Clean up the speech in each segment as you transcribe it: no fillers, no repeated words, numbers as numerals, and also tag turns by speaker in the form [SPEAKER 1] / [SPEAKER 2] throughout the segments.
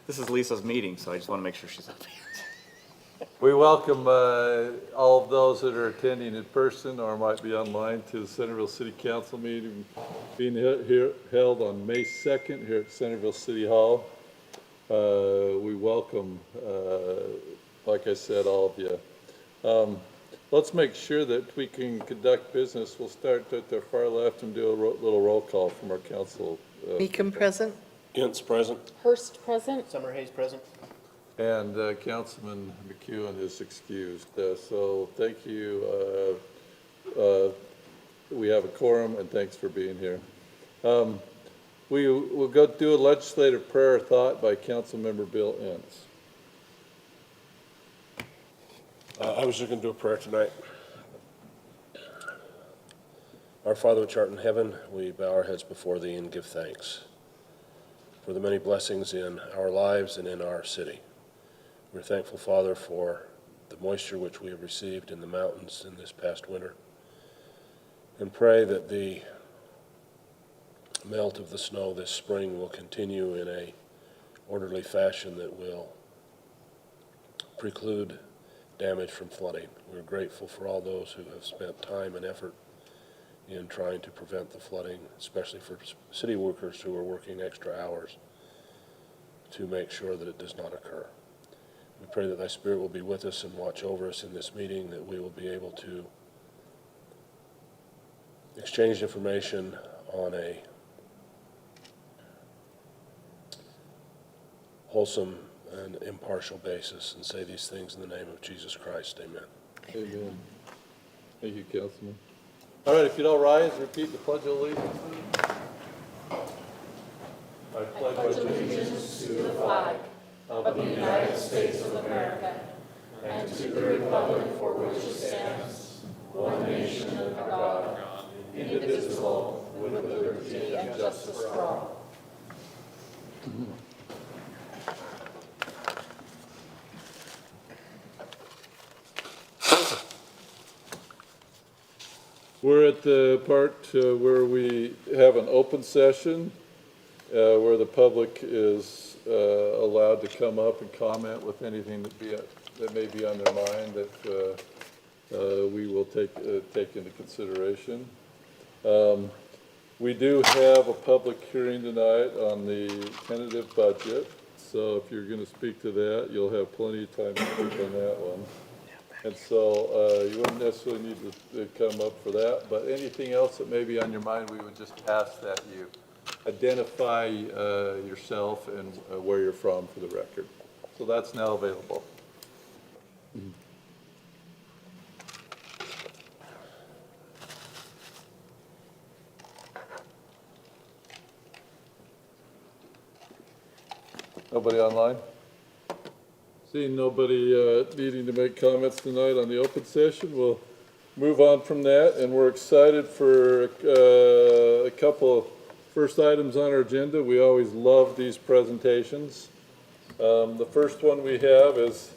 [SPEAKER 1] This is Lisa's meeting, so I just want to make sure she's up here.
[SPEAKER 2] We welcome all of those that are attending in person or might be online to the Centerville City Council meeting being held on May 2nd here at Centerville City Hall. We welcome, like I said, all of you. Let's make sure that we can conduct business. We'll start at the far left and do a little roll call from our council.
[SPEAKER 3] Meekum present.
[SPEAKER 4] Gintz present.
[SPEAKER 5] Hurst present.
[SPEAKER 6] Summer Hayes present.
[SPEAKER 2] And Councilman McEwen is excused. So thank you. We have a quorum, and thanks for being here. We will go do a legislative prayer thought by Councilmember Bill Ince.
[SPEAKER 4] I was just going to do a prayer tonight. Our Father which art in heaven, we bow our heads before thee and give thanks for the many blessings in our lives and in our city. We're thankful, Father, for the moisture which we have received in the mountains in this past winter, and pray that the melt of the snow this spring will continue in a orderly fashion that will preclude damage from flooding. We're grateful for all those who have spent time and effort in trying to prevent the flooding, especially for city workers who are working extra hours to make sure that it does not occur. We pray that thy Spirit will be with us and watch over us in this meeting, that we will be able to exchange information on a wholesome and impartial basis and say these things in the name of Jesus Christ. Amen.
[SPEAKER 2] Amen. Thank you, Councilman. All right, if you'd all rise, repeat the Pledge of Allegiance. I pledge allegiance
[SPEAKER 5] To the flag of the United States of America and to the republic for which it stands, one nation under God, indivisible, with liberty and justice for all.
[SPEAKER 2] We're at the part where we have an open session where the public is allowed to come up and comment with anything that may be on their mind that we will take into consideration. We do have a public hearing tonight on the tentative budget, so if you're going to speak to that, you'll have plenty of time to speak on that one. And so you wouldn't necessarily need to come up for that, but anything else that may be on your mind, we would just ask that you identify yourself and where you're from for the record. So that's now available. Nobody online? Seeing nobody needing to make comments tonight on the open session, we'll move on from that, and we're excited for a couple of first items on our agenda. We always love these presentations. The first one we have is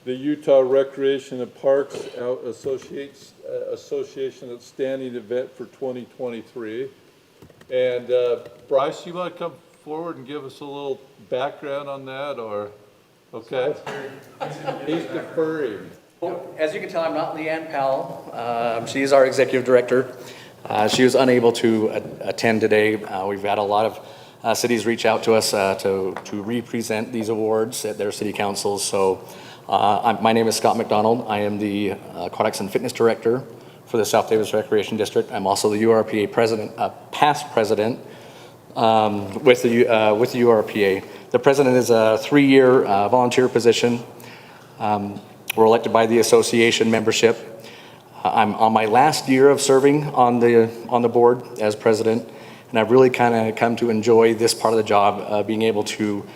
[SPEAKER 2] the Utah Recreation and Parks Association Outstanding Event for 2023. And Bryce, you want to come forward and give us a little background on that, or? Okay. He's deferring.
[SPEAKER 7] Well, as you can tell, I'm not Leanne Powell. She is our executive director. She was unable to attend today. We've had a lot of cities reach out to us to represent these awards at their city councils. So my name is Scott McDonald. I am the Aquatics and Fitness Director for the South Davis Recreation District. I'm also the URPA president, past president with the URPA. The president is a 3-year volunteer position. We're elected by the association membership. I'm on my last year of serving on the board as president, and I've really kind of come to enjoy this part of the job, being able to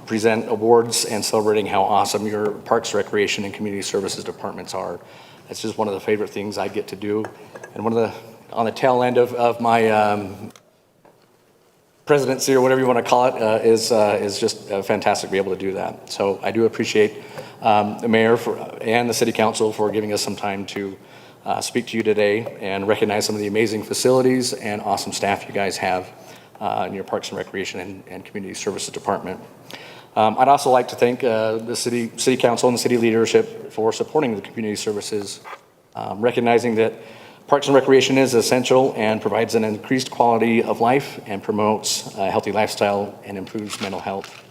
[SPEAKER 7] present awards and celebrating how awesome your Parks, Recreation, and Community Services departments are. That's just one of the favorite things I get to do, and on the tail end of my presidency, or whatever you want to call it, is just fantastic to be able to do that. So I do appreciate the mayor and the city council for giving us some time to speak to you today and recognize some of the amazing facilities and awesome staff you guys have in your Parks and Recreation and Community Services Department. I'd also like to thank the City Council and the city leadership for supporting the community services, recognizing that Parks and Recreation is essential and provides an increased quality of life and promotes a healthy lifestyle and improves mental health.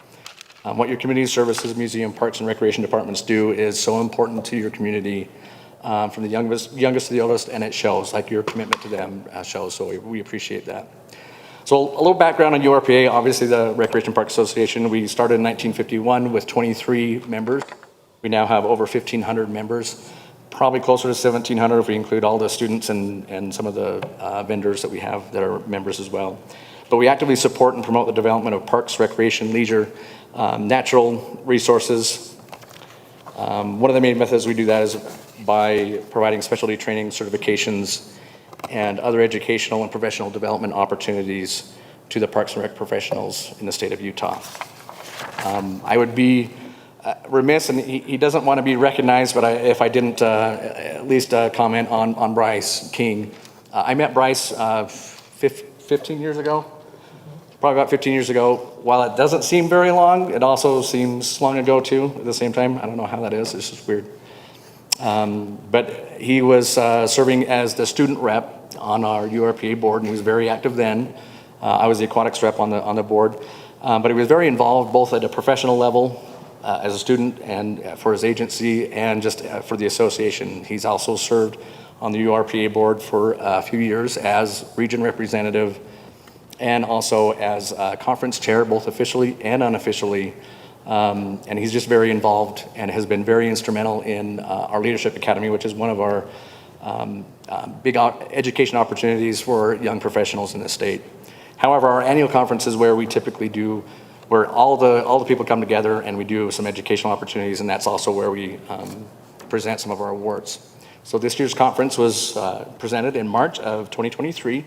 [SPEAKER 7] What your community services, museum, parks and recreation departments do is so important to your community, from the youngest to the oldest, and it shows, like your commitment to them shows, so we appreciate that. So a little background on URPA, obviously the Recreation Park Association, we started in 1951 with 23 members. We now have over 1,500 members, probably closer to 1,700 if we include all the students and some of the vendors that we have that are members as well. But we actively support and promote the development of parks, recreation, leisure, natural resources. One of the main methods we do that is by providing specialty training, certifications, and other educational and professional development opportunities to the Parks and Rec professionals in the state of Utah. I would be remiss, and he doesn't want to be recognized, but if I didn't at least comment on Bryce King. I met Bryce 15 years ago. Probably about 15 years ago. While it doesn't seem very long, it also seems long ago too at the same time. I don't know how that is, it's just weird. But he was serving as the student rep on our URPA board, and he was very active then. I was the aquatics rep on the board. But he was very involved both at a professional level as a student and for his agency and just for the association. He's also served on the URPA board for a few years as region representative and also as conference chair, both officially and unofficially. And he's just very involved and has been very instrumental in our Leadership Academy, which is one of our big education opportunities for young professionals in the state. However, our annual conference is where we typically do, where all the people come together and we do some educational opportunities, and that's also where we present some of our awards. So this year's conference was presented in March of 2023.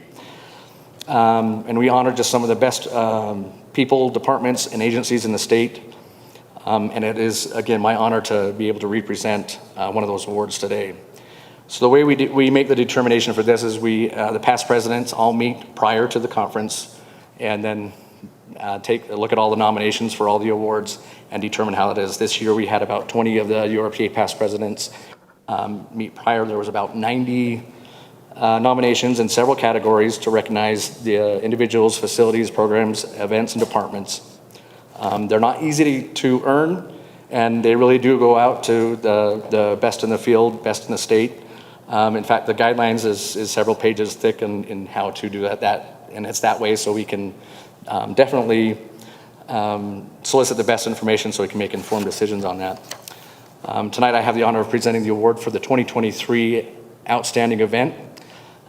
[SPEAKER 7] And we honor just some of the best people, departments, and agencies in the state. And it is, again, my honor to be able to represent one of those awards today. So the way we make the determination for this is the past presidents all meet prior to the conference and then take a look at all the nominations for all the awards and determine how it is. This year we had about 20 of the URPA past presidents meet prior. There was about 90 nominations in several categories to recognize the individuals, facilities, programs, events, and departments. They're not easy to earn, and they really do go out to the best in the field, best in the state. In fact, the guidelines is several pages thick in how to do that, and it's that way so we can definitely solicit the best information so we can make informed decisions on that. Tonight I have the honor of presenting the award for the 2023 Outstanding Event.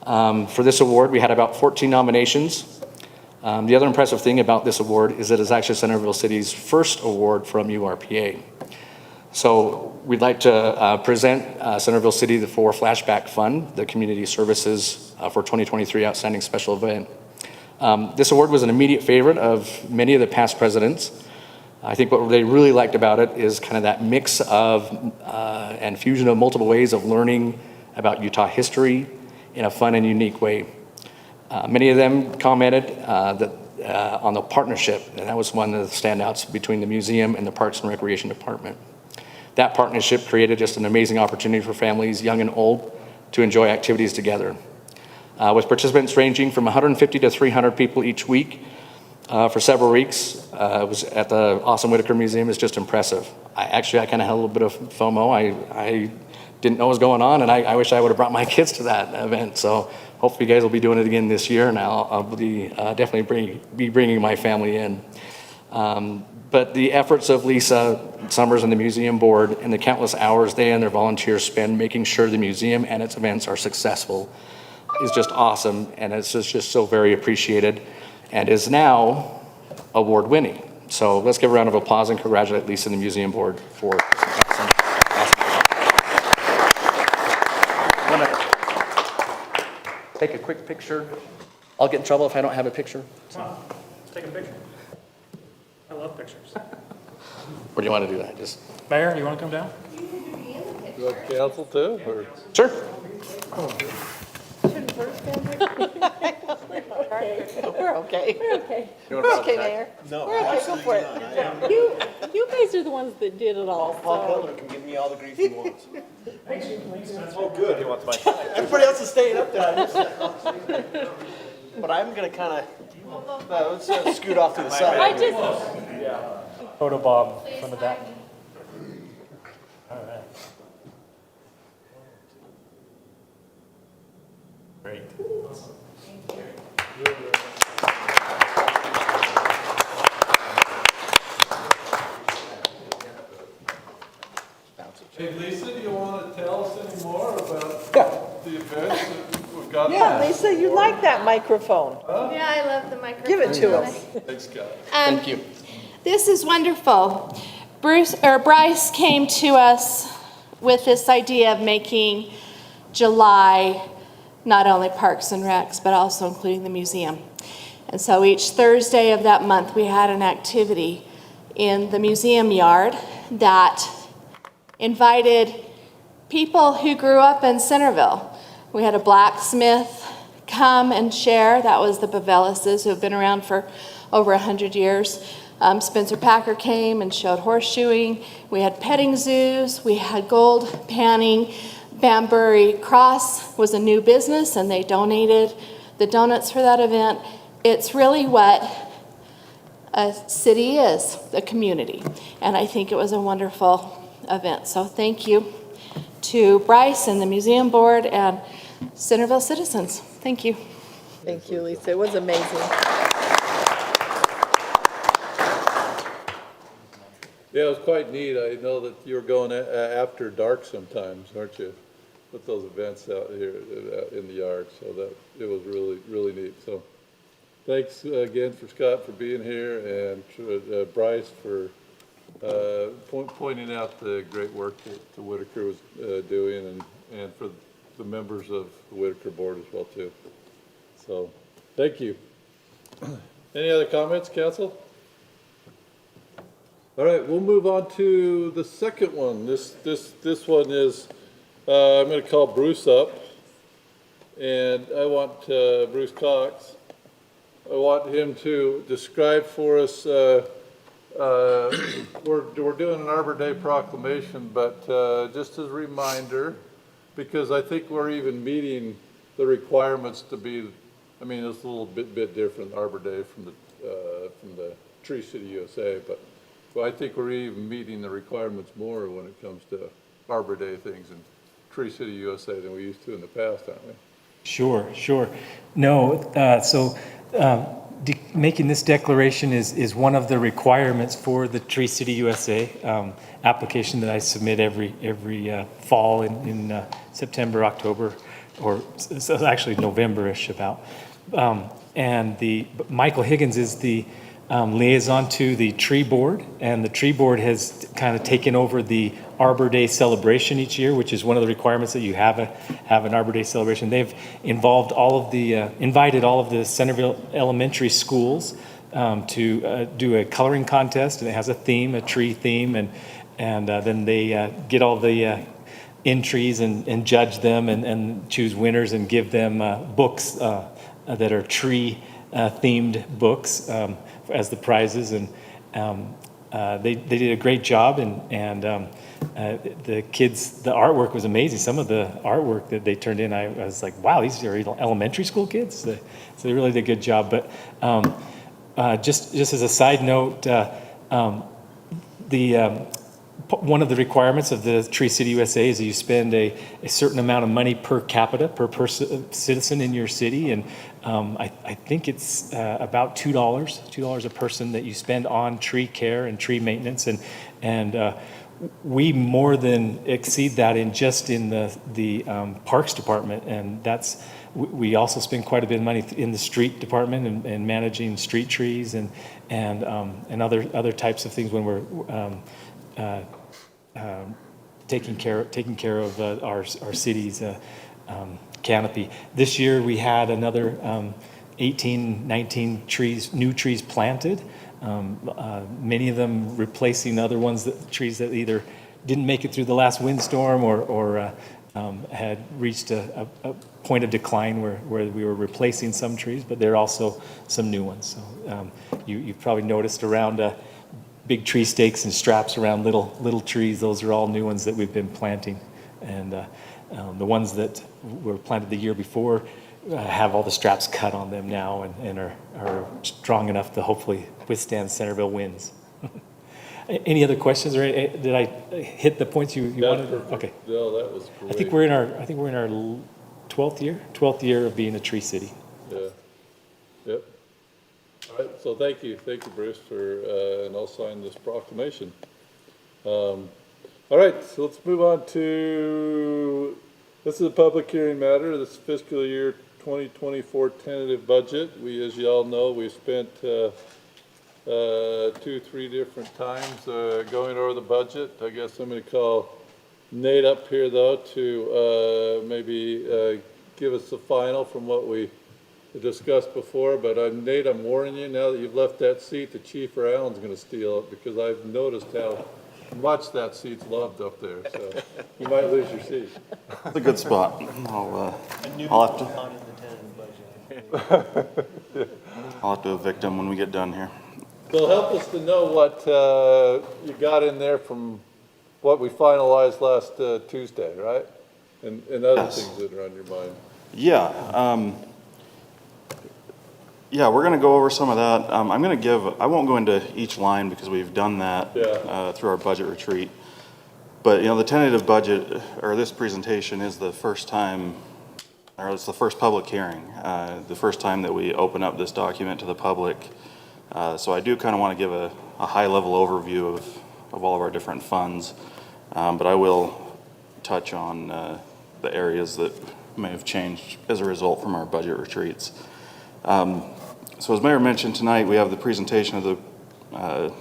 [SPEAKER 7] For this award, we had about 14 nominations. The other impressive thing about this award is that it's actually Centerville City's first award from URPA. So we'd like to present Centerville City the For Flashback Fund, the community services for 2023 Outstanding Special Event. This award was an immediate favorite of many of the past presidents. I think what they really liked about it is kind of that mix of and fusion of multiple ways of learning about Utah history in a fun and unique way. Many of them commented on the partnership, and that was one of the standouts between the museum and the Parks and Recreation Department. That partnership created just an amazing opportunity for families, young and old, to enjoy activities together. With participants ranging from 150 to 300 people each week for several weeks, it was at the Awesome Whitaker Museum. It's just impressive. I kind of had a little bit of FOMO. I didn't know what was going on, and I wish I would have brought my kids to that event. So hopefully you guys will be doing it again this year, and I'll be definitely be bringing my family in. But the efforts of Lisa Summers and the museum board and the countless hours they and their volunteers spend making sure the museum and its events are successful is just awesome, and it's just so very appreciated and is now award-winning. So let's give a round of applause and congratulate Lisa and the museum board for awesome. I want to take a quick picture. I'll get in trouble if I don't have a picture.
[SPEAKER 3] Come on, let's take a picture. I love pictures.
[SPEAKER 7] Or do you want to do that? Just
[SPEAKER 3] Mayor, you want to come down?
[SPEAKER 2] Do I counsel too, or?
[SPEAKER 7] sure.
[SPEAKER 5] Shouldn't first stand there? okay.
[SPEAKER 6] We're okay.
[SPEAKER 5] We're okay.
[SPEAKER 1] You wanna
[SPEAKER 6] We're
[SPEAKER 1] go
[SPEAKER 6] okay,
[SPEAKER 1] back?
[SPEAKER 6] Mayor.
[SPEAKER 8] No,
[SPEAKER 6] We're okay, go for it.
[SPEAKER 5] You guys are the ones that did it all,
[SPEAKER 8] Paul
[SPEAKER 5] so.
[SPEAKER 8] Kohler can give me all the grief he wants.
[SPEAKER 3] Thanks, Spencer.
[SPEAKER 8] Oh, good.
[SPEAKER 1] He wants my sign.
[SPEAKER 8] Everybody else is staying up there. I missed that. But I'm gonna kinda, let's scoot off to the
[SPEAKER 5] I
[SPEAKER 8] side.
[SPEAKER 5] just,
[SPEAKER 3] Photo bomb from the back. All right. Great.
[SPEAKER 2] Hey, Lisa, do you want to tell us any more about the events that we've got?
[SPEAKER 6] Yeah, Lisa, you like that microphone.
[SPEAKER 9] Yeah, I love the microphone.
[SPEAKER 6] Give it to us.
[SPEAKER 2] Thanks, Scott.
[SPEAKER 7] Thank you.
[SPEAKER 9] This is wonderful. Bryce came to us with this idea of making July not only Parks and Recs, but also including the museum. And so each Thursday of that month, we had an activity in the museum yard that invited people who grew up in Centerville. We had a blacksmith come and share. That was the Bevellises, who have been around for over 100 years. Spencer Packer came and showed horseshoeing. We had petting zoos. We had gold panning. Banbury Cross was a new business, and they donated the donuts for that event. It's really what a city is, a community. And I think it was a wonderful event. So thank you to Bryce and the museum board and Centerville citizens. Thank you.
[SPEAKER 6] Thank you, Lisa. It was amazing.
[SPEAKER 2] Yeah, it was quite neat. I know that you're going after dark sometimes, aren't you? With those events out here in the yard, so that it was really, really neat. So thanks again for Scott for being here, and to Bryce for pointing out the great work that the Whitaker was doing, and for the members of the Whitaker board as well too. So thank you. Any other comments, council? All right, we'll move on to the second one. This one is, I'm going to call Bruce up, and I want Bruce Cox. I want him to describe for us. We're doing an Arbor Day proclamation, but just as a reminder, because I think we're even meeting the requirements to be. I mean, it's a little bit different Arbor Day from the Tree City USA, but. Well, I think we're even meeting the requirements more when it comes to Arbor Day things in Tree City USA than we used to in the past, aren't we?
[SPEAKER 10] Sure. No, making this declaration is one of the requirements for the Tree City USA application that I submit every fall in September, October, or so actually November-ish about. And Michael Higgins is the liaison to the tree board, and the tree board has kind of taken over the Arbor Day celebration each year, which is one of the requirements that you have an Arbor Day celebration. They've invited all of the Centerville elementary schools to do a coloring contest, and it has a theme, a tree theme, and then they get all the entries and judge them and choose winners and give them books that are tree themed books as the prizes, and they did a great job, and the kids, the artwork was amazing. Some of the artwork that they turned in, I was like, wow, these are elementary school kids. So they really did a good job. But just as a side note, one of the requirements of the Tree City USA is that you spend a certain amount of money per capita, per citizen in your city, and I think it's about $2 a person that you spend on tree care and tree maintenance, and we more than exceed that in the Parks Department, and we also spend quite a bit of money in the street department and managing street trees and other types of things when we're taking care of our city's canopy. This year we had another 18, 19 new trees planted, many of them replacing other trees that either didn't make it through the last windstorm or had reached a point of decline where we were replacing some trees, but there are also some new ones. So you've probably noticed around big tree stakes and straps around little trees. Those are all new ones that we've been planting. And the ones that were planted the year before have all the straps cut on them now and are strong enough to hopefully withstand Centerville winds. Any other questions, or did I hit the points you wanted? Okay.
[SPEAKER 2] No, that was great.
[SPEAKER 10] I think we're in our 12th year of being a tree city.
[SPEAKER 2] Yeah. Yep. All right, so thank you, Bruce, and I'll sign this proclamation. All right, so let's move on to, this is a public hearing matter, this fiscal year 2024 tentative budget. We, as you all know, we've spent 2-3 different times going over the budget. I guess I'm going to call Nate up here, though, to maybe give us the final from what we discussed before. But Nate, I'm warning you, now that you've left that seat, the chief or Alan's going to steal it, because I've noticed how much that seat's loved up there. So you might lose your seat.
[SPEAKER 1] It's a good spot. I'll have to evict him when we get done here.
[SPEAKER 2] So help us to know what you got in there from what we finalized last Tuesday, right? And other
[SPEAKER 1] Yes.
[SPEAKER 2] things that are on your mind.
[SPEAKER 1] Yeah, we're going to go over some of that. I'm going to I won't go into each line because we've done that through our budget retreat. But, the tentative budget, or this presentation, is the first time, or it's the first public hearing, the first time that we open up this document to the public. So I do kind of want to give a high-level overview of all of our different funds, but I will touch on the areas that may have changed as a result from our budget retreats. So as Mayor mentioned tonight, we have the presentation of the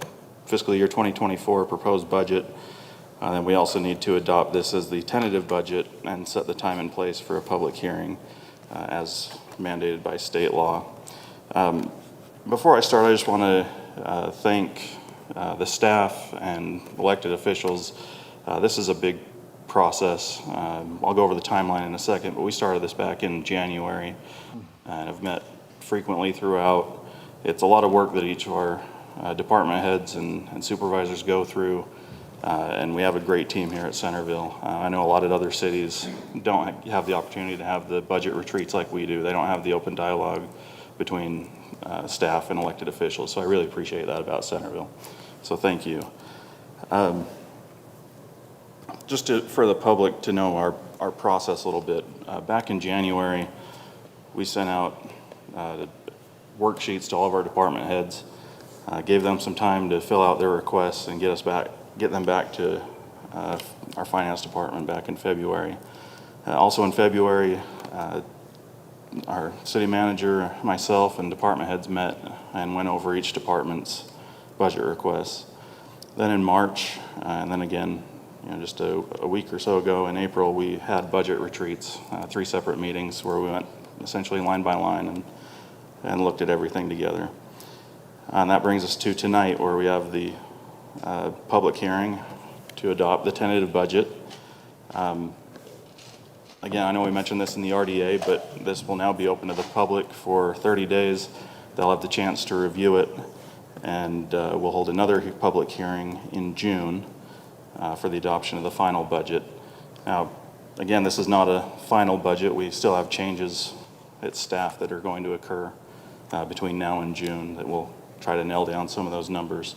[SPEAKER 1] fiscal year 2024 proposed budget. Then we also need to adopt this as the tentative budget and set the time and place for a public hearing as mandated by state law. Before I start, I just want to thank the staff and elected officials. This is a big process. I'll go over the timeline in a second, but we started this back in January and have met frequently throughout. It's a lot of work that each of our department heads and supervisors go through, and we have a great team here at Centerville. I know a lot of other cities don't have the opportunity to have the budget retreats like we do. They don't have the open dialogue between staff and elected officials, so I really appreciate that about Centerville. So thank you. Just for the public to know our process a little bit, back in January, we sent out worksheets to all of our department heads, gave them some time to fill out their requests and get them back to our finance department back in February. Also in February, our city manager, myself, and department heads met and went over each department's budget requests. Then in March, and then again, just a week or so ago in April, we had budget retreats, 3 separate meetings where we went essentially line by line and looked at everything together. And that brings us to tonight, where we have the public hearing to adopt the tentative budget. Again, I know we mentioned this in the RDA, but this will now be open to the public for 30 days. They'll have the chance to review it, and we'll hold another public hearing in June for the adoption of the final budget. Now, again, this is not a final budget. We still have changes at staff that are going to occur between now and June that will try to nail down some of those numbers.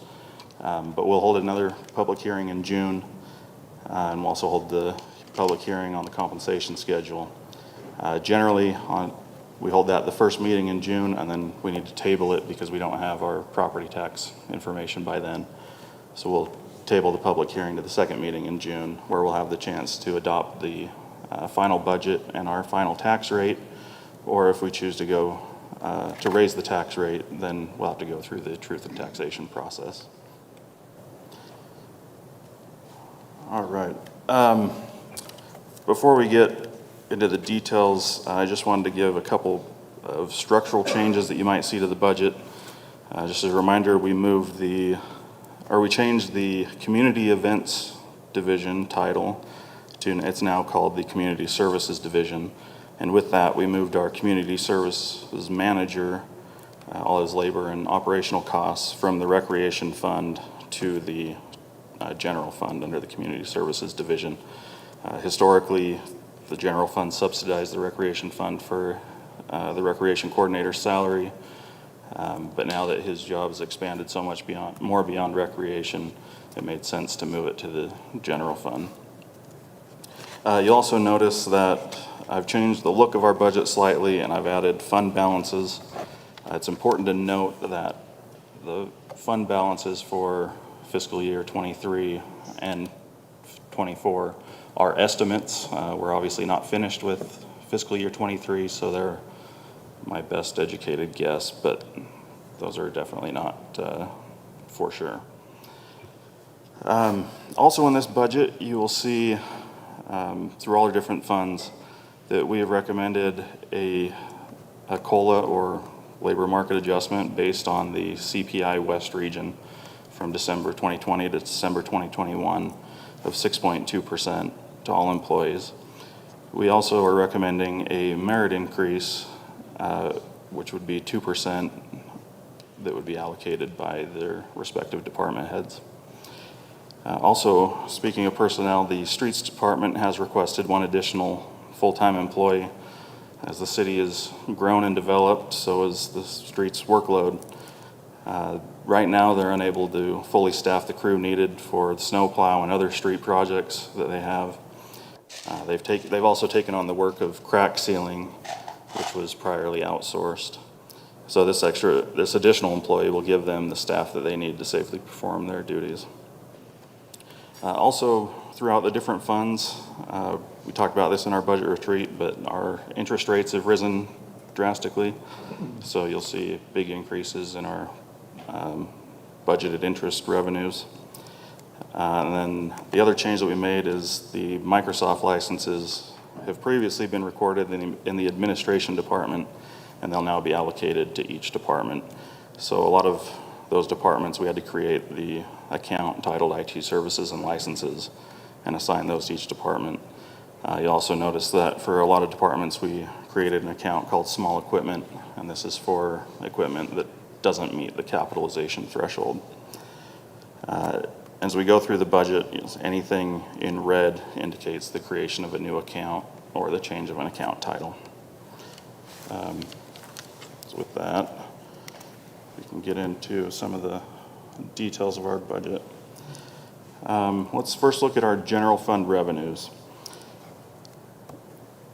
[SPEAKER 1] But we'll hold another public hearing in June, and we'll also hold the public hearing on the compensation schedule. Generally, we hold that the first meeting in June, and then we need to table it because we don't have our property tax information by then. So we'll table the public hearing to the second meeting in June, where we'll have the chance to adopt the final budget and our final tax rate, or if we choose to go to raise the tax rate, then we'll have to go through the truth in taxation process. All right. Before we get into the details, I just wanted to give a couple of structural changes that you might see to the budget. Just as a reminder, we changed the community events division title it's now called the Community Services Division. And with that, we moved our Community Services Manager, all his labor and operational costs, from the Recreation Fund to the General Fund under the Community Services Division. Historically, the General Fund subsidized the Recreation Fund for the Recreation Coordinator's salary, but now that his job has expanded so much more beyond recreation, it made sense to move it to the General Fund. You'll also notice that I've changed the look of our budget slightly, and I've added fund balances. It's important to note that the fund balances for fiscal year 23 and 24 are estimates. We're obviously not finished with fiscal year 23, so they're my best educated guess, but those are definitely not for sure. Also in this budget, you will see through all the different funds that we have recommended a COLA or labor market adjustment based on the CPI West region from December 2020 to December 2021 of 6.2% to all employees. We also are recommending a merit increase, which would be 2% that would be allocated by their respective department heads. Also, speaking of personnel, the Streets Department has requested one additional full-time employee. As the city has grown and developed, so has the streets workload. Right now, they're unable to fully staff the crew needed for the snowplow and other street projects that they have. They've also taken on the work of crack sealing, which was priorly outsourced. So this additional employee will give them the staff that they need to safely perform their duties. Also, throughout the different funds, we talked about this in our budget retreat, but our interest rates have risen drastically. So you'll see big increases in our budgeted interest revenues. And then the other change that we made is the Microsoft licenses have previously been recorded in the administration department, and they'll now be allocated to each department. So a lot of those departments, we had to create the account titled IT Services and Licenses and assign those to each department. You also notice that for a lot of departments, we created an account called Small Equipment, and this is for equipment that doesn't meet the capitalization threshold. As we go through the budget, anything in red indicates the creation of a new account or the change of an account title. So with that, we can get into some of the details of our budget. Let's first look at our general fund revenues.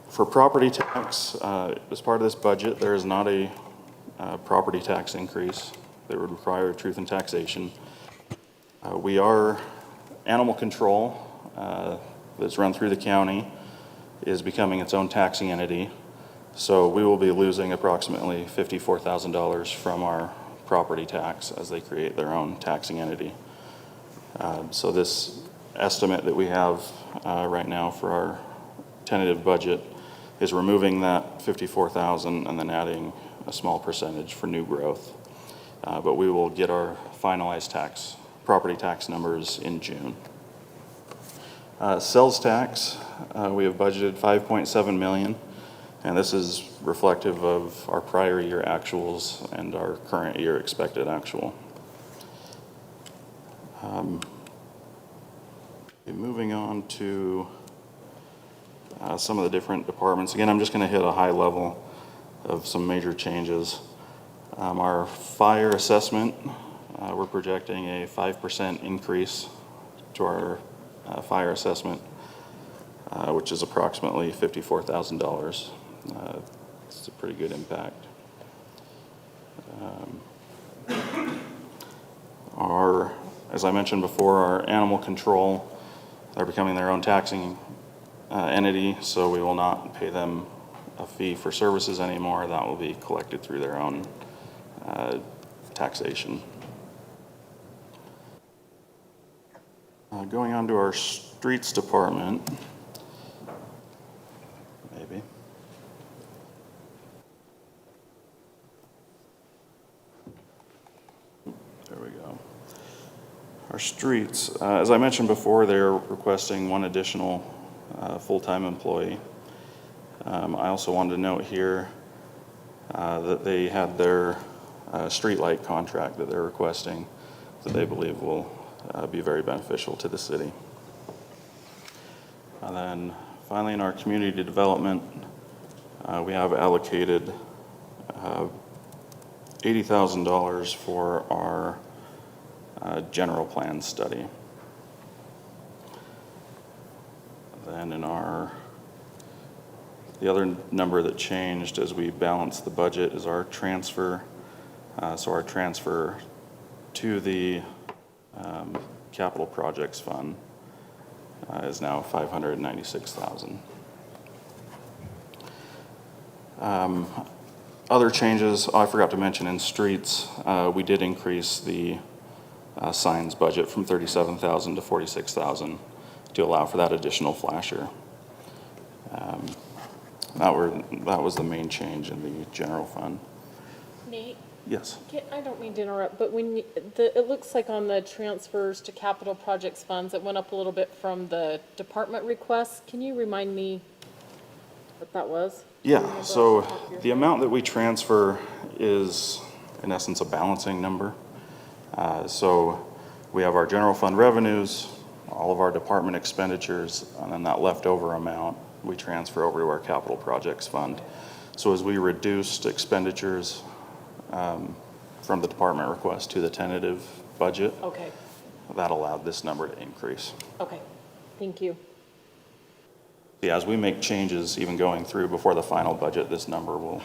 [SPEAKER 1] For property tax, as part of this budget, there is not a property tax increase that would require truth in taxation. We are animal control that's run through the county is becoming its own taxing entity. So we will be losing approximately $54,000 from our property tax as they create their own taxing entity. So this estimate that we have right now for our tentative budget is removing that $54,000 and then adding a small percentage for new growth. But we will get our finalized property tax numbers in June. Sales tax, we have budgeted $5.7 million, and this is reflective of our prior year actuals and our current year expected actual. Moving on to some of the different departments. Again, I'm just going to hit a high level of some major changes. Our fire assessment, we're projecting a 5% increase to our fire assessment, which is approximately $54,000. It's a pretty good impact. As I mentioned before, our animal control, they're becoming their own taxing entity, so we will not pay them a fee for services anymore. That will be collected through their own taxation. Going on to our streets department, maybe. There we go. Our streets, as I mentioned before, they're requesting one additional full-time employee. I also wanted to note here that they had their streetlight contract that they're requesting that they believe will be very beneficial to the city. And then finally, in our community development, we have allocated $80,000 for our general plan study. Then in the other number that changed as we balanced the budget is our transfer. So our transfer to the capital projects fund is now $596,000. Other changes, I forgot to mention in streets, we did increase the signs budget from $37,000 to $46,000 to allow for that additional flasher. That was the main change in the general fund.
[SPEAKER 5] Nate,
[SPEAKER 1] Yes.
[SPEAKER 5] I don't mean to interrupt, but it looks like on the transfers to capital projects funds, it went up a little bit from the department requests. Can you remind me what that was?
[SPEAKER 1] Yeah, so the amount that we transfer is, in essence, a balancing number. So we have our general fund revenues, all of our department expenditures, and then that leftover amount we transfer over to our capital projects fund. So as we reduced expenditures from the department request to the tentative budget,
[SPEAKER 5] Okay,
[SPEAKER 1] that allowed this number to increase.
[SPEAKER 5] okay, thank you.
[SPEAKER 1] Yeah, as we make changes, even going through before the final budget, this number will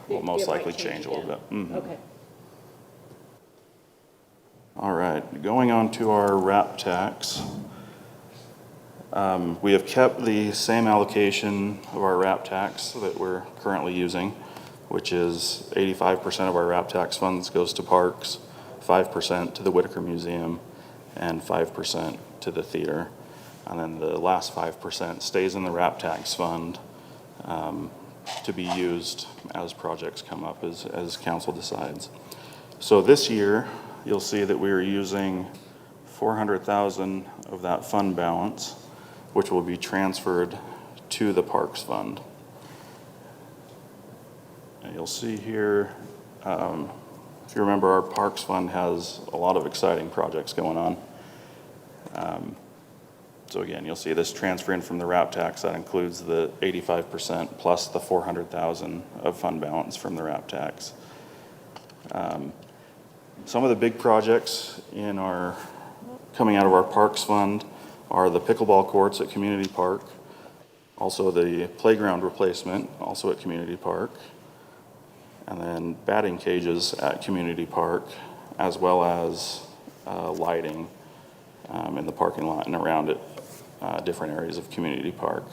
[SPEAKER 1] most
[SPEAKER 5] It might
[SPEAKER 1] likely change a little
[SPEAKER 5] again.
[SPEAKER 1] bit. Mhm.
[SPEAKER 5] Okay.
[SPEAKER 1] All right, going on to our RAP tax. We have kept the same allocation of our RAP tax that we're currently using, which is 85% of our RAP tax funds goes to parks, 5% to the Whitaker Museum, and 5% to the theater. And then the last 5% stays in the RAP tax fund to be used as projects come up, as council decides. So this year, you'll see that we are using $400,000 of that fund balance, which will be transferred to the Parks Fund. And you'll see here, if you remember, our Parks Fund has a lot of exciting projects going on. So again, you'll see this transferring from the RAP tax. That includes the 85% plus the $400,000 of fund balance from the RAP tax. Some of the big projects coming out of our Parks Fund are the pickleball courts at Community Park, also the playground replacement, also at Community Park, and then batting cages at Community Park, as well as lighting in the parking lot and around it, different areas of Community Park.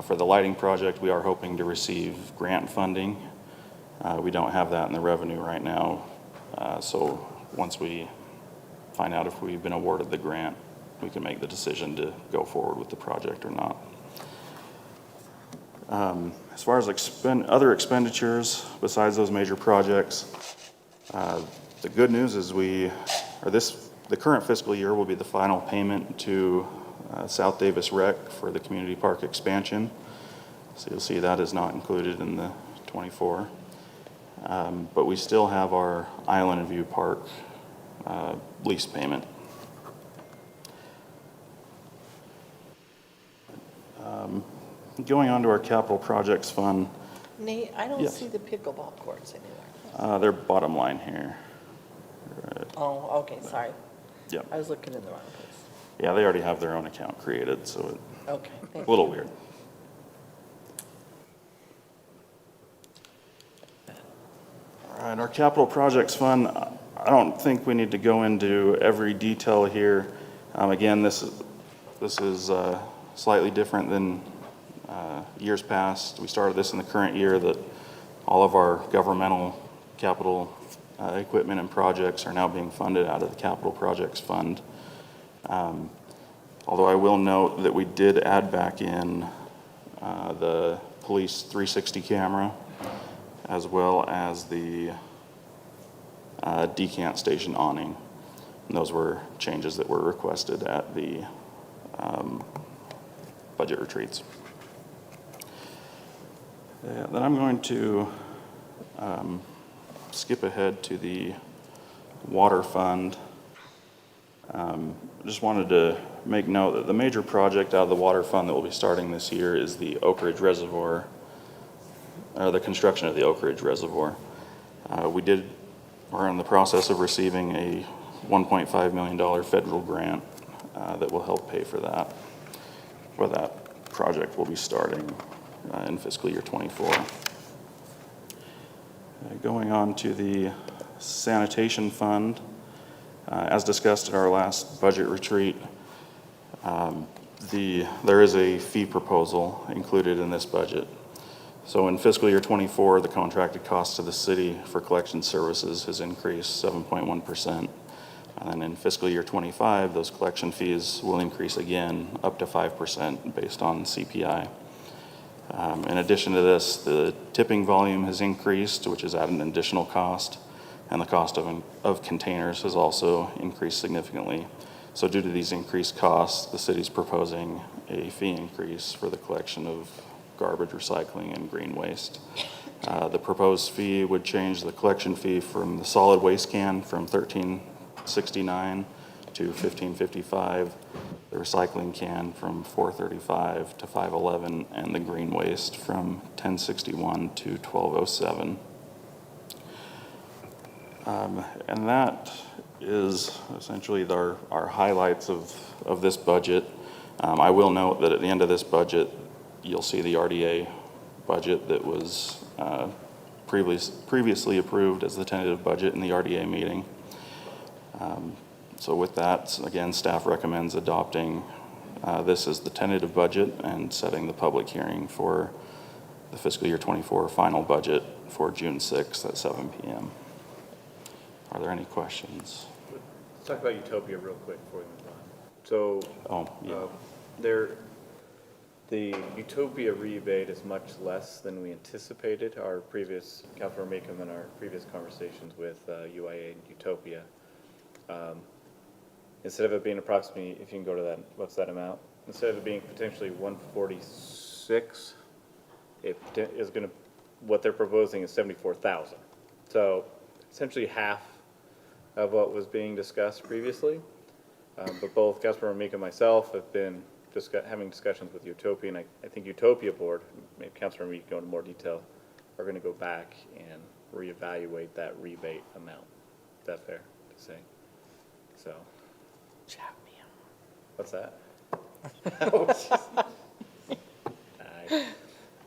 [SPEAKER 1] For the lighting project, we are hoping to receive grant funding. We don't have that in the revenue right now, so once we find out if we've been awarded the grant, we can make the decision to go forward with the project or not. As far as other expenditures besides those major projects, the good news is the current fiscal year will be the final payment to South Davis Rec for the community park expansion. So you'll see that is not included in the 24. But we still have our Island View Park lease payment. Going on to our capital projects fund,
[SPEAKER 6] Nate, I don't
[SPEAKER 1] Yes.
[SPEAKER 6] see the pickleball courts anywhere.
[SPEAKER 1] they're bottom line here.
[SPEAKER 6] Oh, okay, sorry.
[SPEAKER 1] Yep.
[SPEAKER 6] I was looking in the wrong place.
[SPEAKER 1] Yeah, they already have their own account created, so
[SPEAKER 6] Okay,
[SPEAKER 1] it's
[SPEAKER 6] thank
[SPEAKER 1] a little weird. All right, our capital projects fund, I don't think we need to go into every detail here. Again, this is slightly different than years past. We started this in the current year that all of our governmental capital equipment and projects are now being funded out of the capital projects fund. Although I will note that we did add back in the police 360 camera as well as the decant station awning. And those were changes that were requested at the budget retreats. Then I'm going to skip ahead to the water fund. Just wanted to make note that the major project out of the water fund that will be starting this year is the Oak Ridge Reservoir, or the construction of the Oak Ridge Reservoir. We're in the process of receiving a $1.5 million federal grant that will help pay for that. Well, that project will be starting in fiscal year '24. Going on to the sanitation fund, as discussed at our last budget retreat, there is a fee proposal included in this budget. So in fiscal year '24, the contracted cost to the city for collection services has increased 7.1%. And then in fiscal year '25, those collection fees will increase again up to 5% based on CPI. In addition to this, the tipping volume has increased, which is at an additional cost, and the cost of containers has also increased significantly. So due to these increased costs, the city's proposing a fee increase for the collection of garbage, recycling, and green waste. The proposed fee would change the collection fee from the solid waste can from $13.69 to $15.55, the recycling can from $4.35 to $5.11, and the green waste from $10.61 to $12.07. And that is essentially our highlights of this budget. I will note that at the end of this budget, you'll see the RDA budget that was previously approved as the tentative budget in the RDA meeting. So with that, again, staff recommends adopting this as the tentative budget and setting the public hearing for the fiscal year '24 final budget for June 6th at 7 p.m. Are there any questions?
[SPEAKER 11] Let's talk about Utopia real quick before we move on. So, the Utopia rebate is much less than we anticipated. Our previous, Councilor Meekum and our previous conversations with UIA and Utopia, instead of it being approximately, if you can go to that, what's that amount? Instead of it being potentially 146, it is going to, what they're proposing is 74,000. So essentially half of what was being discussed previously. But both Councilor Meek and myself have been having discussions with Utopia, and I think Utopia board, maybe Councilor Meek go into more detail, are going to go back and reevaluate that rebate amount. Is that fair to say? So. What's that?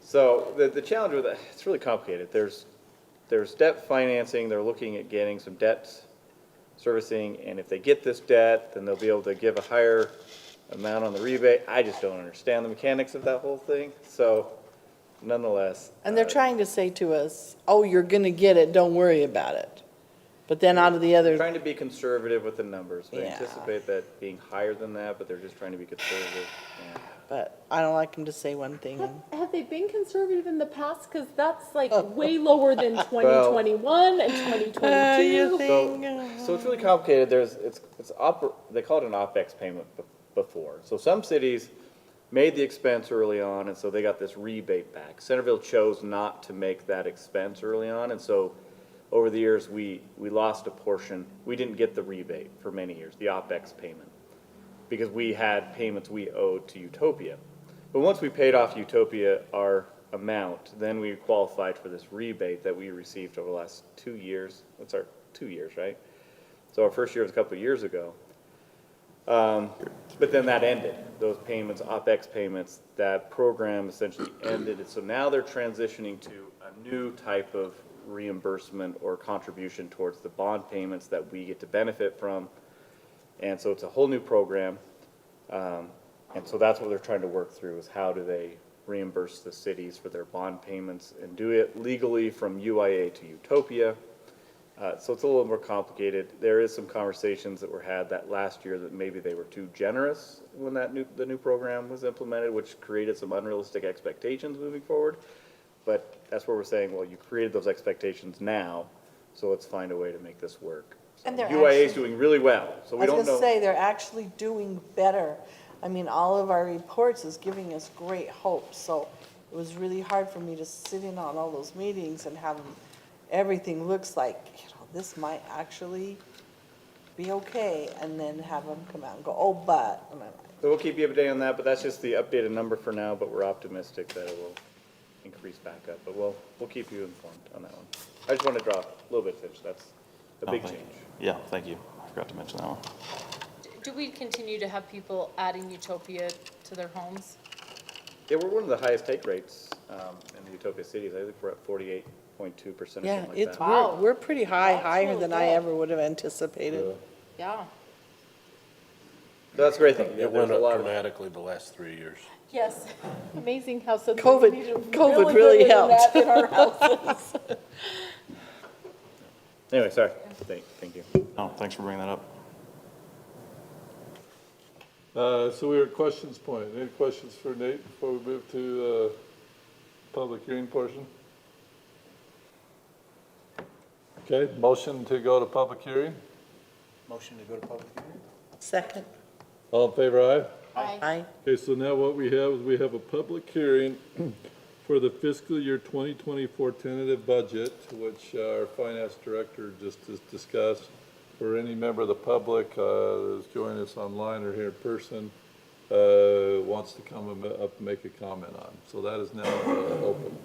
[SPEAKER 11] So the challenge with that, it's really complicated. There's debt financing. They're looking at getting some debt servicing, and if they get this debt, then they'll be able to give a higher amount on the rebate. I just don't understand the mechanics of that whole thing. So nonetheless.
[SPEAKER 6] And they're trying to say to us, oh, you're going to get it, don't worry about it. But then out of the other.
[SPEAKER 11] Trying to be conservative with the numbers. They
[SPEAKER 6] Yeah.
[SPEAKER 11] anticipate that being higher than that, but they're just trying to be conservative. Yeah.
[SPEAKER 6] But I don't like them to say one thing.
[SPEAKER 5] Have they been conservative in the past? Because that's like way lower than 2021 and 2022.
[SPEAKER 11] So it's really complicated. They call it an OpEx payment before. So some cities made the expense early on, and so they got this rebate back. Centerville chose not to make that expense early on, and so over the years we lost a portion. We didn't get the rebate for many years, the OpEx payment, because we had payments we owed to Utopia. But once we paid off Utopia our amount, then we qualified for this rebate that we received over the last 2 years. What's our 2 years, right? So our first year was a couple of years ago. But then that ended, those payments, OpEx payments, that program essentially ended. So now they're transitioning to a new type of reimbursement or contribution towards the bond payments that we get to benefit from. And so it's a whole new program. And so that's what they're trying to work through, is how do they reimburse the cities for their bond payments and do it legally from UIA to Utopia. So it's a little more complicated. There is some conversations that were had that last year that maybe they were too generous when the new program was implemented, which created some unrealistic expectations moving forward. But that's where we're saying, well, you created those expectations now, so let's find a way to make this work. So
[SPEAKER 6] And they're
[SPEAKER 11] UIA is doing really well, so we don't know.
[SPEAKER 6] I was going to say, they're actually doing better. I mean, all of our reports is giving us great hope, so it was really hard for me to sit in on all those meetings and have them, everything looks like, this might actually be okay, and then have them come out and go, oh, but, and I'm like,
[SPEAKER 11] So we'll keep you updated on that, but that's just the updated number for now, but we're optimistic that it will increase back up. But we'll keep you informed on that one. I just wanted to draw a little bit of attention. That's a big
[SPEAKER 1] thank
[SPEAKER 11] change.
[SPEAKER 1] you. Yeah, thank you. I forgot to mention that one.
[SPEAKER 5] Do we continue to have people adding Utopia to their homes?
[SPEAKER 11] Yeah, we're one of the highest take rates in the Utopia cities. I think we're at 48.2% or something
[SPEAKER 6] yeah,
[SPEAKER 11] like
[SPEAKER 6] it's,
[SPEAKER 11] that.
[SPEAKER 6] we're pretty high,
[SPEAKER 5] That's
[SPEAKER 6] higher
[SPEAKER 5] really
[SPEAKER 6] than I
[SPEAKER 5] good.
[SPEAKER 6] ever would have anticipated.
[SPEAKER 5] Yeah.
[SPEAKER 11] So that's a great thing.
[SPEAKER 4] It went up dramatically the last 3 years.
[SPEAKER 5] Yes. Amazing how suddenly
[SPEAKER 6] COVID-
[SPEAKER 5] we needed
[SPEAKER 6] COVID
[SPEAKER 5] good
[SPEAKER 6] really
[SPEAKER 5] internet
[SPEAKER 6] helped.
[SPEAKER 5] in our houses.
[SPEAKER 11] Anyway, sorry. Thank you.
[SPEAKER 1] Oh, thanks for bringing that up.
[SPEAKER 2] So we are at questions point. Any questions for Nate before we move to public hearing portion? Okay, motion to go to public hearing.
[SPEAKER 8] Motion to go to public hearing?
[SPEAKER 6] Second,
[SPEAKER 2] All in favor, aye?
[SPEAKER 6] I,
[SPEAKER 2] Okay, so now what we have a public hearing for the fiscal year 2024 tentative budget, which our finance director just has discussed. For any member of the public that's joining us online or here in person, wants to come up and make a comment on. So that is now open.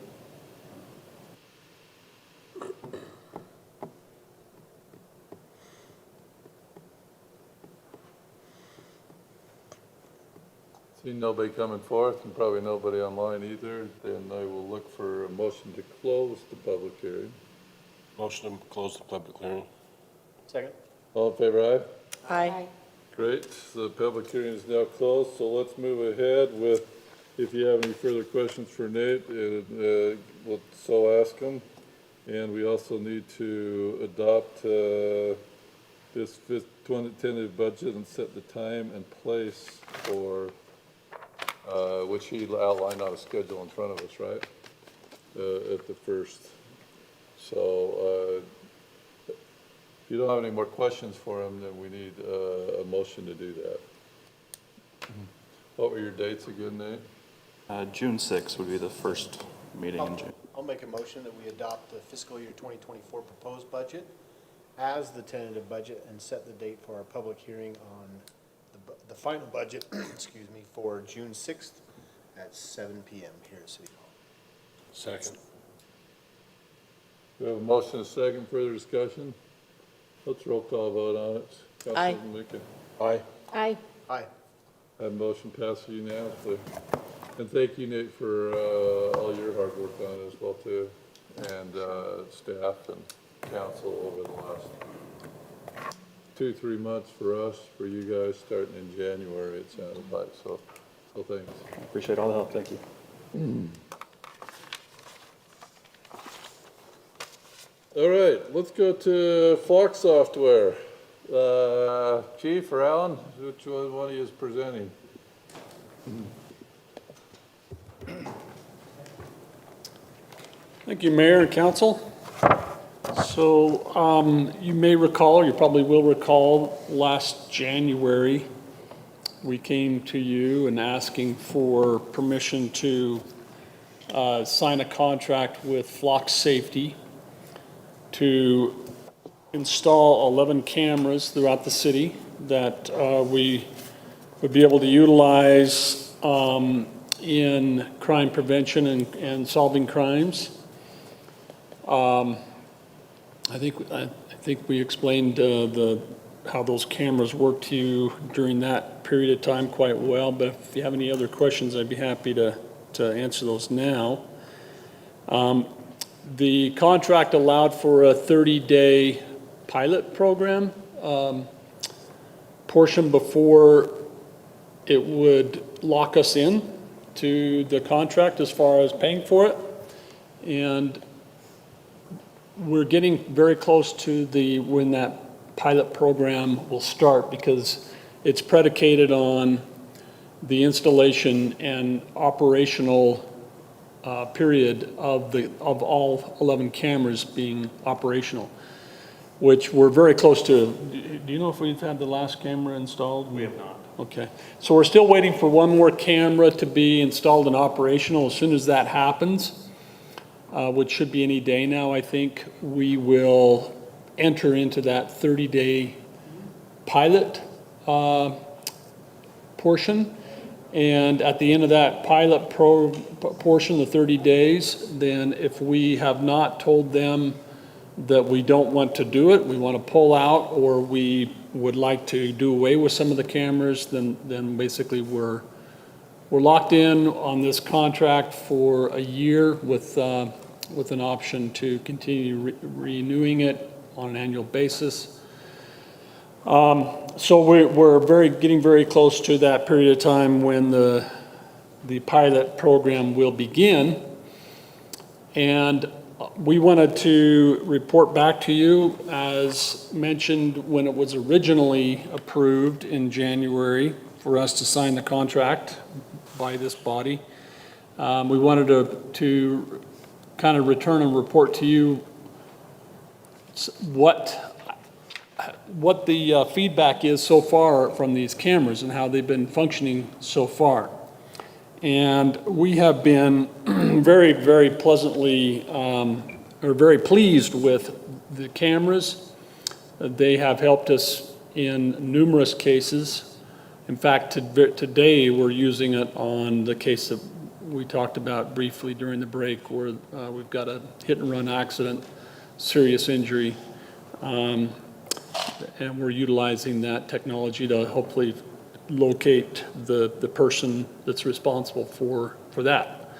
[SPEAKER 2] Seeing nobody coming forth and probably nobody online either, then I will look for a motion to close the public hearing.
[SPEAKER 4] Motion to close the public hearing.
[SPEAKER 8] Second?
[SPEAKER 2] All in favor, aye?
[SPEAKER 6] I,
[SPEAKER 2] Great, the public hearing is now closed, so let's move ahead with, if you have any further questions for Nate, we'll so ask him. And we also need to adopt this tentative budget and set the time and place for, which he outlined on a schedule in front of us, right? At the first. So, if you don't have any more questions for him, then we need a motion to do that. What were your dates again, Nate?
[SPEAKER 1] June 6th would be the first meeting in June.
[SPEAKER 8] I'll make a motion that we adopt the fiscal year 2024 proposed budget as the tentative budget and set the date for our public hearing on the final budget, excuse me, for June 6th at 7 PM here at City Hall.
[SPEAKER 4] Second.
[SPEAKER 2] We have a motion, a second, further discussion? Let's roll call vote on it.
[SPEAKER 6] Aye.
[SPEAKER 2] Councilman Lincoln.
[SPEAKER 4] Aye.
[SPEAKER 5] Aye.
[SPEAKER 8] Aye.
[SPEAKER 2] That motion passes unanimously. And thank you, Nate, for all your hard work on it as well, too, and staff and council over the last 2-3 months for us, for you guys, starting in January, it sounded like, so thanks.
[SPEAKER 1] Appreciate all the help, thank you.
[SPEAKER 2] All right, let's go to Flock Software. Chief or Alan, which one of you is presenting?
[SPEAKER 12] Thank you, Mayor and Council. So you may recall, you probably will recall, last January, we came to you and asking for permission to sign a contract with Flock Safety to install 11 cameras throughout the city that we would be able to utilize in crime prevention and solving crimes. I think we explained how those cameras work to you during that period of time quite well, but if you have any other questions, I'd be happy to answer those now. The contract allowed for a 30-day pilot program portion before it would lock us in to the contract as far as paying for it. And we're getting very close to when that pilot program will start, because it's predicated on the installation and operational period of all 11 cameras being operational, which we're very close to. Do you know if we've had the last camera installed?
[SPEAKER 11] We have not.
[SPEAKER 12] Okay. So we're still waiting for one more camera to be installed and operational. As soon as that happens, which should be any day now, I think, we will enter into that 30-day pilot portion. And at the end of that pilot portion, the 30 days, then if we have not told them that we don't want to do it, we want to pull out, or we would like to do away with some of the cameras, then basically we're locked in on this contract for a year with an option to continue renewing it on an annual basis. So we're getting very close to that period of time when the pilot program will begin. And we wanted to report back to you, as mentioned when it was originally approved in January for us to sign the contract by this body. We wanted to kind of return and report to you what the feedback is so far from these cameras and how they've been functioning so far. And we have been very, very pleasantly, or very pleased with the cameras. They have helped us in numerous cases. In fact, today we're using it on the case that we talked about briefly during the break, where we've got a hit and run accident, serious injury. And we're utilizing that technology to hopefully locate the person that's responsible for that.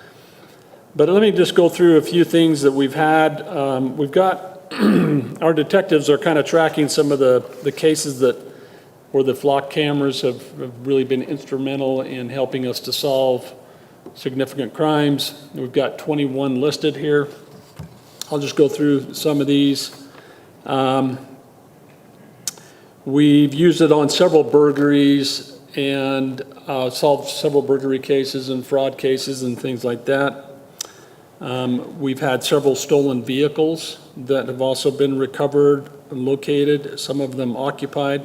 [SPEAKER 12] But let me just go through a few things that we've had. We've got, our detectives are kind of tracking some of the cases where the flock cameras have really been instrumental in helping us to solve significant crimes. We've got 21 listed here. I'll just go through some of these. We've used it on several burglaries and solved several burglary cases and fraud cases and things like that. We've had several stolen vehicles that have also been recovered and located, some of them occupied.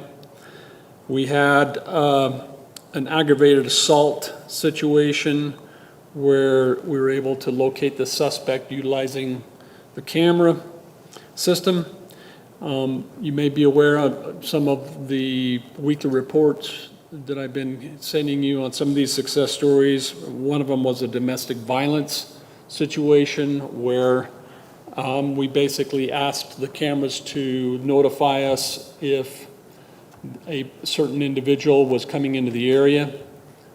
[SPEAKER 12] We had an aggravated assault situation where we were able to locate the suspect utilizing the camera system. You may be aware of some of the weekly reports that I've been sending you on some of these success stories. One of them was a domestic violence situation where we basically asked the cameras to notify us if a certain individual was coming into the area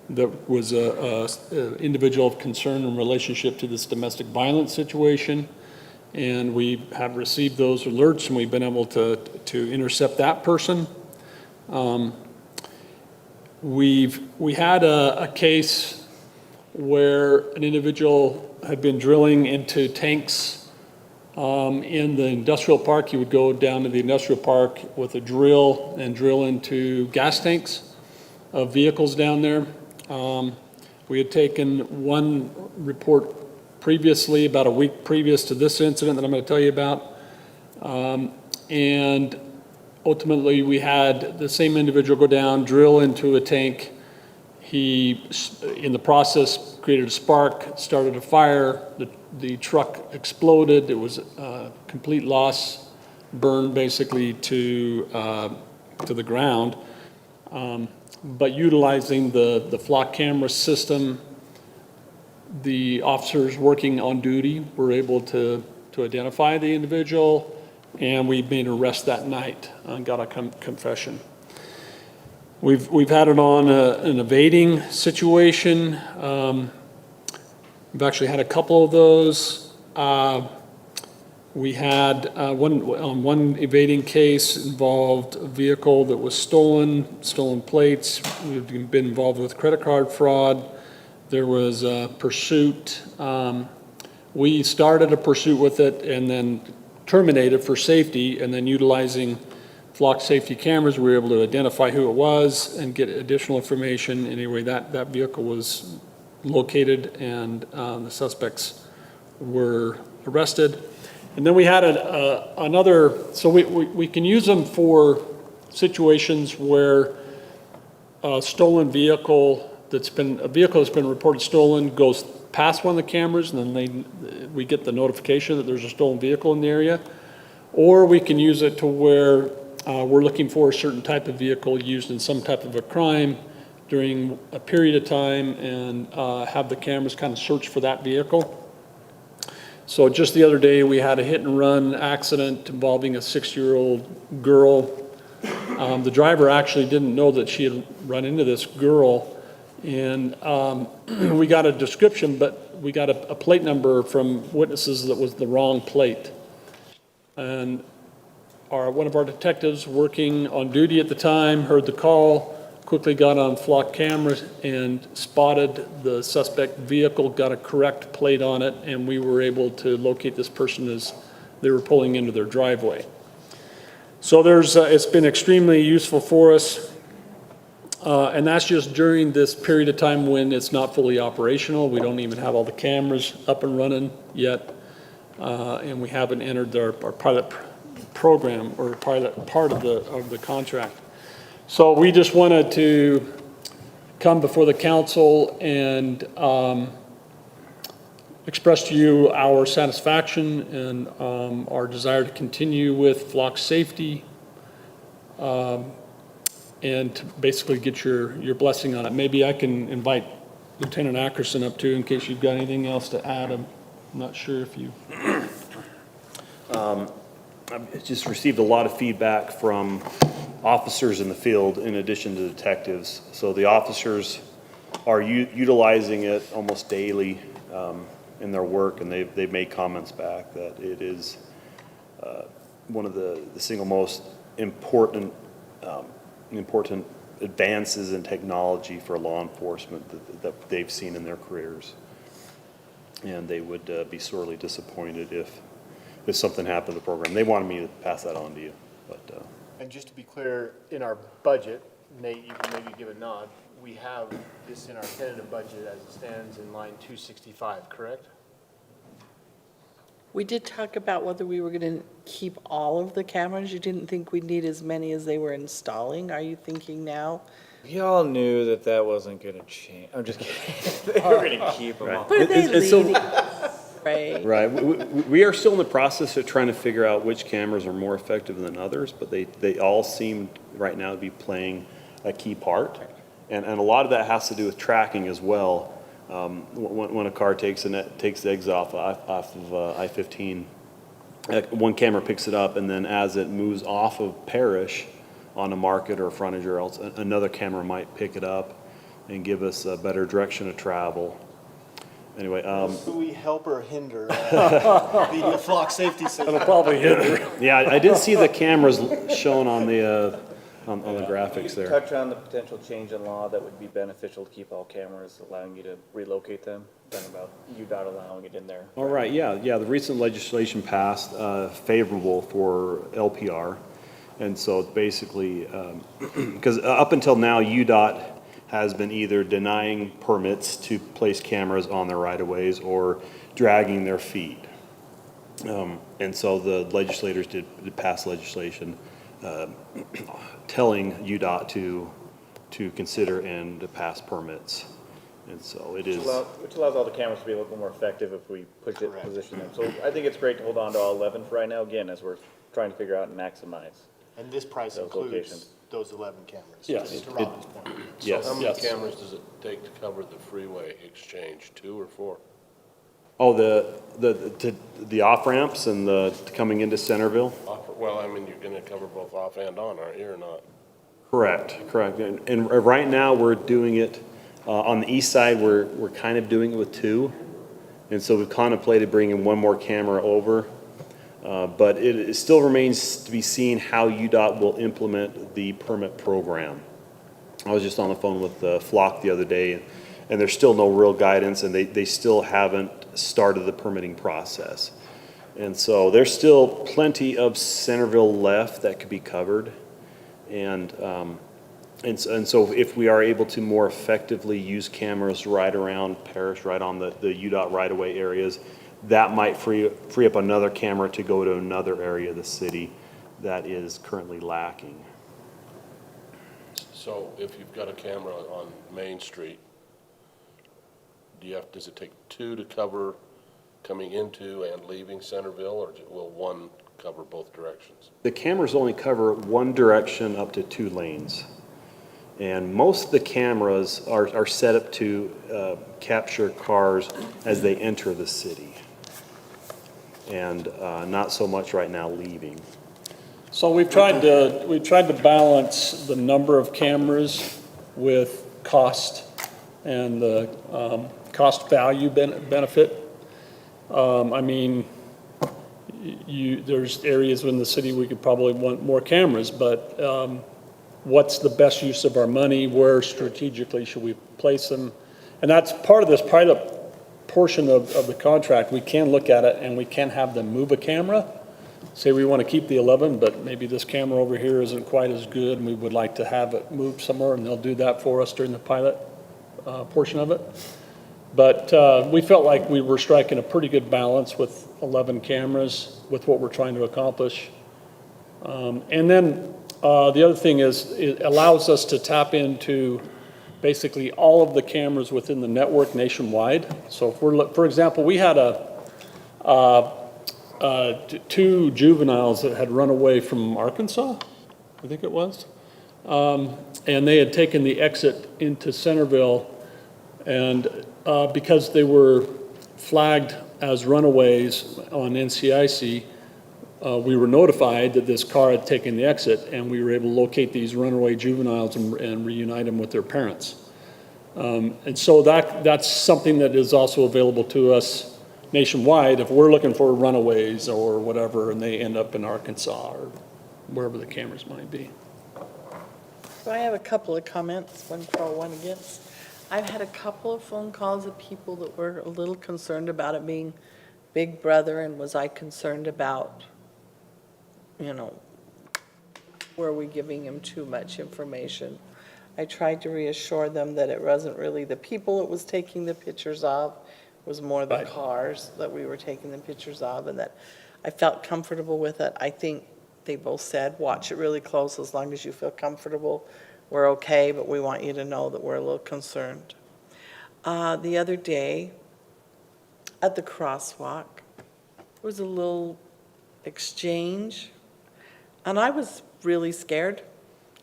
[SPEAKER 12] that was an individual of concern in relationship to this domestic violence situation. And we have received those alerts, and we've been able to intercept that person. We had a case where an individual had been drilling into tanks in the industrial park. He would go down to the industrial park with a drill and drill into gas tanks of vehicles down there. We had taken one report previously, about a week previous to this incident that I'm going to tell you about. And ultimately, we had the same individual go down, drill into a tank. He, in the process, created a spark, started a fire. The truck exploded. It was a complete loss, burned basically to the ground. But utilizing the flock camera system, the officers working on duty were able to identify the individual, and we made an arrest that night and got a confession. We've had it on an evading situation. We've actually had a couple of those. We had one evading case involved a vehicle that was stolen plates. We've been involved with credit card fraud. There was a pursuit. We started a pursuit with it and then terminated for safety, and then utilizing flock safety cameras, we were able to identify who it was and get additional information. Anyway, that vehicle was located, and the suspects were arrested. And then we had another, so we can use them for situations where a stolen vehicle a vehicle that's been reported stolen goes past one of the cameras, and then we get the notification that there's a stolen vehicle in the area. Or we can use it to where we're looking for a certain type of vehicle used in some type of a crime during a period of time, and have the cameras kind of search for that vehicle. So just the other day, we had a hit and run accident involving a 6-year-old girl. The driver actually didn't know that she had run into this girl, and we got a description, but we got a plate number from witnesses that was the wrong plate. And one of our detectives working on duty at the time heard the call, quickly got on flock cameras and spotted the suspect vehicle, got a correct plate on it, and we were able to locate this person as they were pulling into their driveway. So it's been extremely useful for us, and that's just during this period of time when it's not fully operational. We don't even have all the cameras up and running yet, and we haven't entered our pilot program or pilot part of the contract. So we just wanted to come before the council and express to you our satisfaction and our desire to continue with flock safety, and to basically get your blessing on it. Maybe I can invite Lieutenant Ackerson up too, in case you've got anything else to add. I'm not sure if you...
[SPEAKER 13] I've just received a lot of feedback from officers in the field in addition to detectives. So the officers are utilizing it almost daily in their work, and they've made comments back that it is one of the single most important advances in technology for law enforcement that they've seen in their careers. And they would be sorely disappointed if something happened to the program. They wanted me to pass that on to you. But
[SPEAKER 8] And just to be clear, in our budget, Nate, you can maybe give a nod, we have this in our tentative budget as it stands in line 265, correct?
[SPEAKER 6] We did talk about whether we were going to keep all of the cameras. You didn't think we'd need as many as they were installing. Are you thinking now?
[SPEAKER 11] Y'all knew that wasn't gonna change. I'm just kidding. They were gonna keep them all.
[SPEAKER 6] But are they
[SPEAKER 13] It's so-
[SPEAKER 6] leading? Right.
[SPEAKER 13] Right. We are still in the process of trying to figure out which cameras are more effective than others, but they all seem right now to be playing a key part. And a lot of that has to do with tracking as well. When a car takes the exit off of I-15, one camera picks it up, and then as it moves off of Parrish on a market or frontage or else, another camera might pick it up and give us a better direction of travel. Anyway,
[SPEAKER 8] Do we help or hinder the flock safety system?
[SPEAKER 12] It'll probably hinder.
[SPEAKER 13] yeah, I did see the cameras shown on the graphics there.
[SPEAKER 11] Touch on the potential change in law that would be beneficial to keep all cameras, allowing you to relocate them, talking about UDOT allowing it in there.
[SPEAKER 13] All right, yeah, the recent legislation passed favorable for LPR. And so it's basically, because up until now, UDOT has been either denying permits to place cameras on their right-of-ways or dragging their feet. And so the legislators did pass legislation telling UDOT to consider and to pass permits. And so it is.
[SPEAKER 11] Which allows all the cameras to be a little bit more effective if we position them. So I think it's great to hold on to all 11 for right now, again, as we're trying to figure out and maximize.
[SPEAKER 8] And this price
[SPEAKER 11] Those
[SPEAKER 8] includes
[SPEAKER 11] locations.
[SPEAKER 8] those 11 cameras?
[SPEAKER 12] Yes.
[SPEAKER 8] To Robin's point.
[SPEAKER 13] Yes.
[SPEAKER 4] How many cameras does it take to cover the freeway exchange, 2 or 4?
[SPEAKER 13] Oh, the off-ramps and the coming into Centerville?
[SPEAKER 4] Well, I mean, you're gonna cover both off and on, aren't you, or not?
[SPEAKER 13] Correct. And right now, we're doing it, on the east side, we're kind of doing it with 2. And so we've contemplated bringing one more camera over. But it still remains to be seen how UDOT will implement the permit program. I was just on the phone with Flock the other day, and there's still no real guidance, and they still haven't started the permitting process. And so there's still plenty of Centerville left that could be covered. And so if we are able to more effectively use cameras right around Parrish, right on the UDOT right-of-way areas, that might free up another camera to go to another area of the city that is currently lacking.
[SPEAKER 4] So if you've got a camera on Main Street, does it take two to cover coming into and leaving Centerville, or will one cover both directions?
[SPEAKER 13] The cameras only cover one direction up to 2 lanes. And most of the cameras are set up to capture cars as they enter the city. And not so much right now leaving.
[SPEAKER 12] So we've tried to balance the number of cameras with cost and the cost value benefit. I mean, there's areas in the city we could probably want more cameras, but what's the best use of our money? Where strategically should we place them? And that's part of this pilot portion of the contract. We can look at it and we can have them move a camera. Say we want to keep the 11, but maybe this camera over here isn't quite as good and we would like to have it moved somewhere, and they'll do that for us during the pilot portion of it. But we felt like we were striking a pretty good balance with 11 cameras with what we're trying to accomplish. And then the other thing is it allows us to tap into basically all of the cameras within the network nationwide. So if for example, we had 2 juveniles that had run away from Arkansas, I think it was. And they had taken the exit into Centerville, and because they were flagged as runaways on NCIC, we were notified that this car had taken the exit, and we were able to locate these runaway juveniles and reunite them with their parents. And so that's something that is also available to us nationwide if we're looking for runaways or whatever, and they end up in Arkansas or wherever the cameras might be.
[SPEAKER 6] So I have a couple of comments, one for, one against. I've had a couple of phone calls of people that were a little concerned about it being Big Brother, and was I concerned about, were we giving him too much information? I tried to reassure them that it wasn't really the people it was taking the pictures of, it was more the cars that we were taking the pictures of, and that I felt comfortable with it. I think they both said, watch it really close. As long as you feel comfortable, we're okay, but we want you to know that we're a little concerned. The other day at the crosswalk, there was a little exchange, and I was really scared.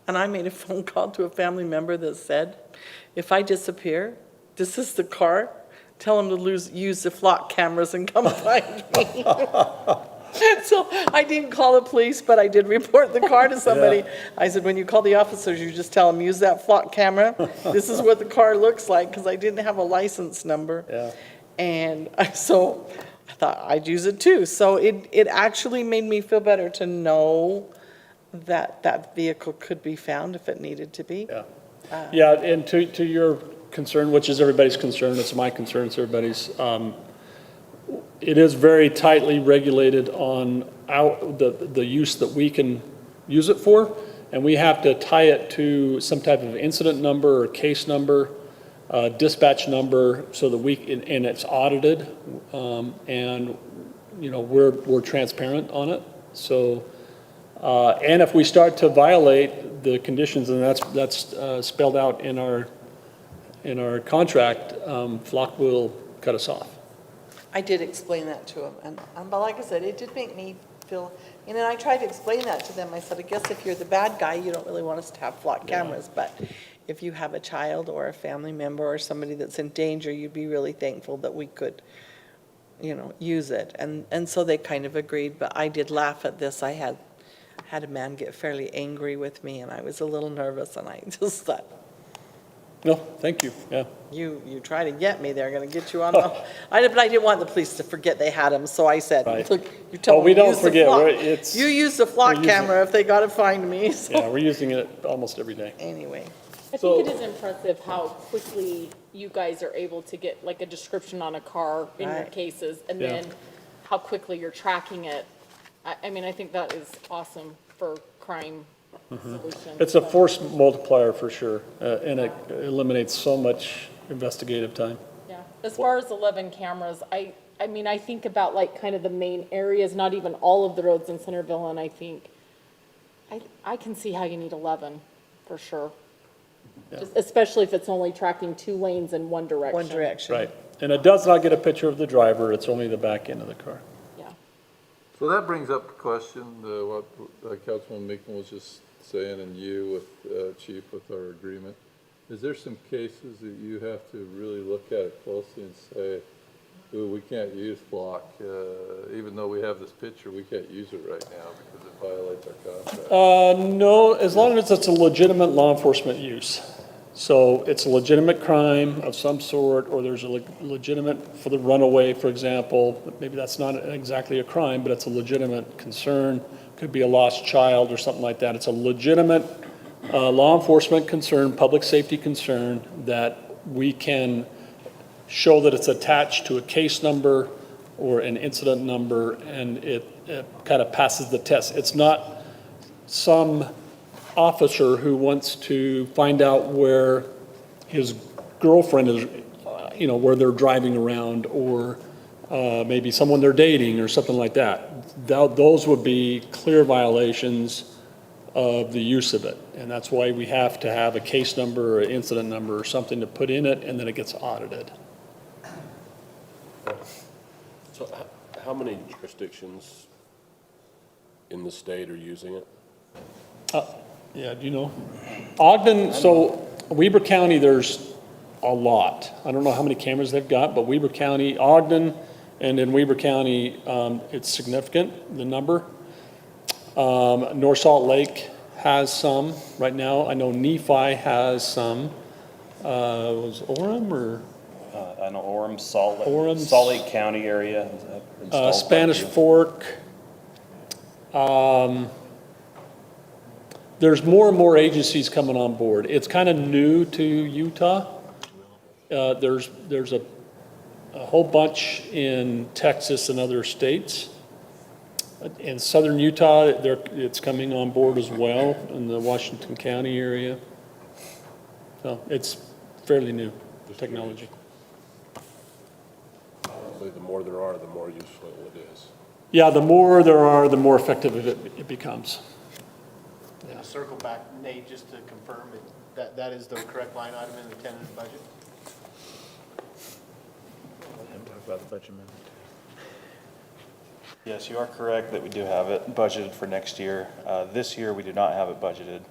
[SPEAKER 6] And I made a phone call to a family member that said, if I disappear, this is the car. Tell them to use the flock cameras and come find me. So I didn't call the police, but I did report the car to somebody. Yeah. I said, when you call the officers, you just tell them, use that flock camera. This is what the car looks like, because I didn't have a license number. Yeah. And so I thought I'd use it too. So it actually made me feel better to know that that vehicle could be found if it needed to be.
[SPEAKER 12] Yeah, yeah, and to your concern, which is everybody's concern, it's my concern, it's everybody's, it is very tightly regulated on the use that we can use it for, and we have to tie it to some type of incident number or case number, dispatch number, so that and it's audited, and we're transparent on it. So. And if we start to violate the conditions, and that's spelled out in our contract, Flock will cut us off.
[SPEAKER 6] I did explain that to him, but like I said, it did make me feel. And then I tried to explain that to them. I said, I guess if you're the bad guy, you don't really want us to have flock cameras, but if you have a child or a family member or somebody that's in danger, you'd be really thankful that we could, use it. And so they kind of agreed. But I did laugh at this. I had a man get fairly angry with me, and I was a little nervous, and I just thought,
[SPEAKER 12] no, thank you. Yeah.
[SPEAKER 6] You try to get me, they're going to get you on the. But I didn't want the police to forget they had him, so I said,
[SPEAKER 12] right.
[SPEAKER 6] Look, you tell them
[SPEAKER 12] we don't
[SPEAKER 6] use
[SPEAKER 12] forget.
[SPEAKER 6] the flock. You use the flock camera if they got to find me. So.
[SPEAKER 12] Yeah, we're using it almost every day.
[SPEAKER 6] Anyway.
[SPEAKER 5] I think it is impressive how quickly you guys are able to get like a description on a car in your cases, and then how quickly you're tracking it. I mean, I think that is awesome for crime solution.
[SPEAKER 12] It's a force multiplier for sure, and it eliminates so much investigative time.
[SPEAKER 5] Yeah. As far as 11 cameras, I mean, I think about like kind of the main areas, not even all of the roads in Centerville, and I think I can see how you need 11 for sure. Especially if it's only tracking 2 lanes in one direction.
[SPEAKER 6] One direction.
[SPEAKER 12] Right. And it does not get a picture of the driver, it's only the back end of the car.
[SPEAKER 5] Yeah.
[SPEAKER 2] So that brings up the question, what Councilman Meekman was just saying, and you with, Chief, with our agreement. Is there some cases that you have to really look at it closely and say, ooh, we can't use block, even though we have this picture, we can't use it right now because it violates our contract?
[SPEAKER 12] No, as long as it's a legitimate law enforcement use. So it's a legitimate crime of some sort, or there's a legitimate, for the runaway, for example, maybe that's not exactly a crime, but it's a legitimate concern. Could be a lost child or something like that. It's a legitimate law enforcement concern, public safety concern that we can show that it's attached to a case number or an incident number, and it kind of passes the test. It's not some officer who wants to find out where his girlfriend is, where they're driving around, or maybe someone they're dating or something like that. Those would be clear violations of the use of it. And that's why we have to have a case number or an incident number or something to put in it, and then it gets audited.
[SPEAKER 4] So how many jurisdictions in the state are using it?
[SPEAKER 12] Yeah, do you know? Ogden, so Weber County, there's a lot. I don't know how many cameras they've got, but Weber County, Ogden, and in Weber County, it's significant, the number. North Salt Lake has some right now. I know Nephi has some. Was Orem or?
[SPEAKER 13] I know Orem, Salt
[SPEAKER 12] Orem,
[SPEAKER 13] Lake County area.
[SPEAKER 12] Spanish Fork. There's more and more agencies coming on board. It's kind of new to Utah. There's a whole bunch in Texas and other states. In southern Utah, it's coming on board as well, in the Washington County area. So it's fairly new technology.
[SPEAKER 4] The more there are, the more useful it is.
[SPEAKER 12] Yeah, the more there are, the more effective it becomes.
[SPEAKER 8] And to circle back, Nate, just to confirm that is the correct line item in the tentative budget?
[SPEAKER 11] Talk about the budget amendment.
[SPEAKER 1] Yes, you are correct that we do have it budgeted for next year. This year, we do not have it budgeted.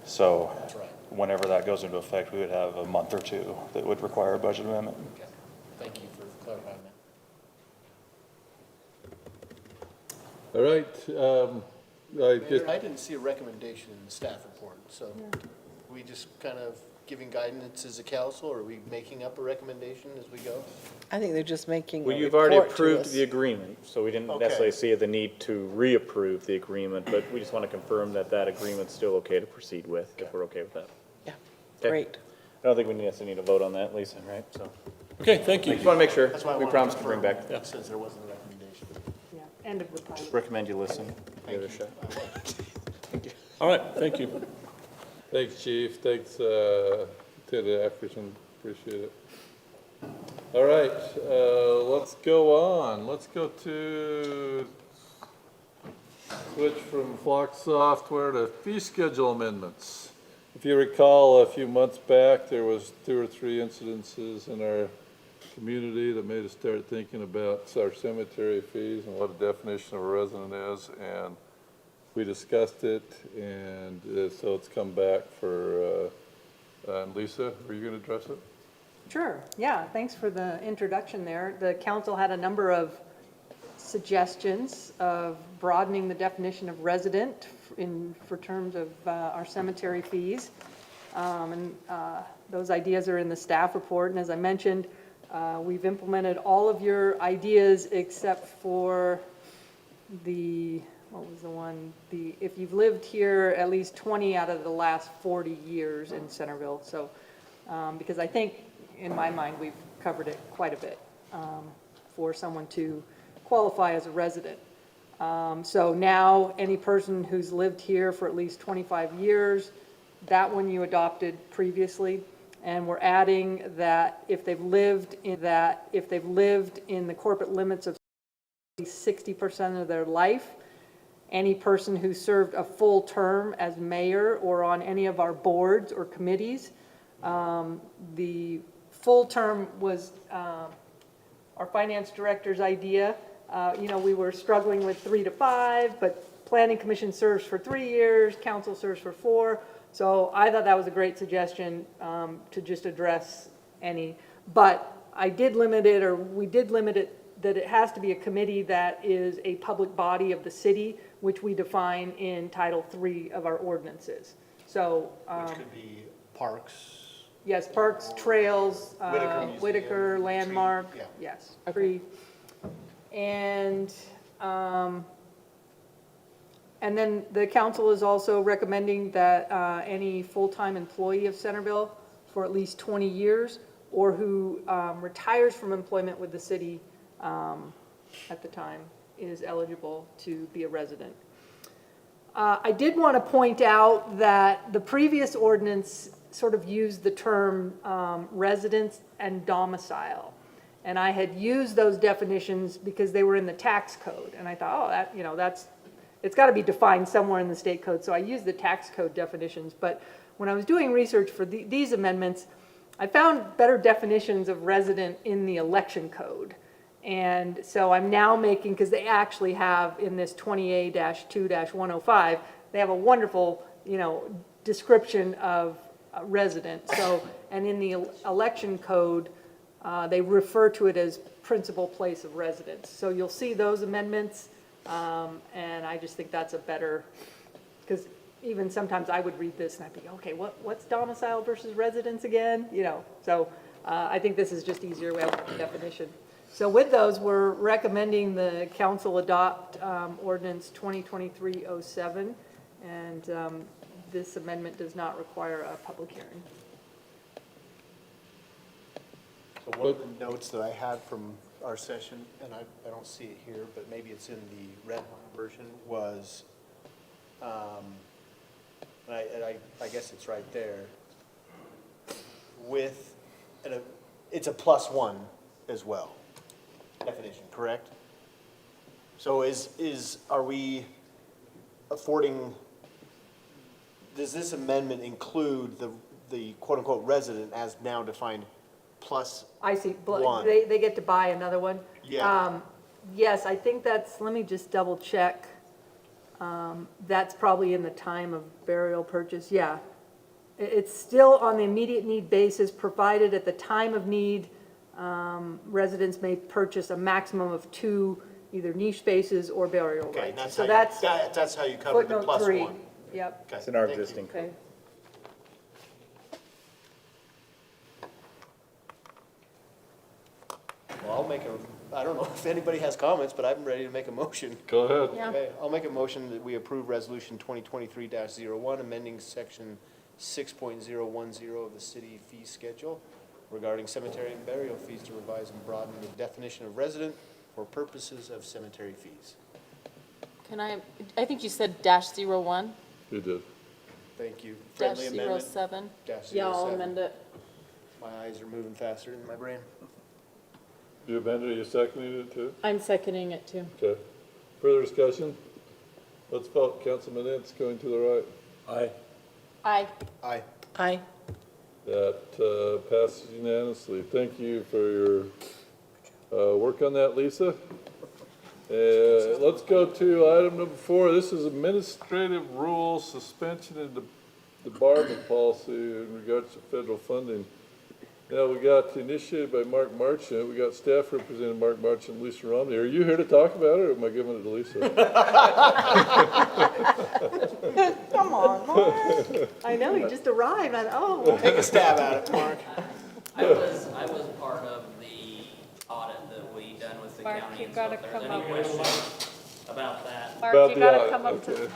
[SPEAKER 1] So
[SPEAKER 8] That's right.
[SPEAKER 1] whenever that goes into effect, we would have a month or two that would require a budget amendment.
[SPEAKER 8] Okay. Thank you for clarifying that.
[SPEAKER 2] All right, I
[SPEAKER 8] Mayor,
[SPEAKER 2] guess,
[SPEAKER 8] I didn't see a recommendation in the staff report, so we just kind of giving guidance as a council, or are we making up a recommendation as we go?
[SPEAKER 6] I think they're just making a
[SPEAKER 11] Well, you've already
[SPEAKER 6] report to
[SPEAKER 11] approved
[SPEAKER 6] us.
[SPEAKER 11] the agreement, so we didn't
[SPEAKER 8] Okay.
[SPEAKER 11] necessarily see the need to reapprove the agreement, but we just want to confirm that that agreement's still okay to proceed with, if we're okay with that.
[SPEAKER 6] Yeah,
[SPEAKER 11] Okay.
[SPEAKER 6] great.
[SPEAKER 11] I don't think we necessarily need to vote on that, Lisa, right? So,
[SPEAKER 12] Okay, thank
[SPEAKER 11] I
[SPEAKER 12] you.
[SPEAKER 11] just want to make sure.
[SPEAKER 8] That's why I
[SPEAKER 11] We
[SPEAKER 8] wanted
[SPEAKER 11] promise to
[SPEAKER 8] confirm
[SPEAKER 11] bring back,
[SPEAKER 8] Since there wasn't a recommendation.
[SPEAKER 5] Yeah, end of the pilot.
[SPEAKER 11] just recommend you listen, give it a shot.
[SPEAKER 12] All right, thank you.
[SPEAKER 2] thanks, Chief, thanks, Lieutenant Ackerson, appreciate it. All right, let's go on. Let's go to switch from Flock Software to fee schedule amendments. If you recall, a few months back, there was 2 or 3 incidences in our community that made us start thinking about our cemetery fees and what a definition of a resident is, and we discussed it, and so it's come back for, and Lisa, are you gonna address it?
[SPEAKER 14] Sure, yeah, thanks for the introduction there. The council had a number of suggestions of broadening the definition of resident for terms of our cemetery fees. Those ideas are in the staff report, and as I mentioned, we've implemented all of your ideas except for what was the one? If you've lived here at least 20 out of the last 40 years in Centerville. So, because I think, in my mind, we've covered it quite a bit for someone to qualify as a resident. So now, any person who's lived here for at least 25 years, that one you adopted previously, and we're adding that if they've lived in the corporate limits of 60% of their life, any person who served a full term as mayor or on any of our boards or committees. The full term was our finance director's idea. We were struggling with 3 to 5, but planning commission serves for 3 years, council serves for 4. So I thought that was a great suggestion to just address any. But I did limit it, or we did limit it, that it has to be a committee that is a public body of the city, which we define in Title III of our ordinances. So,
[SPEAKER 8] Which could be parks.
[SPEAKER 14] yes, parks, trails,
[SPEAKER 8] Whitaker Museum,
[SPEAKER 14] Whitaker, landmark,
[SPEAKER 8] tree,
[SPEAKER 14] yes, tree. And then the council is also recommending that any full-time employee of Centerville for at least 20 years or who retires from employment with the city at the time is eligible to be a resident. I did want to point out that the previous ordinance sort of used the term residence and domicile. And I had used those definitions because they were in the tax code. And I thought, oh, it's got to be defined somewhere in the state code. So I used the tax code definitions. But when I was doing research for these amendments, I found better definitions of resident in the election code. And so I'm now making, because they actually have in this 20A-2-105, they have a wonderful, description of resident. So, and in the election code, they refer to it as principal place of residence. So you'll see those amendments, and I just think that's a better, because even sometimes I would read this and I'd be, okay, what's domicile versus residence again? So I think this is just easier way of definition. So with those, we're recommending the council adopt ordinance 2023-07, and this amendment does not require a public hearing.
[SPEAKER 8] So one of the notes that I had from our session, and I don't see it here, but maybe it's in the red line version, was, and I guess it's right there, it's a +1 as well, definition, correct? So are we affording, does this amendment include the quote-unquote resident as now defined +1?
[SPEAKER 14] I see, they get to buy another one?
[SPEAKER 8] Yeah.
[SPEAKER 14] Yes, I think that's, let me just double check. That's probably in the time of burial purchase, yeah. It's still on the immediate need basis, provided at the time of need, residents may purchase a maximum of 2 either niche spaces or burial
[SPEAKER 8] Okay,
[SPEAKER 14] rights.
[SPEAKER 8] so that's how you cover the
[SPEAKER 14] footnote 3.
[SPEAKER 8] +1.
[SPEAKER 14] Yep.
[SPEAKER 8] Okay,
[SPEAKER 11] It's in our
[SPEAKER 8] thank you.
[SPEAKER 11] existing code.
[SPEAKER 14] Okay.
[SPEAKER 8] Well, I don't know if anybody has comments, but I'm ready to make a motion.
[SPEAKER 2] Go ahead.
[SPEAKER 8] Okay, I'll make a motion that we approve resolution 2023-01, amending section 6.010 of the city fee schedule regarding cemetery and burial fees to revise and broaden the definition of resident for purposes of cemetery fees.
[SPEAKER 5] I think you said -01,
[SPEAKER 2] You did.
[SPEAKER 8] Thank you. Friendly amendment.
[SPEAKER 5] -07.
[SPEAKER 8] -07.
[SPEAKER 5] Yeah, I'll amend it.
[SPEAKER 8] My eyes are moving faster than my brain.
[SPEAKER 2] You amended, you seconded it too?
[SPEAKER 5] I'm seconding it too.
[SPEAKER 2] Okay. Further discussion? Let's vote. Councilman Ince going to the right.
[SPEAKER 4] Aye.
[SPEAKER 5] Aye.
[SPEAKER 8] Aye.
[SPEAKER 5] Aye.
[SPEAKER 2] That passes unanimously. Thank you for your work on that, Lisa. Let's go to item number 4. This is administrative rule suspension and debarment policy in regards to federal funding. Now, we got initiated by Mark Marchant. We got staff representing Mark Marchant and Lisa Romney. Are you here to talk about it, or am I giving it to Lisa?
[SPEAKER 6] Come on, Mark.
[SPEAKER 14] I know, you just arrived, oh.
[SPEAKER 8] Take a stab at it, Mark.
[SPEAKER 15] I was part of the audit that we done with the
[SPEAKER 5] Mark,
[SPEAKER 15] county,
[SPEAKER 5] you
[SPEAKER 15] and so
[SPEAKER 5] gotta
[SPEAKER 15] if there's
[SPEAKER 5] come
[SPEAKER 15] any
[SPEAKER 5] up with
[SPEAKER 15] questions about that.
[SPEAKER 2] About
[SPEAKER 5] Mark, you
[SPEAKER 2] the
[SPEAKER 5] gotta
[SPEAKER 2] audit,
[SPEAKER 5] come up
[SPEAKER 2] okay.
[SPEAKER 5] to.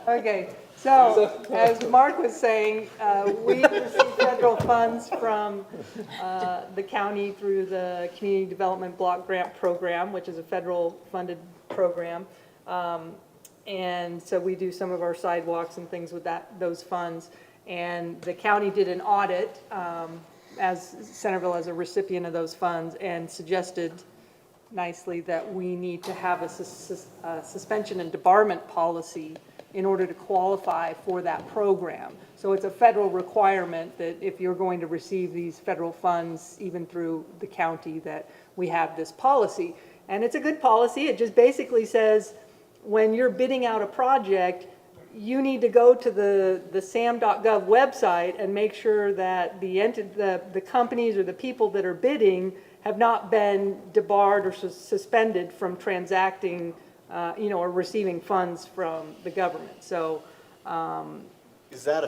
[SPEAKER 14] Okay, so as Mark was saying, we receive federal funds from the county through the Community Development Block Grant Program, which is a federal funded program. And so we do some of our sidewalks and things with those funds. And the county did an audit as Centerville as a recipient of those funds and suggested nicely that we need to have a suspension and debarment policy in order to qualify for that program. So it's a federal requirement that if you're going to receive these federal funds, even through the county, that we have this policy. And it's a good policy. It just basically says, when you're bidding out a project, you need to go to the sam.gov website and make sure that the companies or the people that are bidding have not been debarred or suspended from transacting, or receiving funds from the government. So,
[SPEAKER 8] Is that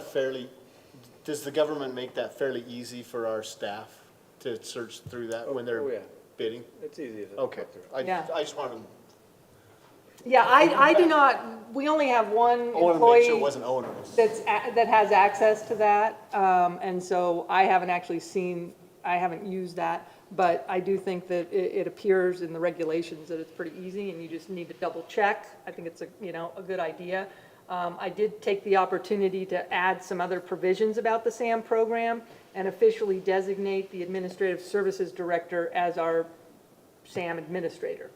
[SPEAKER 8] does the government make that fairly easy for our staff to search through that when they're bidding?
[SPEAKER 11] It's easy to.
[SPEAKER 8] Okay, I just wanted to.
[SPEAKER 14] yeah, I do not, we only have one
[SPEAKER 8] I want to make
[SPEAKER 14] employee
[SPEAKER 8] sure it wasn't onerous.
[SPEAKER 14] that has access to that. And so I haven't used that, but I do think that it appears in the regulations that it's pretty easy and you just need to double check. I think it's a good idea. I did take the opportunity to add some other provisions about the SAM program and officially designate the Administrative Services Director as our SAM administrator,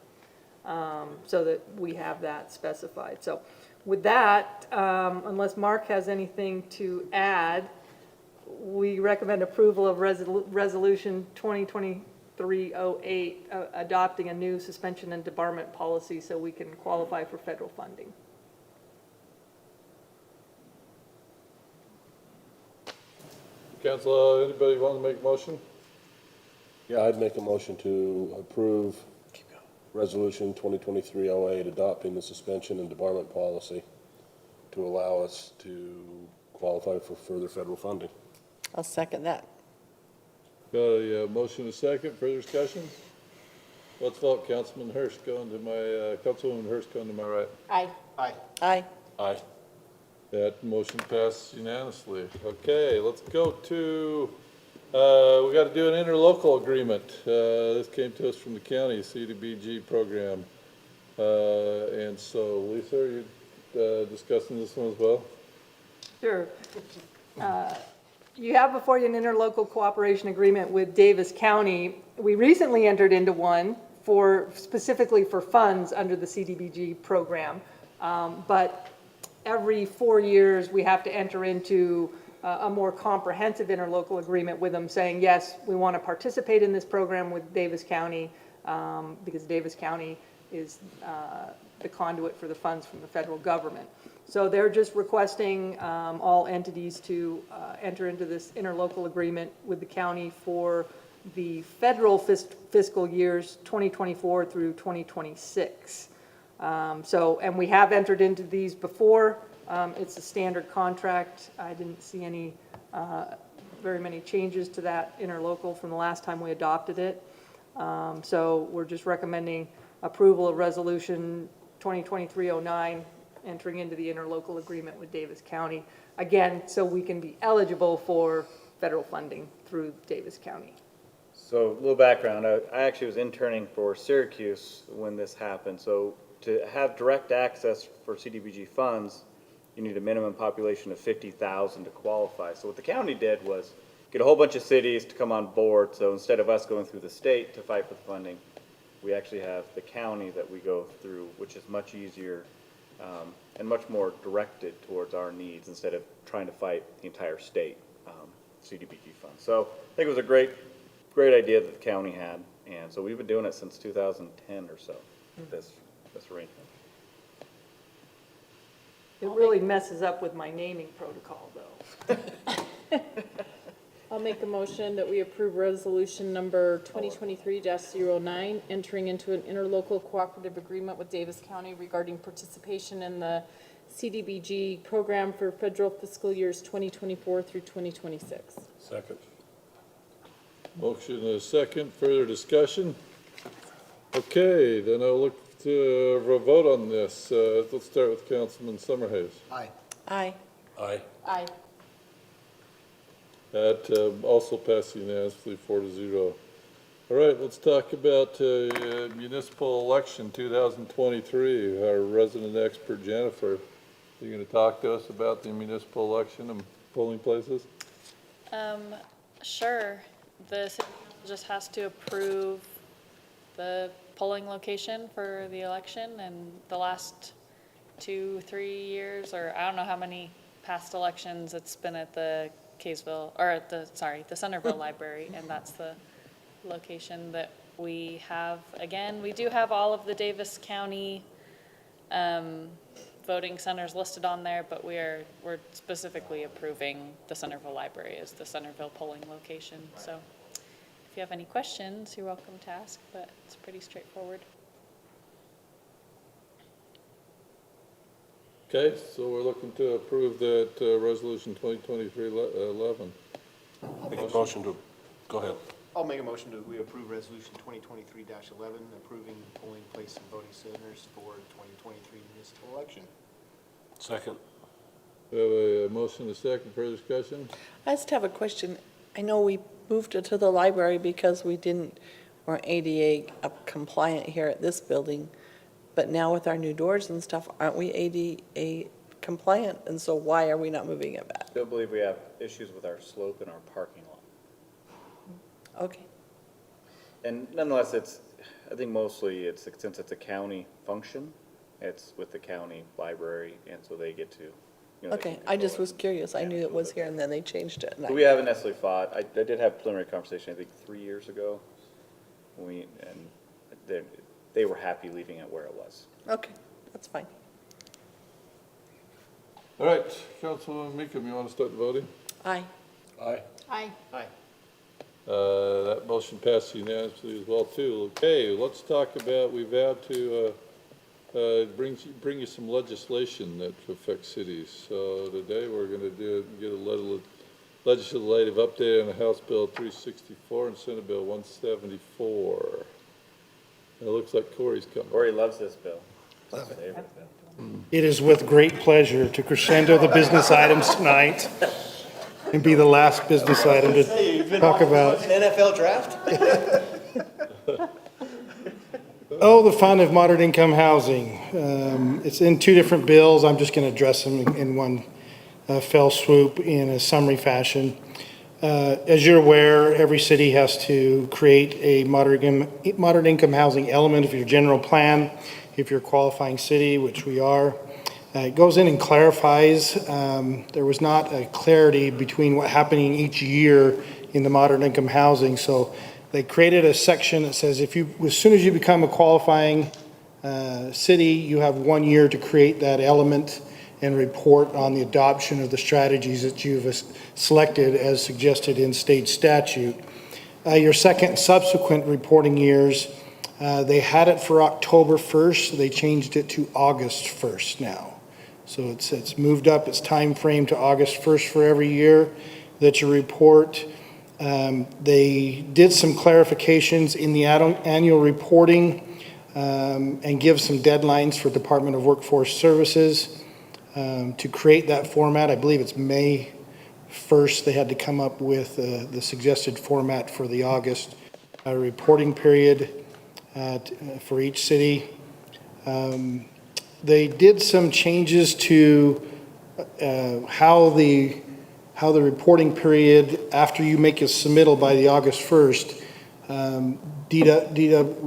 [SPEAKER 14] so that we have that specified. So with that, unless Mark has anything to add, we recommend approval of Resolution 2023-08, adopting a new suspension and debarment policy so we can qualify for federal funding.
[SPEAKER 2] Council, anybody want to make a motion?
[SPEAKER 4] Yeah, I'd make a motion to approve Resolution 2023-08, adopting the suspension and debarment policy to allow us to qualify for further federal funding.
[SPEAKER 6] I'll second that.
[SPEAKER 2] Got a motion, a second, further discussion? Let's vote. Councilwoman Hirsch going to my right.
[SPEAKER 9] Aye.
[SPEAKER 8] Aye.
[SPEAKER 6] Aye.
[SPEAKER 4] Aye.
[SPEAKER 2] That motion passed unanimously. Okay, let's go to, we got to do an interlocal agreement. This came to us from the county CDBG program. And so, Lisa, are you discussing this one as well?
[SPEAKER 14] Sure. You have before you an interlocal cooperation agreement with Davis County. We recently entered into one specifically for funds under the CDBG program. But every 4 years, we have to enter into a more comprehensive interlocal agreement with them saying, yes, we want to participate in this program with Davis County, because Davis County is the conduit for the funds from the federal government. So they're just requesting all entities to enter into this interlocal agreement with the county for the federal fiscal years 2024 through 2026. And we have entered into these before. It's a standard contract. I didn't see very many changes to that interlocal from the last time we adopted it. So we're just recommending approval of Resolution 2023-09, entering into the interlocal agreement with Davis County, again, so we can be eligible for federal funding through Davis County.
[SPEAKER 11] So, a little background, I actually was interning for Syracuse when this happened. So, to have direct access for CDBG funds, you need a minimum population of 50,000 to qualify. So what the county did was get a whole bunch of cities to come on board. So instead of us going through the state to fight for the funding, we actually have the county that we go through, which is much easier and much more directed towards our needs instead of trying to fight the entire state CDBG funds. So I think it was a great idea that the county had. And so we've been doing it since 2010 or so, this arrangement.
[SPEAKER 14] It really messes up with my naming protocol, though.
[SPEAKER 5] I'll make a motion that we approve resolution number 2023-09, entering into an interlocal cooperative agreement with Davis County regarding participation in the CDBG program for federal fiscal years 2024 through 2026.
[SPEAKER 4] Second.
[SPEAKER 2] Motion and a second, further discussion? Okay, then I'll look to vote on this. Let's start with Councilman Summerhays.
[SPEAKER 8] Aye.
[SPEAKER 6] Aye.
[SPEAKER 4] Aye.
[SPEAKER 5] Aye.
[SPEAKER 2] That also passed unanimously 4-0. All right, let's talk about municipal election 2023. Our resident expert, Jennifer, you going to talk to us about the municipal election and polling places?
[SPEAKER 5] Sure. The city just has to approve the polling location for the election, and the last 2-3 years, or I don't know how many past elections, it's been at the Kaysville, or at the Centerville Library, and that's the location that we have. Again, we do have all of the Davis County voting centers listed on there, but we're specifically approving the Centerville Library as the Centerville polling location. So if you have any questions, you're welcome to ask, but it's pretty straightforward.
[SPEAKER 2] Okay, so we're looking to approve that resolution 2023-11.
[SPEAKER 4] Make a motion to, go ahead.
[SPEAKER 8] I'll make a motion to, we approve resolution 2023-11, approving polling place and voting centers for 2023 municipal election.
[SPEAKER 4] Second.
[SPEAKER 2] We have a motion and a second, further discussion?
[SPEAKER 6] I just have a question. I know we moved it to the library because weren't ADA compliant here at this building, but now with our new doors and stuff, aren't we ADA compliant? And so why are we not moving it back?
[SPEAKER 11] Still believe we have issues with our slope and our parking lot.
[SPEAKER 6] Okay.
[SPEAKER 11] And nonetheless, I think mostly since it's a county function, it's with the county library, and so they get to,
[SPEAKER 6] Okay, I just was curious. I knew it was here and then they changed it.
[SPEAKER 11] So we haven't necessarily fought. I did have a preliminary conversation, I think 3 years ago. They were happy leaving it where it was.
[SPEAKER 6] Okay, that's fine.
[SPEAKER 2] All right, Councilwoman Meekum, you want to start the voting?
[SPEAKER 6] Aye.
[SPEAKER 4] Aye.
[SPEAKER 9] Aye.
[SPEAKER 8] Aye.
[SPEAKER 2] That motion passed unanimously as well, too. Okay, let's talk about, we vowed to bring you some legislation that affects cities. So today we're going to get a legislative update on House Bill 364 and Senate Bill 174. It looks like Corey's coming.
[SPEAKER 11] Corey loves this bill. It's his favorite bill.
[SPEAKER 16] It is with great pleasure to crescendo the business items tonight and be the last business item to talk about.
[SPEAKER 8] An NFL draft?
[SPEAKER 16] Oh, the fun of moderate income housing. It's in two different bills. I'm just going to address them in one fell swoop in a summary fashion. As you're aware, every city has to create a moderate income housing element of your general plan if you're a qualifying city, which we are. It goes in and clarifies. There was not a clarity between what happening each year in the moderate income housing, so they created a section that says as soon as you become a qualifying city, you have 1 year to create that element and report on the adoption of the strategies that you've selected as suggested in state statute. Your second subsequent reporting years, they had it for October 1st. They changed it to August 1st now. So it's moved up its time frame to August 1st for every year that you report. They did some clarifications in the annual reporting and give some deadlines for Department of Workforce Services to create that format. I believe it's May 1st they had to come up with the suggested format for the August reporting period for each city. They did some changes to how the reporting period, after you make a submittal by the August 1st,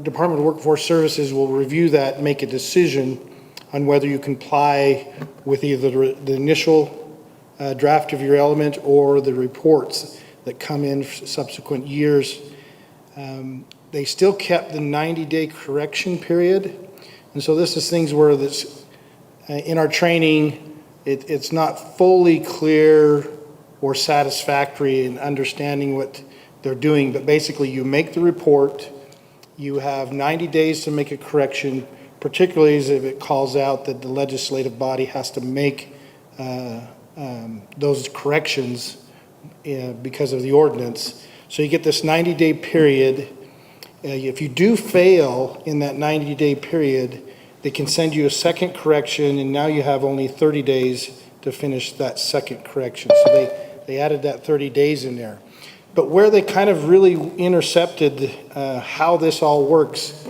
[SPEAKER 16] Department of Workforce Services will review that and make a decision on whether you comply with either the initial draft of your element or the reports that come in subsequent years. They still kept the 90-day correction period. And so this is things where in our training, it's not fully clear or satisfactory in understanding what they're doing, but basically you make the report, you have 90 days to make a correction, particularly as if it calls out that the legislative body has to make those corrections because of the ordinance. So you get this 90-day period. If you do fail in that 90-day period, they can send you a second correction, and now you have only 30 days to finish that second correction. So they added that 30 days in there. But where they kind of really intercepted how this all works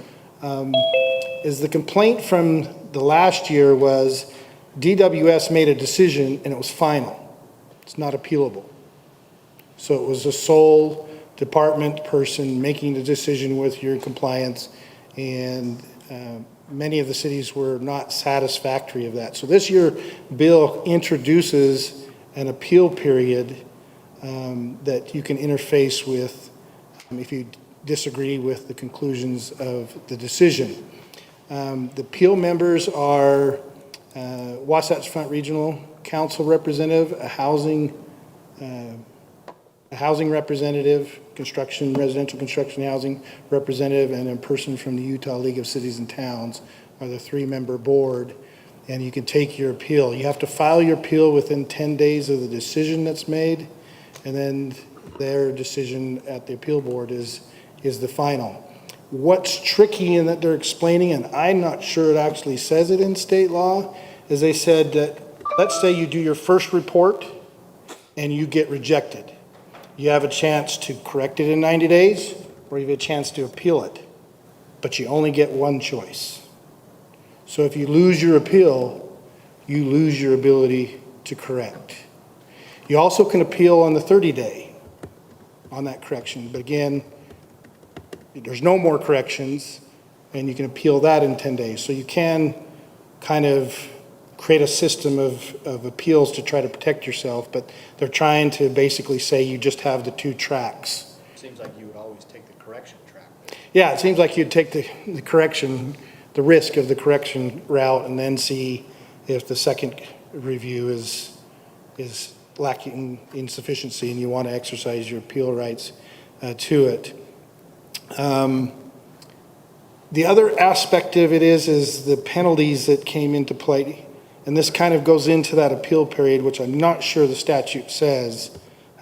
[SPEAKER 16] is the complaint from the last year was DWS made a decision and it was final. It's not appealable. So it was the sole department person making the decision with your compliance, And many of the cities were not satisfactory of that. So this year, bill introduces an appeal period that you can interface with if you disagree with the conclusions of the decision. The appeal members are Wasatch Front Regional Council representative, a housing representative, residential construction housing representative, and a person from the Utah League of Cities and Towns are the three-member board, and you can take your appeal. You have to file your appeal within 10 days of the decision that's made, and then their decision at the appeal board is the final. What's tricky in that they're explaining, and I'm not sure it actually says it in state law, is they said that, let's say you do your first report and you get rejected. You have a chance to correct it in 90 days, or you have a chance to appeal it, but you only get one choice. So if you lose your appeal, you lose your ability to correct. You also can appeal on the 30-day on that correction, but again, there's no more corrections, and you can appeal that in 10 days. So you can kind of create a system of appeals to try to protect yourself, but they're trying to basically say you just have the two tracks.
[SPEAKER 8] Seems like you would always take the correction track.
[SPEAKER 16] Yeah, it seems like you'd take the correction, the risk of the correction route, and then see if the second review is lacking in sufficiency and you want to exercise your appeal rights to it. The other aspect of it is the penalties that came into play. And this kind of goes into that appeal period, which I'm not sure the statute says.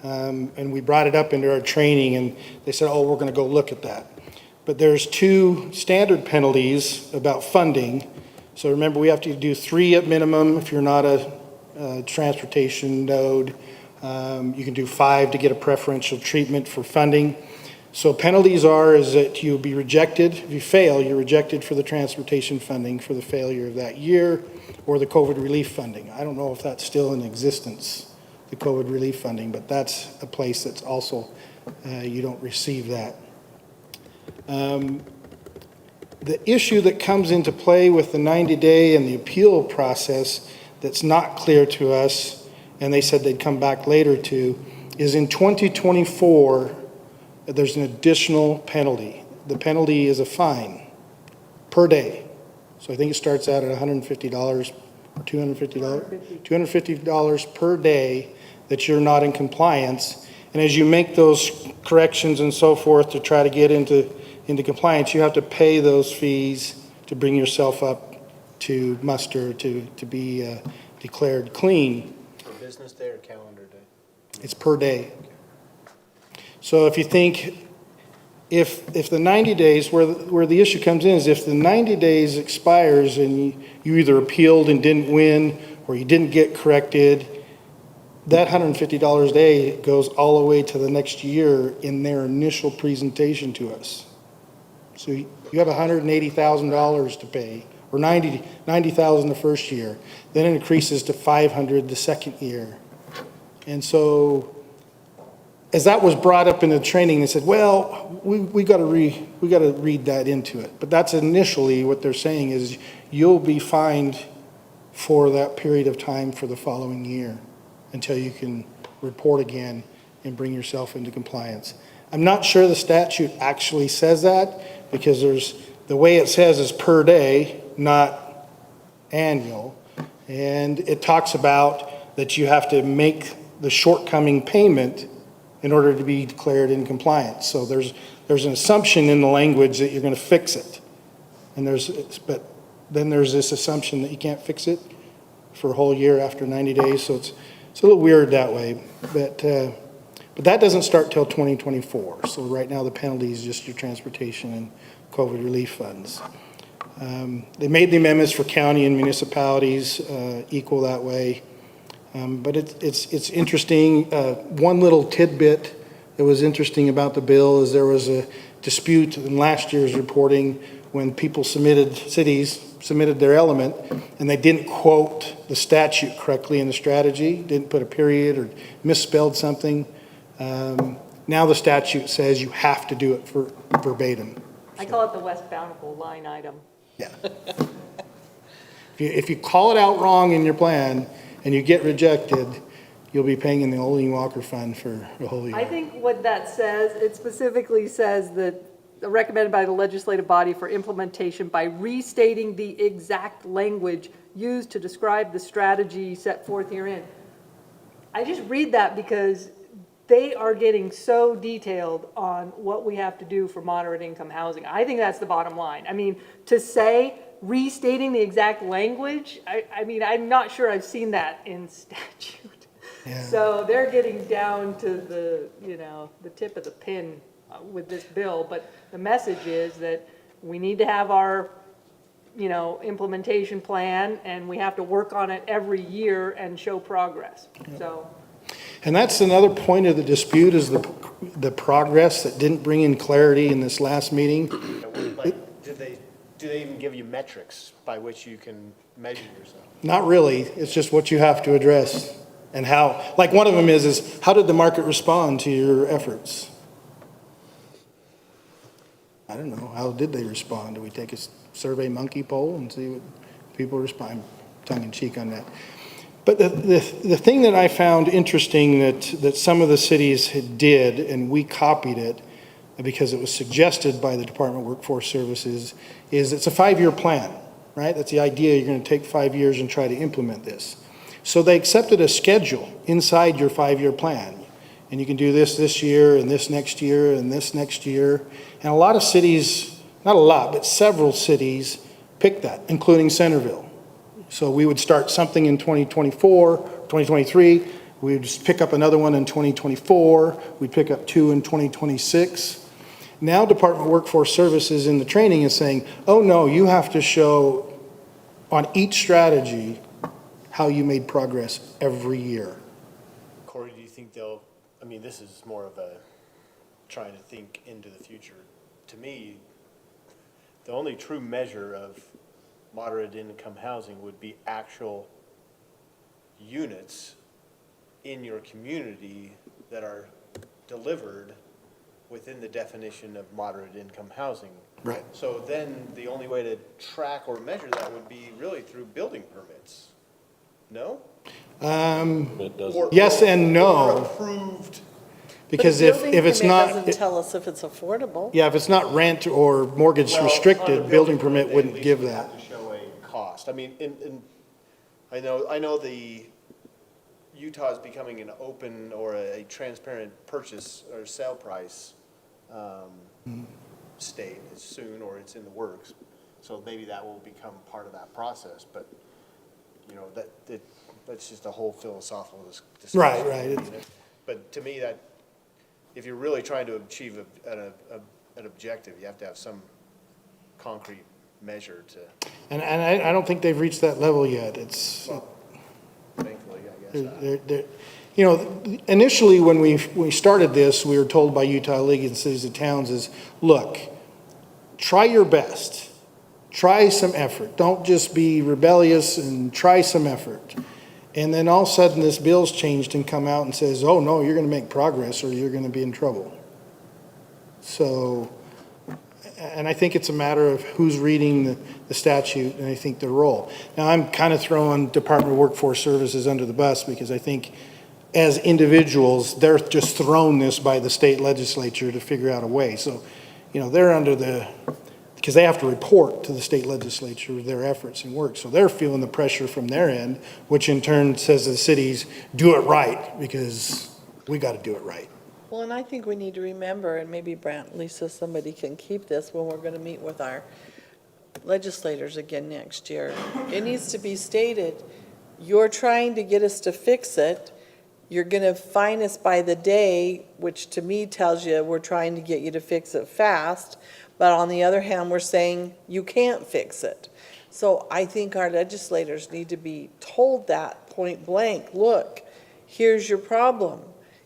[SPEAKER 16] And we brought it up into our training, and they said, oh, we're going to go look at that. But there's two standard penalties about funding. So remember, we have to do 3 at minimum if you're not a transportation node. You can do 5 to get a preferential treatment for funding. So penalties is that you'll be rejected. If you fail, you're rejected for the transportation funding for the failure of that year, or the COVID relief funding. I don't know if that's still in existence, the COVID relief funding, but that's a place that's also, you don't receive that. The issue that comes into play with the 90-day and the appeal process that's not clear to us, and they said they'd come back later to, is in 2024, there's an additional penalty. The penalty is a fine per day. So I think it starts out at $150 or $250. $250 per day that you're not in compliance. And as you make those corrections and so forth to try to get into compliance, you have to pay those fees to bring yourself up to muster, to be declared clean.
[SPEAKER 8] For business day or calendar day?
[SPEAKER 16] It's per day. So if you think, if the 90 days, where the issue comes in is if the 90 days expires and you either appealed and didn't win, or you didn't get corrected, that $150 a day goes all the way to the next year in their initial presentation to us. So you have $180,000 to pay, or $90,000 the first year. Then it increases to $500 the second year. And so, as that was brought up in the training, they said, well, we got to read that into it. But that's initially what they're saying is you'll be fined for that period of time for the following year until you can report again and bring yourself into compliance. I'm not sure the statute actually says that, because the way it says is per day, not annual. And it talks about that you have to make the shortcoming payment in order to be declared in compliance. So there's an assumption in the language that you're going to fix it. But then there's this assumption that you can't fix it for a whole year after 90 days. So it's a little weird that way. But that doesn't start till 2024. So right now the penalty is just your transportation and COVID relief funds. They made the amendments for county and municipalities equal that way. But it's interesting. One little tidbit that was interesting about the bill is there was a dispute in last year's reporting when cities submitted their element, and they didn't quote the statute correctly in the strategy, didn't put a period or misspelled something. Now the statute says you have to do it verbatim.
[SPEAKER 14] I call it the West Bountiful line item.
[SPEAKER 16] Yeah. If you call it out wrong in your plan and you get rejected, you'll be paying in the Olin Walker Fund for a whole year.
[SPEAKER 14] I think what that says, it specifically says that recommended by the legislative body for implementation by restating the exact language used to describe the strategy set forth herein. I just read that because they are getting so detailed on what we have to do for moderate income housing. I think that's the bottom line. I mean, to say restating the exact language, I mean, I'm not sure I've seen that in statute.
[SPEAKER 16] Yeah.
[SPEAKER 14] So they're getting down to the, you know, the tip of the pin with this bill, but the message is that we need to have our, you know, implementation plan, and we have to work on it every year and show progress, so.
[SPEAKER 16] And that's another point of the dispute is the progress that didn't bring in clarity in this last meeting.
[SPEAKER 8] Like, do they even give you metrics by which you can measure yourself?
[SPEAKER 16] Not really, it's just what you have to address and how, like one of them is how did the market respond to your efforts? I don't know, how did they respond? Do we take a survey monkey poll and see what people respond? Tongue in cheek on that. But the thing that I found interesting that some of the cities did, and we copied it because it was suggested by the Department of Workforce Services, is it's a 5-year plan, right? That's the idea, you're gonna take 5 years and try to implement this. So they accepted a schedule inside your 5-year plan. And you can do this year, and this next year, and this next year. And a lot of cities, not a lot, but several cities picked that, including Centerville. So we would start something in 2024, 2023, we would just pick up another one in 2024, we'd pick up 2 in 2026. Now Department of Workforce Services in the training is saying, oh no, you have to show on each strategy how you made progress every year.
[SPEAKER 8] Corey, do you think they'll, I mean, this is more of a trying to think into the future. To me, the only true measure of moderate income housing would be actual units in your community that are delivered within the definition of moderate income housing.
[SPEAKER 16] Right.
[SPEAKER 8] So then the only way to track or measure that would be really through building permits. No?
[SPEAKER 16] Yes and no.
[SPEAKER 8] Or approved.
[SPEAKER 16] Because
[SPEAKER 6] But a
[SPEAKER 16] if
[SPEAKER 6] building
[SPEAKER 16] it's
[SPEAKER 6] permit
[SPEAKER 16] not,
[SPEAKER 6] doesn't tell us if it's affordable.
[SPEAKER 16] yeah, if it's not rent or mortgage
[SPEAKER 8] Well, on a
[SPEAKER 16] restricted, building permit
[SPEAKER 8] they
[SPEAKER 16] wouldn't
[SPEAKER 8] at
[SPEAKER 16] give
[SPEAKER 8] least
[SPEAKER 16] that.
[SPEAKER 8] have to show a cost. I mean, I know the Utah is becoming an open or a transparent purchase or sale price state soon, or it's in the works. So maybe that will become part of that process, but, you know, that's just a whole philosophical discussion.
[SPEAKER 16] Right, right.
[SPEAKER 8] But to me, that, if you're really trying to achieve an objective, you have to have some concrete measure to.
[SPEAKER 16] And I don't think they've reached that level yet. It's,
[SPEAKER 8] Thankfully, I guess.
[SPEAKER 16] you know, initially when we started this, we were told by Utah League of Cities and Towns is, look, try your best. Try some effort. Don't just be rebellious and try some effort. And then all of a sudden this bill's changed and come out and says, oh no, you're gonna make progress or you're gonna be in trouble. So, and I think it's a matter of who's reading the statute and I think the role. Now I'm kind of throwing Department of Workforce Services under the bus because I think as individuals, they're just thrown this by the state legislature to figure out a way. So, you know, they're under because they have to report to the state legislature their efforts and work. So they're feeling the pressure from their end, which in turn says to the cities, do it right, because we got to do it right.
[SPEAKER 6] Well, and I think we need to remember, and maybe Brant, Lisa, somebody can keep this when we're going to meet with our legislators again next year. It needs to be stated, you're trying to get us to fix it. You're going to fine us by the day, which to me tells you we're trying to get you to fix it fast. But on the other hand, we're saying you can't fix it. So I think our legislators need to be told that point blank. Look, here's your problem.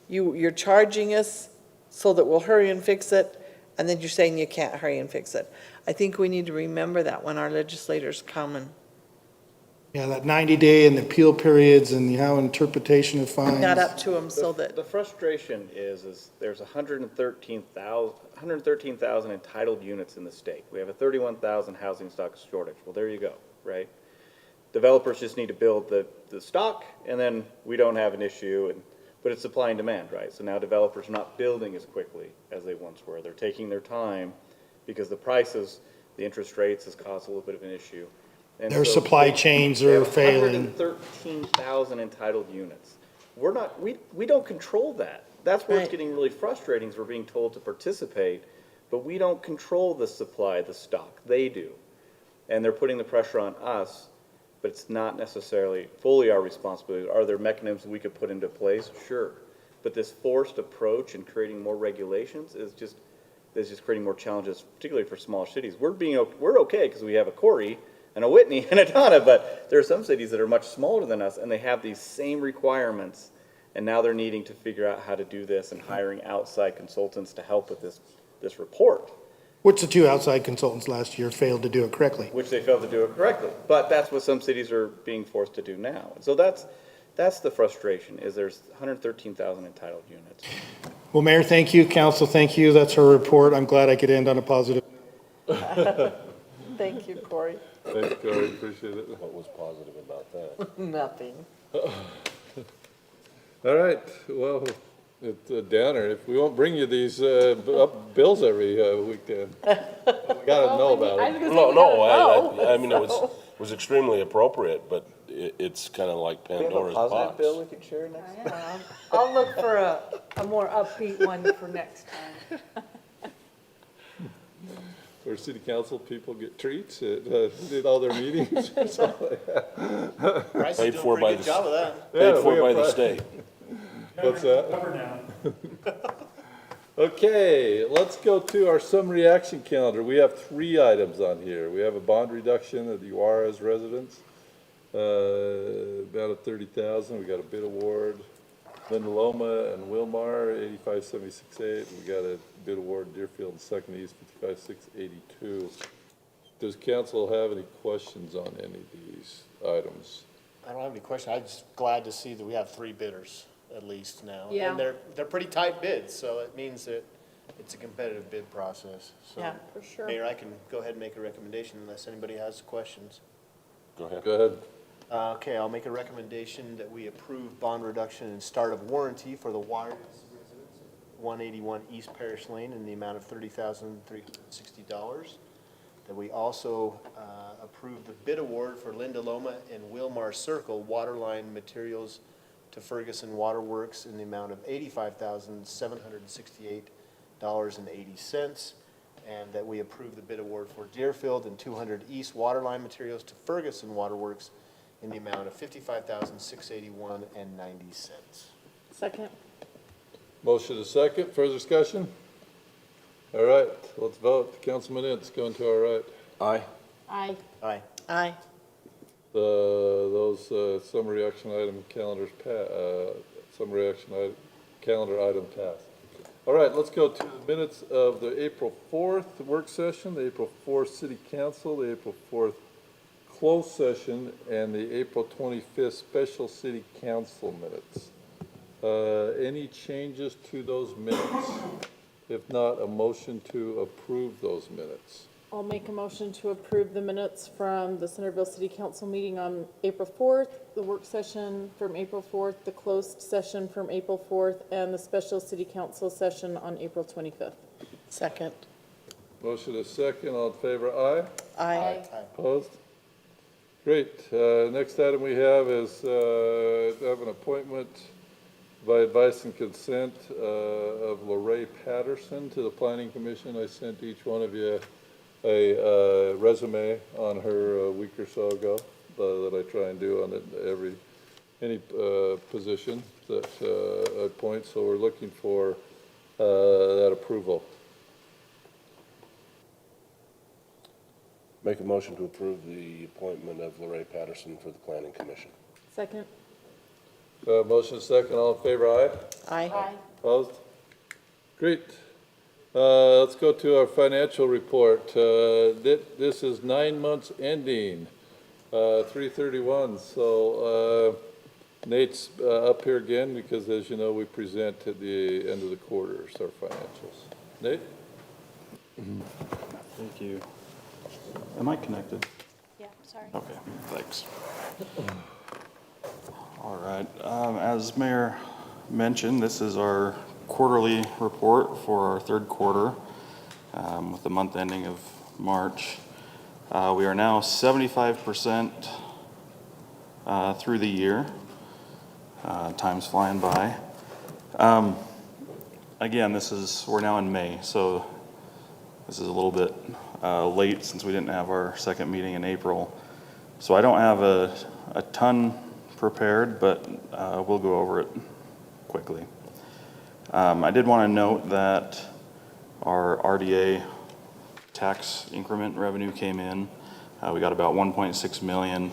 [SPEAKER 6] You're charging us so that we'll hurry and fix it, and then you're saying you can't hurry and fix it. I think we need to remember that when our legislators come and
[SPEAKER 16] Yeah, that 90-day and the appeal periods and how interpretation of fines.
[SPEAKER 6] Not up to them so that,
[SPEAKER 11] The frustration is there's 113,000 entitled units in the state. We have a 31,000 housing stock shortage. Well, there you go, right? Developers just need to build the stock, and then we don't have an issue, but it's supply and demand, right? So now developers are not building as quickly as they once were. They're taking their time because the prices, the interest rates has caused a little bit of an issue. And
[SPEAKER 16] Their
[SPEAKER 11] so
[SPEAKER 16] supply
[SPEAKER 11] they-
[SPEAKER 16] chains
[SPEAKER 11] they
[SPEAKER 16] are
[SPEAKER 11] have
[SPEAKER 16] failing.
[SPEAKER 11] 113,000 entitled units. We don't control that. That's where it's
[SPEAKER 6] Right.
[SPEAKER 11] getting really frustrating, is we're being told to participate, but we don't control the supply, the stock. They do. And they're putting the pressure on us, but it's not necessarily fully our responsibility. Are there mechanisms we could put into place? Sure. But this forced approach and creating more regulations is just creating more challenges, particularly for small cities. We're okay because we have a Corey and a Whitney and a Donna, but there are some cities that are much smaller than us, and they have these same requirements, and now they're needing to figure out how to do this and hiring outside consultants to help with this report,
[SPEAKER 16] Which the two outside consultants last year failed to do it correctly.
[SPEAKER 11] which they failed to do it correctly. But that's what some cities are being forced to do now. So that's the frustration, is there's 113,000 entitled units.
[SPEAKER 16] Well, Mayor, thank you. Council, thank you. That's our report. I'm glad I could end on a positive.
[SPEAKER 6] thank you, Corey.
[SPEAKER 2] Thanks, Corey, appreciate it.
[SPEAKER 4] What was positive about that?
[SPEAKER 6] Nothing.
[SPEAKER 2] All right, well, it's a downer. If we won't bring you these bills every weekend, we gotta know about it.
[SPEAKER 4] I mean, it was extremely appropriate, but it's kind of like Pandora's box.
[SPEAKER 11] we could share next?
[SPEAKER 14] Yeah, I'll look for a more upbeat one for next time.
[SPEAKER 2] Where city council people get treats at all their meetings or something like that.
[SPEAKER 8] Bryce is
[SPEAKER 4] Paid
[SPEAKER 8] doing a
[SPEAKER 4] for by
[SPEAKER 8] pretty good
[SPEAKER 4] the,
[SPEAKER 8] job of that.
[SPEAKER 2] Yeah,
[SPEAKER 4] paid for
[SPEAKER 2] we
[SPEAKER 4] by
[SPEAKER 2] have
[SPEAKER 4] the
[SPEAKER 2] pri-
[SPEAKER 4] state.
[SPEAKER 2] What's that?
[SPEAKER 3] Cover now.
[SPEAKER 2] Okay, let's go to our summary action calendar. We have 3 items on here. We have a bond reduction of the Juarez residents, about 30,000. We got a bid award, Linda Loma and Wilmar, 85,768. We got a bid award, Deerfield and Second East, 55,682. Does council have any questions on any of these items?
[SPEAKER 8] I don't have any question. I'm just glad to see that we have 3 bidders at least now.
[SPEAKER 14] Yeah.
[SPEAKER 8] And they're pretty tight bids, so it means that it's a competitive bid process. So,
[SPEAKER 6] Yeah, for sure.
[SPEAKER 8] Mayor, I can go ahead and make a recommendation unless anybody has questions.
[SPEAKER 4] Go ahead.
[SPEAKER 2] Go ahead.
[SPEAKER 8] Okay, I'll make a recommendation that we approve bond reduction and start of warranty for the Juarez residents at 181 East Parish Lane in the amount of $30,360. That we also approve the bid award for Linda Loma and Wilmar Circle waterline materials to Ferguson Waterworks in the amount of $85,768.80. And that we approve the bid award for Deerfield and 200 East waterline materials to Ferguson Waterworks in the amount of $55,681.90.
[SPEAKER 6] Second.
[SPEAKER 2] Motion is second. Further discussion? All right, let's vote. Councilman Ince, going to our right.
[SPEAKER 4] Aye.
[SPEAKER 6] Aye.
[SPEAKER 8] Aye.
[SPEAKER 6] Aye.
[SPEAKER 2] Those summary action item calendar item passed. All right, let's go to the minutes of the April 4th work session, the April 4th city council, the April 4th closed session, and the April 25th special city council minutes. Any changes to those minutes? If not, a motion to approve those minutes.
[SPEAKER 5] I'll make a motion to approve the minutes from the Centerville City Council meeting on April 4th, the work session from April 4th, the closed session from April 4th, and the special city council session on April 25th.
[SPEAKER 6] Second.
[SPEAKER 2] Motion is second. All in favor, aye.
[SPEAKER 6] Aye.
[SPEAKER 2] Opposed? Great. Next item we have is have an appointment by advice and consent of Lorraine Patterson to the Planning Commission. I sent each one of you a resume on her a week or so ago that I try and do on any position that I appoint. So we're looking for that approval.
[SPEAKER 4] Make a motion to approve the appointment of Lorraine Patterson for the Planning Commission.
[SPEAKER 5] Second.
[SPEAKER 2] Motion second. All in favor, aye.
[SPEAKER 6] Aye.
[SPEAKER 2] Opposed? Great. Let's go to our financial report. This is 9 months ending 3:31, so Nate's up here again because, as you know, we present at the end of the quarter, our financials. Nate?
[SPEAKER 1] Thank you. Am I connected?
[SPEAKER 9] Yeah, sorry.
[SPEAKER 1] Okay, thanks. All right, as Mayor mentioned, this is our quarterly report for our third quarter with the month ending of March. We are now 75% through the year. Time's flying by. Again, we're now in May, so this is a little bit late since we didn't have our second meeting in April. So I don't have a ton prepared, but we'll go over it quickly. I did want to note that our RDA tax increment revenue came in. We got about 1.6 million,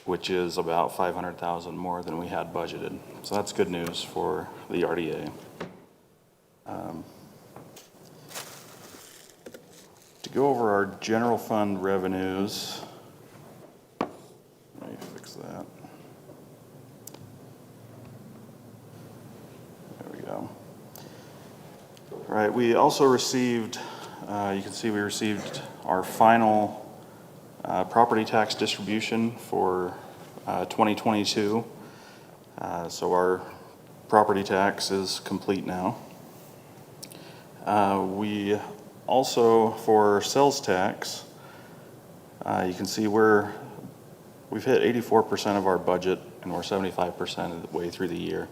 [SPEAKER 1] which is about 500,000 more than we had budgeted. So that's good news for the RDA. To go over our general fund revenues, let me fix that. There we go. All right, we also received, you can see we received our final property tax distribution for 2022. So our property tax is complete now. We also, for sales tax, you can see we've hit 84% of our budget and we're 75% of the way through the year.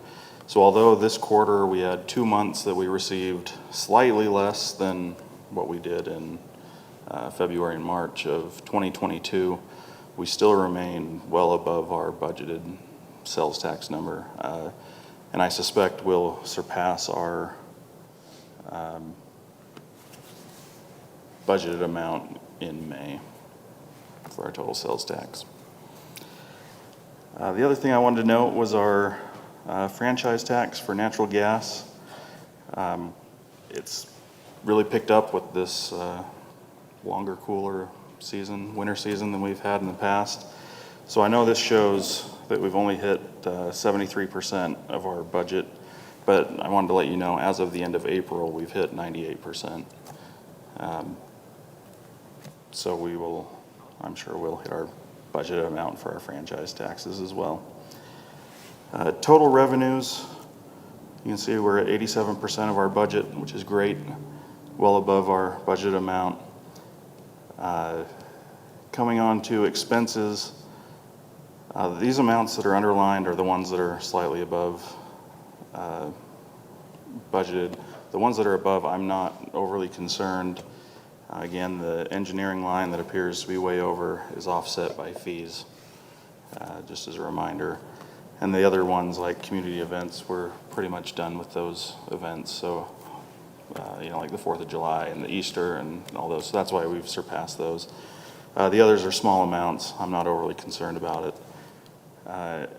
[SPEAKER 1] So although this quarter we had 2 months that we received slightly less than what we did in February and March of 2022, we still remain well above our budgeted sales tax number. And I suspect we'll surpass our budgeted amount in May for our total sales tax. The other thing I wanted to note was our franchise tax for natural gas. It's really picked up with this longer, cooler season, winter season than we've had in the past. So I know this shows that we've only hit 73% of our budget, but I wanted to let you know, as of the end of April, we've hit 98%. So I'm sure we'll hit our budgeted amount for our franchise taxes as well. Total revenues, you can see we're at 87% of our budget, which is great, well above our budget amount. Coming on to expenses, these amounts that are underlined are the ones that are slightly above budgeted. The ones that are above, I'm not overly concerned. Again, the engineering line that appears to be way over is offset by fees, just as a reminder. And the other ones, like community events, we're pretty much done with those events. So, like the 4th of July and the Easter and all those. So that's why we've surpassed those. The others are small amounts. I'm not overly concerned about it.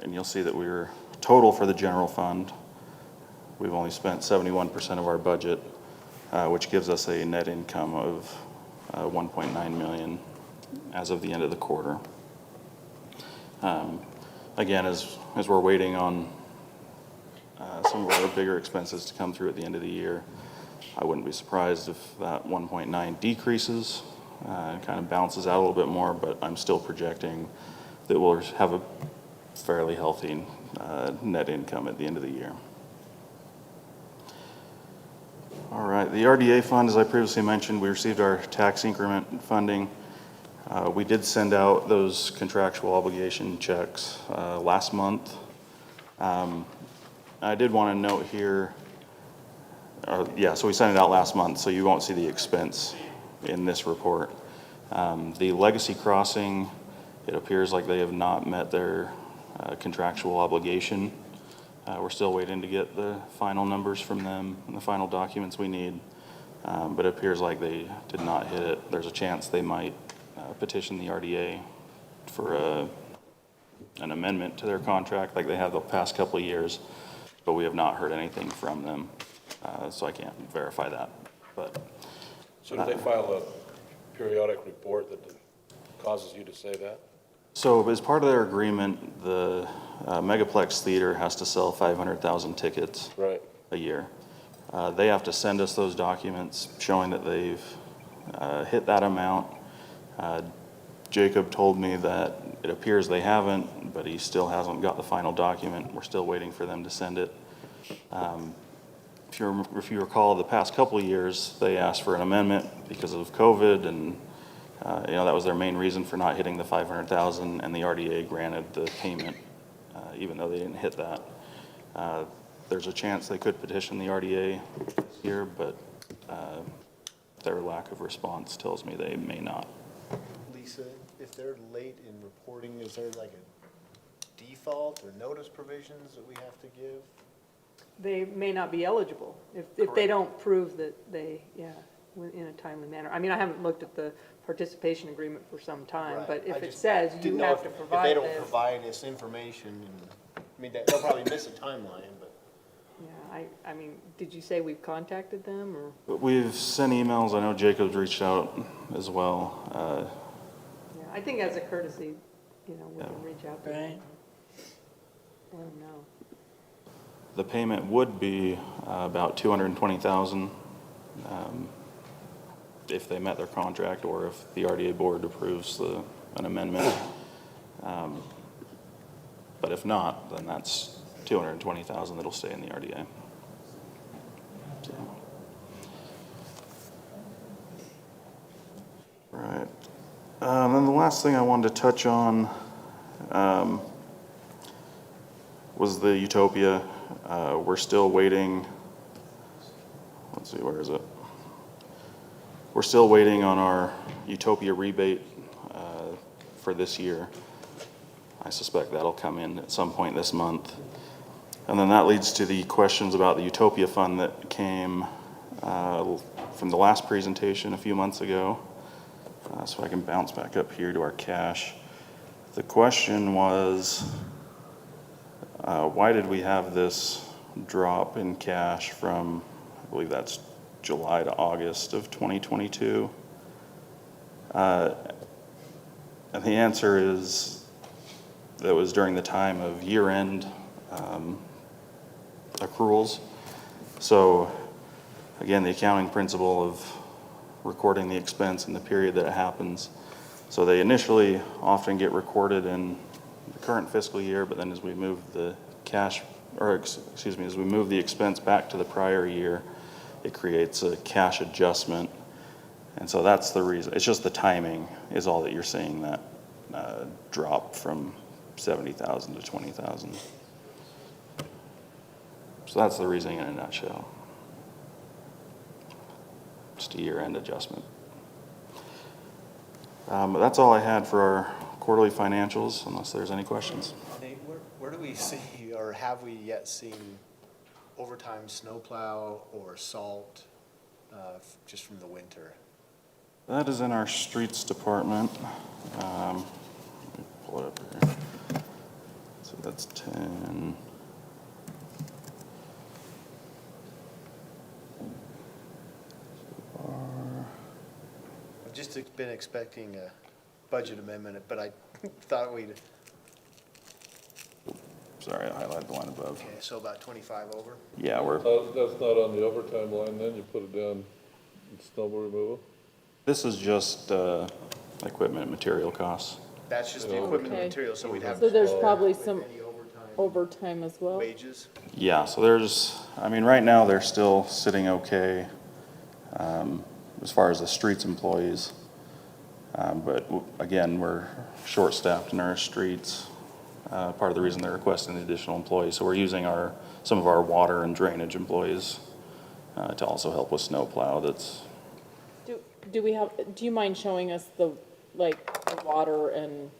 [SPEAKER 1] And you'll see that we're total for the general fund. We've only spent 71% of our budget, which gives us a net income of 1.9 million as of the end of the quarter. Again, as we're waiting on some of our bigger expenses to come through at the end of the year, I wouldn't be surprised if that 1.9 decreases, kind of bounces out a little bit more, but I'm still projecting that we'll have a fairly healthy net income at the end of the year. All right, the RDA fund, as I previously mentioned, we received our tax increment funding. We did send out those contractual obligation checks last month. I did want to note here, so we sent it out last month, so you won't see the expense in this report. The Legacy Crossing, it appears like they have not met their contractual obligation. We're still waiting to get the final numbers from them and the final documents we need, but it appears like they did not hit it. There's a chance they might petition the RDA for an amendment to their contract like they have the past couple of years, but we have not heard anything from them, so I can't verify that. But
[SPEAKER 4] So do they file a periodic report that causes you to say that?
[SPEAKER 1] So as part of their agreement, the Megaplex Theater has to sell 500,000 tickets
[SPEAKER 4] Right.
[SPEAKER 1] a year. They have to send us those documents showing that they've hit that amount. Jacob told me that it appears they haven't, but he still hasn't got the final document. We're still waiting for them to send it. If you recall, the past couple of years, they asked for an amendment because of COVID, and that was their main reason for not hitting the 500,000, and the RDA granted the payment, even though they didn't hit that. There's a chance they could petition the RDA this year, but their lack of response tells me they may not.
[SPEAKER 8] Lisa, if they're late in reporting, is there like a default or notice provisions that we have to give?
[SPEAKER 14] They may not be eligible if they
[SPEAKER 8] Correct.
[SPEAKER 14] don't prove that they, in a timely manner. I mean, I haven't looked at the participation agreement for some time,
[SPEAKER 8] Right.
[SPEAKER 14] but
[SPEAKER 8] I
[SPEAKER 14] if it
[SPEAKER 8] just
[SPEAKER 14] says
[SPEAKER 8] didn't
[SPEAKER 14] you
[SPEAKER 8] know
[SPEAKER 14] have to
[SPEAKER 8] if
[SPEAKER 14] provide
[SPEAKER 8] they don't
[SPEAKER 14] this.
[SPEAKER 8] provide us information, and, I mean, they'll probably miss a timeline, but.
[SPEAKER 14] Yeah, I mean, did you say we've contacted them or?
[SPEAKER 1] But we've sent emails. I know Jacob's reached out as well.
[SPEAKER 14] Yeah, I think as a courtesy, we can reach out to them.
[SPEAKER 6] Right.
[SPEAKER 14] Let them know.
[SPEAKER 1] The payment would be about $220,000 if they met their contract, or if the RDA board approves an amendment. But if not, then that's $220,000 that'll stay in the RDA. So. Right. Then the last thing I wanted to touch on was the Utopia. We're still waiting. Let's see, where is it? We're still waiting on our Utopia rebate for this year. I suspect that'll come in at some point this month. And then that leads to the questions about the Utopia Fund that came from the last presentation a few months ago. So I can bounce back up here to our cash. The question was, why did we have this drop in cash from, I believe that's July to August of 2022? And the answer is that was during the time of year-end accruals. So again, the accounting principle of recording the expense in the period that it happens. So they initially often get recorded in the current fiscal year, but then as we move the cash, or excuse me, as we move the expense back to the prior year, it creates a cash adjustment. And so that's the reason. It's just the timing is all that you're seeing that drop from 70,000 to 20,000. So that's the reasoning in a nutshell. Just a year-end adjustment. But that's all I had for our quarterly financials, unless there's any questions.
[SPEAKER 8] Nate, where do we see, or have we yet seen overtime snowplow or salt just from the winter?
[SPEAKER 1] That is in our streets department. Let me pull it up here. So that's 10.
[SPEAKER 8] I've just been expecting a budget amendment, but I thought we'd,
[SPEAKER 1] Sorry, I highlighted the line above.
[SPEAKER 8] okay, so about 25 over?
[SPEAKER 1] Yeah, we're,
[SPEAKER 2] That's not on the overtime line, then you put it down in snow removal?
[SPEAKER 1] this is just equipment and material costs.
[SPEAKER 8] That's just the equipment and
[SPEAKER 5] Okay.
[SPEAKER 8] material, so we'd have.
[SPEAKER 5] So there's
[SPEAKER 8] to-
[SPEAKER 5] probably
[SPEAKER 8] with
[SPEAKER 5] some
[SPEAKER 8] any
[SPEAKER 5] overtime as well?
[SPEAKER 8] wages?
[SPEAKER 1] Yeah, so there's, I mean, right now they're still sitting okay as far as the streets employees. But again, we're short-staffed in our streets. Part of the reason they're requesting the additional employees. So we're using some of our water and drainage employees to also help with snowplow. That's,
[SPEAKER 5] Do you mind showing us the water and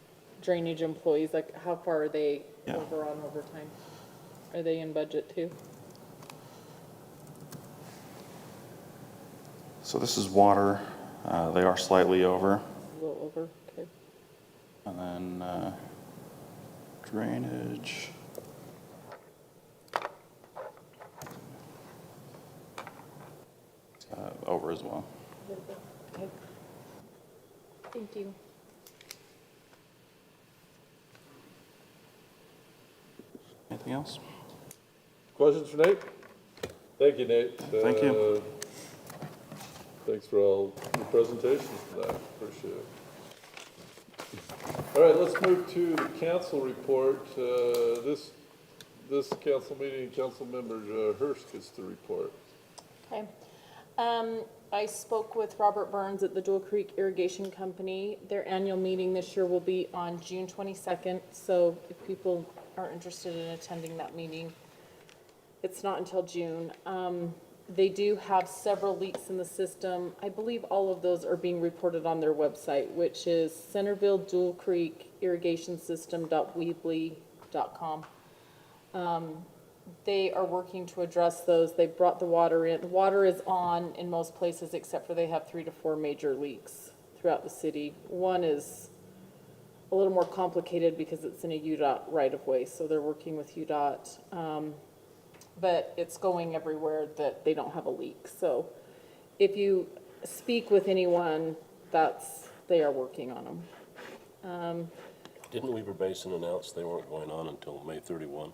[SPEAKER 5] drainage employees, like how far are they
[SPEAKER 1] Yeah.
[SPEAKER 5] over on overtime? Are they in budget too?
[SPEAKER 1] so this is water. They are slightly over.
[SPEAKER 5] A little over, okay.
[SPEAKER 1] And then drainage. Over as well.
[SPEAKER 5] Okay. Thank you.
[SPEAKER 1] anything else?
[SPEAKER 2] Questions for Nate? Thank you, Nate.
[SPEAKER 1] Thank you.
[SPEAKER 2] Thanks for all your presentations tonight. Appreciate it. All right, let's move to the council report. This council meeting, council member Hurst gets to report.
[SPEAKER 17] Okay. I spoke with Robert Burns at the Dual Creek Irrigation Company. Their annual meeting this year will be on June 22nd, so if people are interested in attending that meeting, it's not until June. They do have several leaks in the system. I believe all of those are being reported on their website, which is Centerville Dual Creek Irrigation System.weebly.com. They are working to address those. They brought the water in. The water is on in most places except for they have 3 to 4 major leaks throughout the city. One is a little more complicated because it's in a UDOT right-of-way, so they're working with UDOT. But it's going everywhere that they don't have a leak. So if you speak with anyone, they are working on them.
[SPEAKER 4] Didn't Weaver Basin announce they weren't going on until May 31?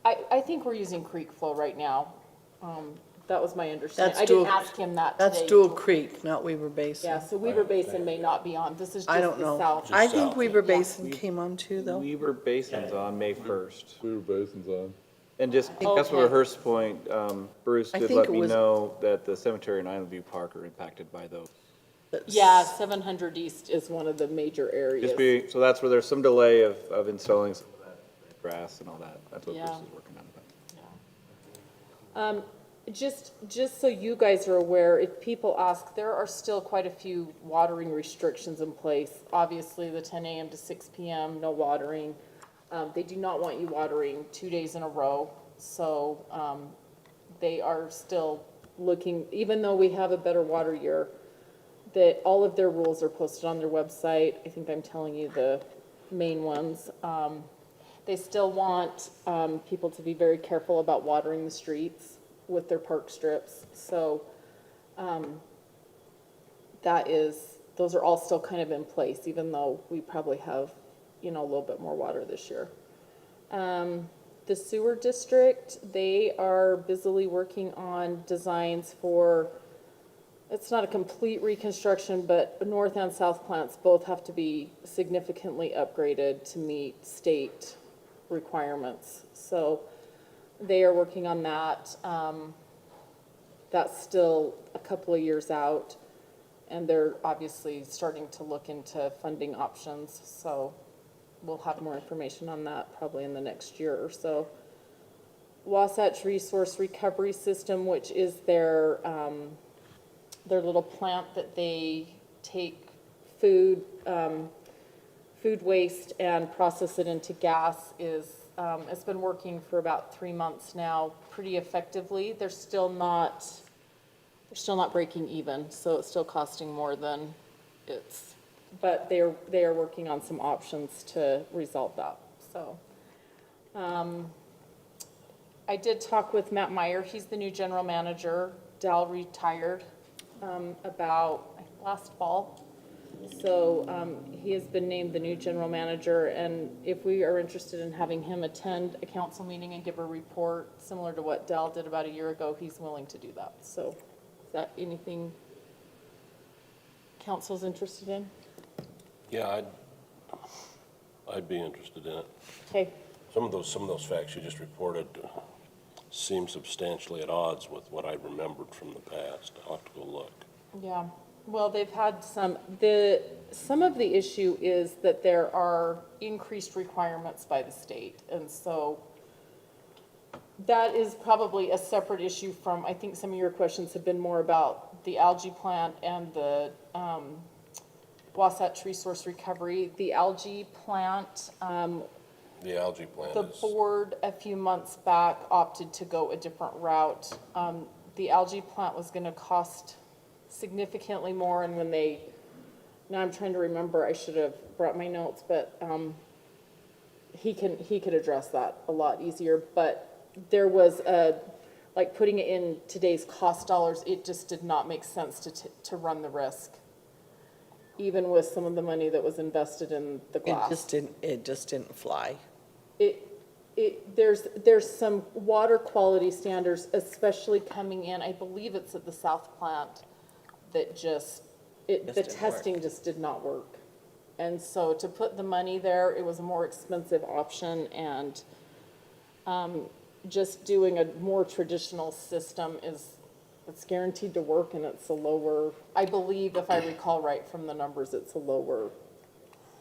[SPEAKER 17] I think we're using creek flow right now. That was my understanding.
[SPEAKER 6] That's
[SPEAKER 17] I didn't
[SPEAKER 6] Dual-
[SPEAKER 17] ask him that today.
[SPEAKER 6] That's Dual Creek, not Weaver Basin.
[SPEAKER 17] Yeah, so Weaver Basin may not be on. This is
[SPEAKER 6] I
[SPEAKER 17] just
[SPEAKER 6] don't
[SPEAKER 17] the
[SPEAKER 6] know.
[SPEAKER 17] south.
[SPEAKER 6] I think
[SPEAKER 4] south,
[SPEAKER 6] Weaver
[SPEAKER 17] yeah.
[SPEAKER 6] Basin came on too, though.
[SPEAKER 11] Weaver Basin's on May 1st.
[SPEAKER 2] Weaver Basin's on.
[SPEAKER 11] And just,
[SPEAKER 17] Okay.
[SPEAKER 11] Councilmember Hurst's point, Bruce
[SPEAKER 6] I
[SPEAKER 11] did
[SPEAKER 6] think
[SPEAKER 11] let
[SPEAKER 6] it
[SPEAKER 11] me
[SPEAKER 6] was-
[SPEAKER 11] know that the cemetery and Island View Park are impacted by those.
[SPEAKER 17] Yeah, 700 East is one of the major areas.
[SPEAKER 11] So that's where there's some delay of installing some of that grass and all that. That's what Bruce
[SPEAKER 17] Yeah.
[SPEAKER 11] is working on.
[SPEAKER 17] Just so you guys are aware, if people ask, there are still quite a few watering restrictions in place. Obviously, the 10 a.m. to 6 p.m., no watering. They do not want you watering 2 days in a row. So they are still looking, even though we have a better water year, that all of their rules are posted on their website. I think I'm telling you the main ones. They still want people to be very careful about watering the streets with their park strips. So those are all still kind of in place, even though we probably have, a little bit more water this year. The sewer district, they are busily working on designs for, it's not a complete reconstruction, but north and south plants both have to be significantly upgraded to meet state requirements. So they are working on that. That's still a couple of years out, and they're obviously starting to look into funding options. So we'll have more information on that probably in the next year or so. Wasatch Resource Recovery System, which is their little plant that they take food waste and process it into gas, it's been working for about 3 months now pretty effectively. They're still not breaking even, so it's still costing more than but they are working on some options to resolve that. So I did talk with Matt Meyer. He's the new general manager. Dal retired about last fall. So he has been named the new general manager, and if we are interested in having him attend a council meeting and give a report similar to what Dal did about a year ago, he's willing to do that. So is that anything council's interested in?
[SPEAKER 4] Yeah, I'd be interested in it.
[SPEAKER 17] Okay.
[SPEAKER 4] Some of those facts you just reported seem substantially at odds with what I remembered from the past. I'll have to go look.
[SPEAKER 17] Yeah, well, they've had some of the issue is that there are increased requirements by the state. And so that is probably a separate issue from, I think some of your questions have been more about the algae plant and the Wasatch Resource Recovery. The algae plant,
[SPEAKER 4] The algae plant
[SPEAKER 17] the board a few months back opted to go a different route. The algae plant was gonna cost significantly more, and now I'm trying to remember, I should have brought my notes, but he could address that a lot easier. But there was like putting it in today's cost dollars, it just did not make sense to run the risk, even with some of the money that was invested in the glass.
[SPEAKER 6] It just didn't fly.
[SPEAKER 17] there's some water quality standards, especially coming in, I believe it's at the South Plant, that the testing just did not work. And so to put the money there, it was a more expensive option, and just doing a more traditional system it's guaranteed to work, and it's a lower, I believe, if I recall right from the numbers, it's a lower,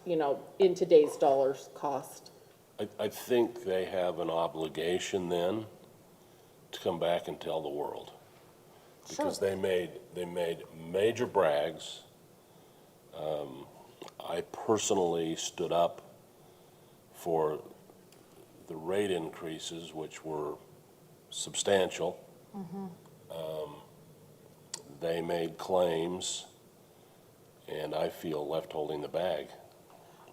[SPEAKER 17] in today's dollars cost.
[SPEAKER 4] I think they have an obligation then to come back and tell the world. Because they made major brags. I personally stood up for the rate increases, which were substantial. They made claims, and I feel left holding the bag.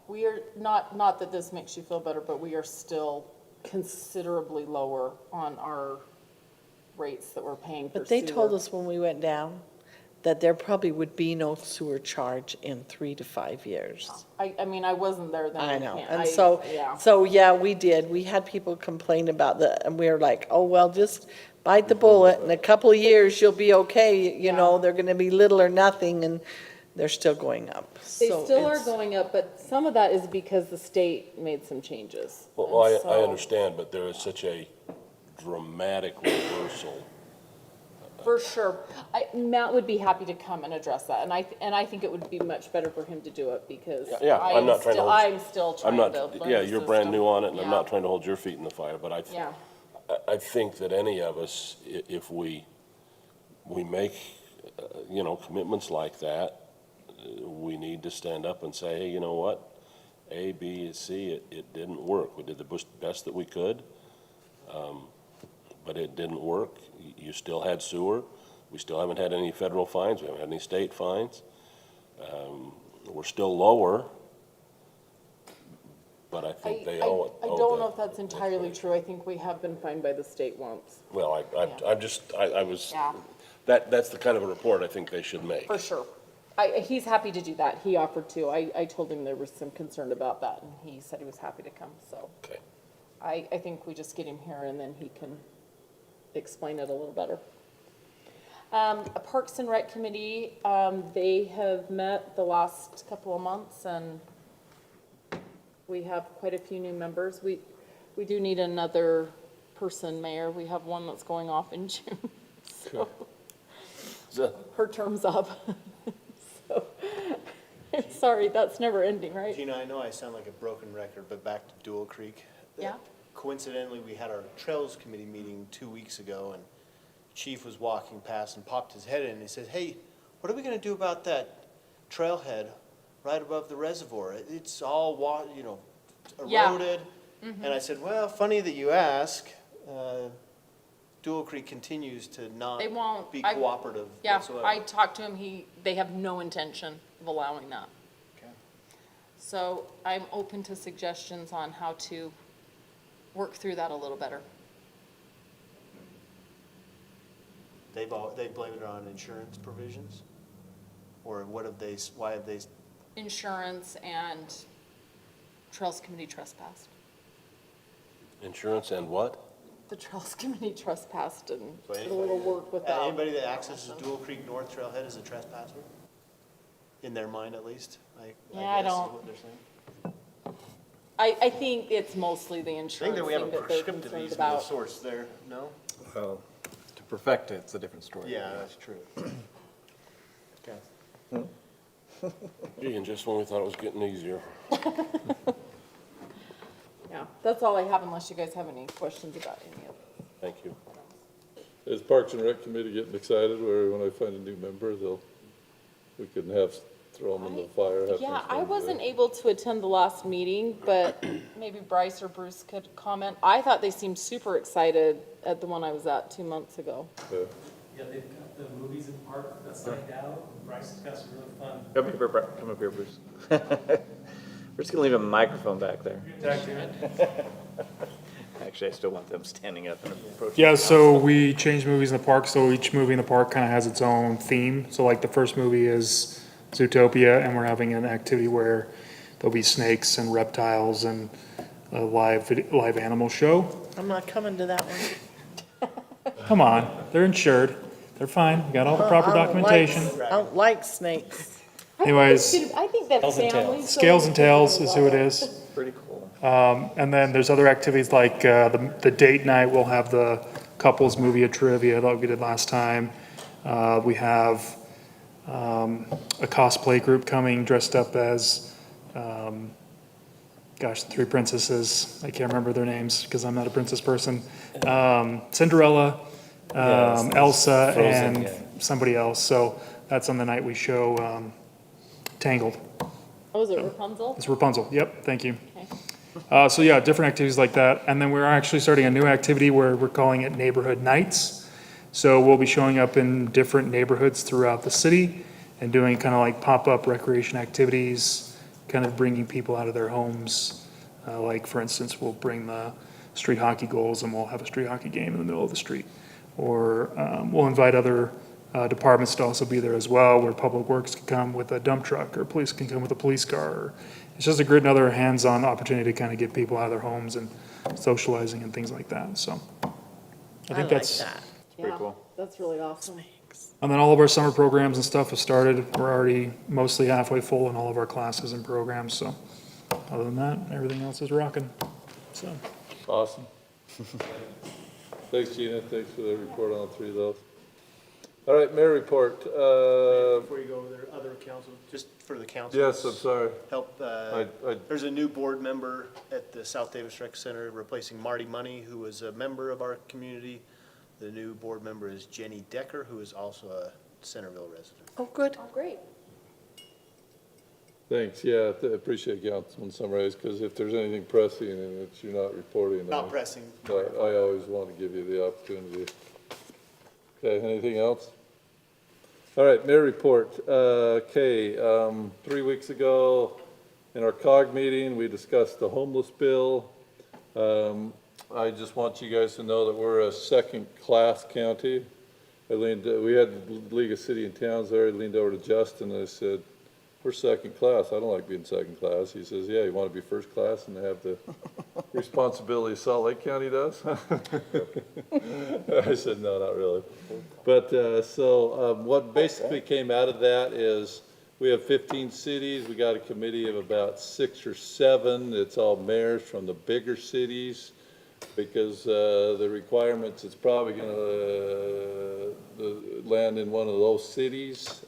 [SPEAKER 17] We are, not that this makes you feel better, but we are still considerably lower on our rates that we're paying for sewer.
[SPEAKER 6] But they told us when we went down that there probably would be no sewer charge in 3 to 5 years.
[SPEAKER 17] I mean, I wasn't there then.
[SPEAKER 6] I know,
[SPEAKER 17] can't-
[SPEAKER 6] and so yeah, we did. We had people complain about that, and we were like, oh, well, just bite the bullet. In a couple of years, you'll be okay. They're gonna be little or nothing, and they're still going up.
[SPEAKER 17] They
[SPEAKER 6] So
[SPEAKER 17] still are
[SPEAKER 6] it's-
[SPEAKER 17] going up, but some of that is because the state made some changes.
[SPEAKER 4] Well,
[SPEAKER 17] And
[SPEAKER 4] I
[SPEAKER 17] so-
[SPEAKER 4] understand, but there is such a dramatic reversal.
[SPEAKER 17] For sure. Matt would be happy to come and address that, and I think it would be much better for him to do it, because
[SPEAKER 4] Yeah, I'm not trying to hold.
[SPEAKER 17] I'm still trying to learn
[SPEAKER 4] Yeah,
[SPEAKER 17] the
[SPEAKER 4] you're brand
[SPEAKER 17] system.
[SPEAKER 4] new on it, and I'm
[SPEAKER 17] Yeah.
[SPEAKER 4] not trying to hold your feet in the fire, but
[SPEAKER 17] Yeah.
[SPEAKER 4] I think that any of us, if we make, commitments like that, we need to stand up and say, hey, you know what? A, B, and C, it didn't work. We did the best that we could, but it didn't work. You still had sewer. We still haven't had any federal fines. We haven't had any state fines. We're still lower, but I think they owe it.
[SPEAKER 17] I don't know if that's entirely true. I think we have been fined by the state once.
[SPEAKER 4] Well, I was,
[SPEAKER 17] Yeah.
[SPEAKER 4] that's the kind of a report I think they should make.
[SPEAKER 17] For sure. He's happy to do that. He offered to. I told him there was some concern about that, and he said he was happy to come, so.
[SPEAKER 4] Okay.
[SPEAKER 17] I think we just get him here, and then he can explain it a little better. Parks and Rec Committee, they have met the last couple of months, and we have quite a few new members. We do need another person, Mayor. We have one that's going off in June, so her term's up. So, sorry, that's never ending, right?
[SPEAKER 8] Gina, I know I sound like a broken record, but back to Dual Creek.
[SPEAKER 17] Yeah.
[SPEAKER 8] Coincidentally, we had our Trails Committee meeting 2 weeks ago, and Chief was walking past and popped his head in, and he said, hey, what are we gonna do about that trailhead right above the reservoir? It's all
[SPEAKER 17] Yeah.
[SPEAKER 8] eroded. And I said, well, funny that you ask. Dual Creek continues to not
[SPEAKER 17] They won't.
[SPEAKER 8] be cooperative
[SPEAKER 17] Yeah,
[SPEAKER 8] whatsoever.
[SPEAKER 17] I talked to him, they have no intention of allowing that.
[SPEAKER 8] Okay.
[SPEAKER 17] So I'm open to suggestions on how to work through that a little better.
[SPEAKER 8] They blamed it on insurance provisions? Or why have they,
[SPEAKER 17] Insurance and Trails Committee trespassed.
[SPEAKER 4] Insurance and what?
[SPEAKER 17] The Trails Committee trespassed and
[SPEAKER 8] So
[SPEAKER 17] did a little work without.
[SPEAKER 8] anybody that accesses Dual Creek North Trailhead is a trespasser? In their mind, at least, I
[SPEAKER 17] Yeah, I
[SPEAKER 8] guess is
[SPEAKER 17] don't-
[SPEAKER 8] what they're saying.
[SPEAKER 17] I think it's mostly the
[SPEAKER 8] I think
[SPEAKER 17] insurance
[SPEAKER 8] that we have
[SPEAKER 17] thing
[SPEAKER 8] a
[SPEAKER 17] that they're
[SPEAKER 8] prescriptive
[SPEAKER 17] concerned
[SPEAKER 8] easement of
[SPEAKER 17] about.
[SPEAKER 8] sorts there, no?
[SPEAKER 18] Well, to perfect it, it's a different story.
[SPEAKER 8] Yeah, that's true. Okay.
[SPEAKER 4] Gee, and just when we thought it was getting easier.
[SPEAKER 17] Yeah, that's all I have unless you guys have any questions about any of it.
[SPEAKER 4] Thank you.
[SPEAKER 2] Is Parks and Rec Committee getting excited where when I find a new member, we can throw them in the fire? have
[SPEAKER 17] Yeah,
[SPEAKER 2] some
[SPEAKER 17] I
[SPEAKER 2] fun
[SPEAKER 17] wasn't
[SPEAKER 2] today?
[SPEAKER 17] able to attend the last meeting, but maybe Bryce or Bruce could comment. I thought they seemed super excited at the one I was at 2 months ago.
[SPEAKER 2] Yeah.
[SPEAKER 3] Yeah, they've got the movies in the park that's laid out. Bryce has got some really fun.
[SPEAKER 11] Come up here, Bruce. We're just gonna leave a microphone back there.
[SPEAKER 3] Talk to it.
[SPEAKER 11] Actually, I still want them standing up and approaching.
[SPEAKER 19] Yeah, so we changed movies in the park, so each movie in the park kind of has its own theme. So like the first movie is Zootopia, and we're having an activity where there'll be snakes and reptiles and live animal show.
[SPEAKER 6] I'm not coming to that one.
[SPEAKER 19] Come on, they're insured. They're fine. We got all the proper
[SPEAKER 6] I don't like-
[SPEAKER 19] documentation.
[SPEAKER 6] I don't like snakes.
[SPEAKER 19] Anyways,
[SPEAKER 17] I think that's family. so
[SPEAKER 19] Scales and Tails is who it is.
[SPEAKER 11] Pretty cool.
[SPEAKER 19] And then there's other activities like the date night. We'll have the couples movie trivia that we did last time. We have a cosplay group coming dressed up as, the three princesses. I can't remember their names because I'm not a princess person. Cinderella, Elsa,
[SPEAKER 18] Frozen,
[SPEAKER 19] and
[SPEAKER 18] yeah.
[SPEAKER 19] somebody else. So that's on the night we show Tangled.
[SPEAKER 17] Oh, is it Rapunzel?
[SPEAKER 19] It's Rapunzel. Yep, thank you.
[SPEAKER 17] Okay.
[SPEAKER 19] So yeah, different activities like that. And then we're actually starting a new activity where we're calling it Neighborhood Nights. So we'll be showing up in different neighborhoods throughout the city and doing kind of like pop-up recreation activities, kind of bringing people out of their homes. Like for instance, we'll bring the street hockey goals and we'll have a street hockey game in the middle of the street. Or we'll invite other departments to also be there as well, where Public Works can come with a dump truck or police can come with a police car. Or it's just a great another hands-on opportunity to kind of get people out of their homes and socializing and things like that. So I think that's.
[SPEAKER 6] Like that.
[SPEAKER 17] Yeah, that's really awesome.
[SPEAKER 19] And then all of our summer programs and stuff have started. We're already mostly halfway full in all of our classes and programs. So other than that, everything else is rocking. So.
[SPEAKER 2] Awesome. Thanks, Gina. Thanks for the report on all three of those. All right, mayor report.
[SPEAKER 8] Before you go over there, other council, just for the council.
[SPEAKER 2] Yes, I'm sorry.
[SPEAKER 8] Help, there's a new board member at the South Davis Rec Center replacing Marty Money, who was a member of our community. The new board member is Jenny Decker, who is also a Centerville resident.
[SPEAKER 6] Oh, good.
[SPEAKER 17] Oh, great.
[SPEAKER 2] Thanks, yeah, I appreciate Councilman Summers, because if there's anything pressing and that you're not reporting on.
[SPEAKER 8] Not pressing.
[SPEAKER 2] I always want to give you the opportunity. Okay, anything else? All right, mayor report. Okay, 3 weeks ago, in our COG meeting, we discussed the homeless bill. I just want you guys to know that we're a second-class county. We had League of City and Towns there. I leaned over to Justin and I said, we're second class. I don't like being second class. He says, yeah, you want to be first class and have the responsibility Salt Lake County does? I said, no, not really. But what basically came out of that is we have 15 cities. We got a committee of about 6 or 7. It's all mayors from the bigger cities because the requirements, it's probably going to land in one of those cities.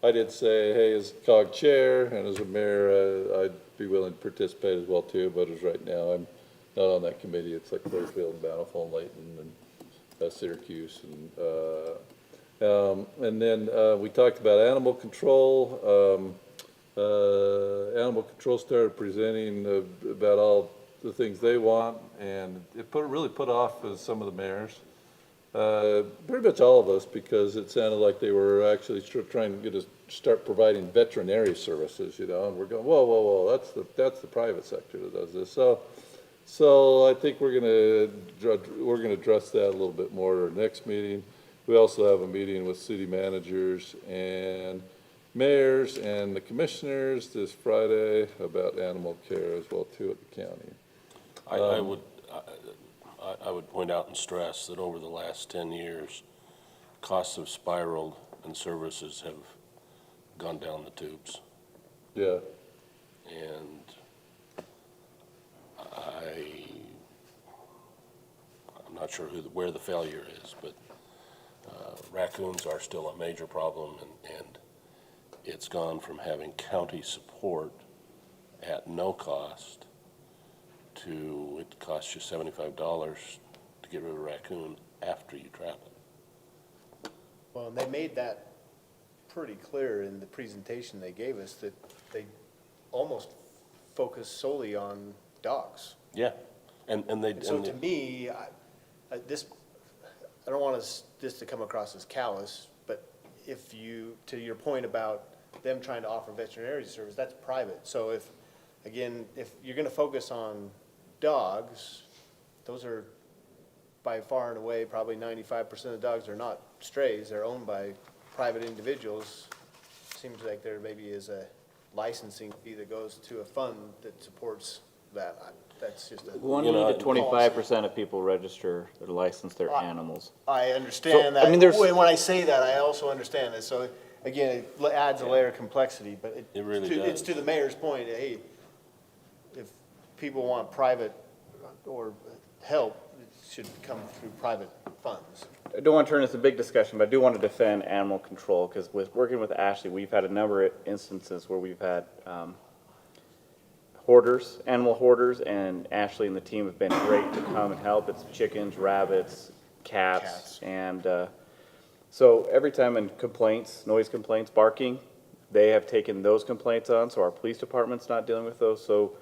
[SPEAKER 2] I did say, hey, as COG chair and as a mayor, I'd be willing to participate as well too, but as right now, I'm not on that committee. It's like Clearfield and Bountiful and Layton and Syracuse. And then we talked about animal control. Animal control started presenting about all the things they want, and it really put off some of the mayors. Pretty much all of us, because it sounded like they were actually trying to get us start providing veterinary services, and we're going, whoa, that's the private sector that does this. So I think we're gonna address that a little bit more at our next meeting. We also have a meeting with city managers and mayors and the commissioners this Friday about animal care as well too at the county.
[SPEAKER 4] I would point out and stress that over the last 10 years, costs have spiraled and services have gone down the tubes.
[SPEAKER 2] Yeah.
[SPEAKER 4] And I'm not sure where the failure is, but raccoons are still a major problem, and it's gone from having county support at no cost to it costs you $75 to get rid of a raccoon after you trap it.
[SPEAKER 8] Well, and they made that pretty clear in the presentation they gave us, that they almost focus solely on dogs.
[SPEAKER 4] Yeah, and they.
[SPEAKER 8] So to me, I don't want this to come across as callous, but if you, to your point about them trying to offer veterinary service, that's private. So if you're going to focus on dogs, those are by far and away, probably 95% of the dogs are not strays. They're owned by private individuals. Seems like there maybe is a licensing fee that goes to a fund that supports that. that's just a.
[SPEAKER 11] We only need 25% of people register or license their animals.
[SPEAKER 8] I understand
[SPEAKER 11] So, I
[SPEAKER 8] that.
[SPEAKER 11] mean, there's-
[SPEAKER 8] When I say that, I also understand that. So again, it adds a layer of complexity, but
[SPEAKER 4] It really
[SPEAKER 8] it's
[SPEAKER 4] does.
[SPEAKER 8] to the mayor's point, hey, if people want private or help, it should come through private funds.
[SPEAKER 11] I don't want to turn this a big discussion, but I do want to defend animal control, because with working with Ashley, we've had a number of instances where we've had hoarders, animal hoarders, and Ashley and the team have been great to come and help. It's chickens, rabbits, cats. And so every time in complaints, noise complaints, barking, they have taken those complaints on, so our police department's not dealing with those. So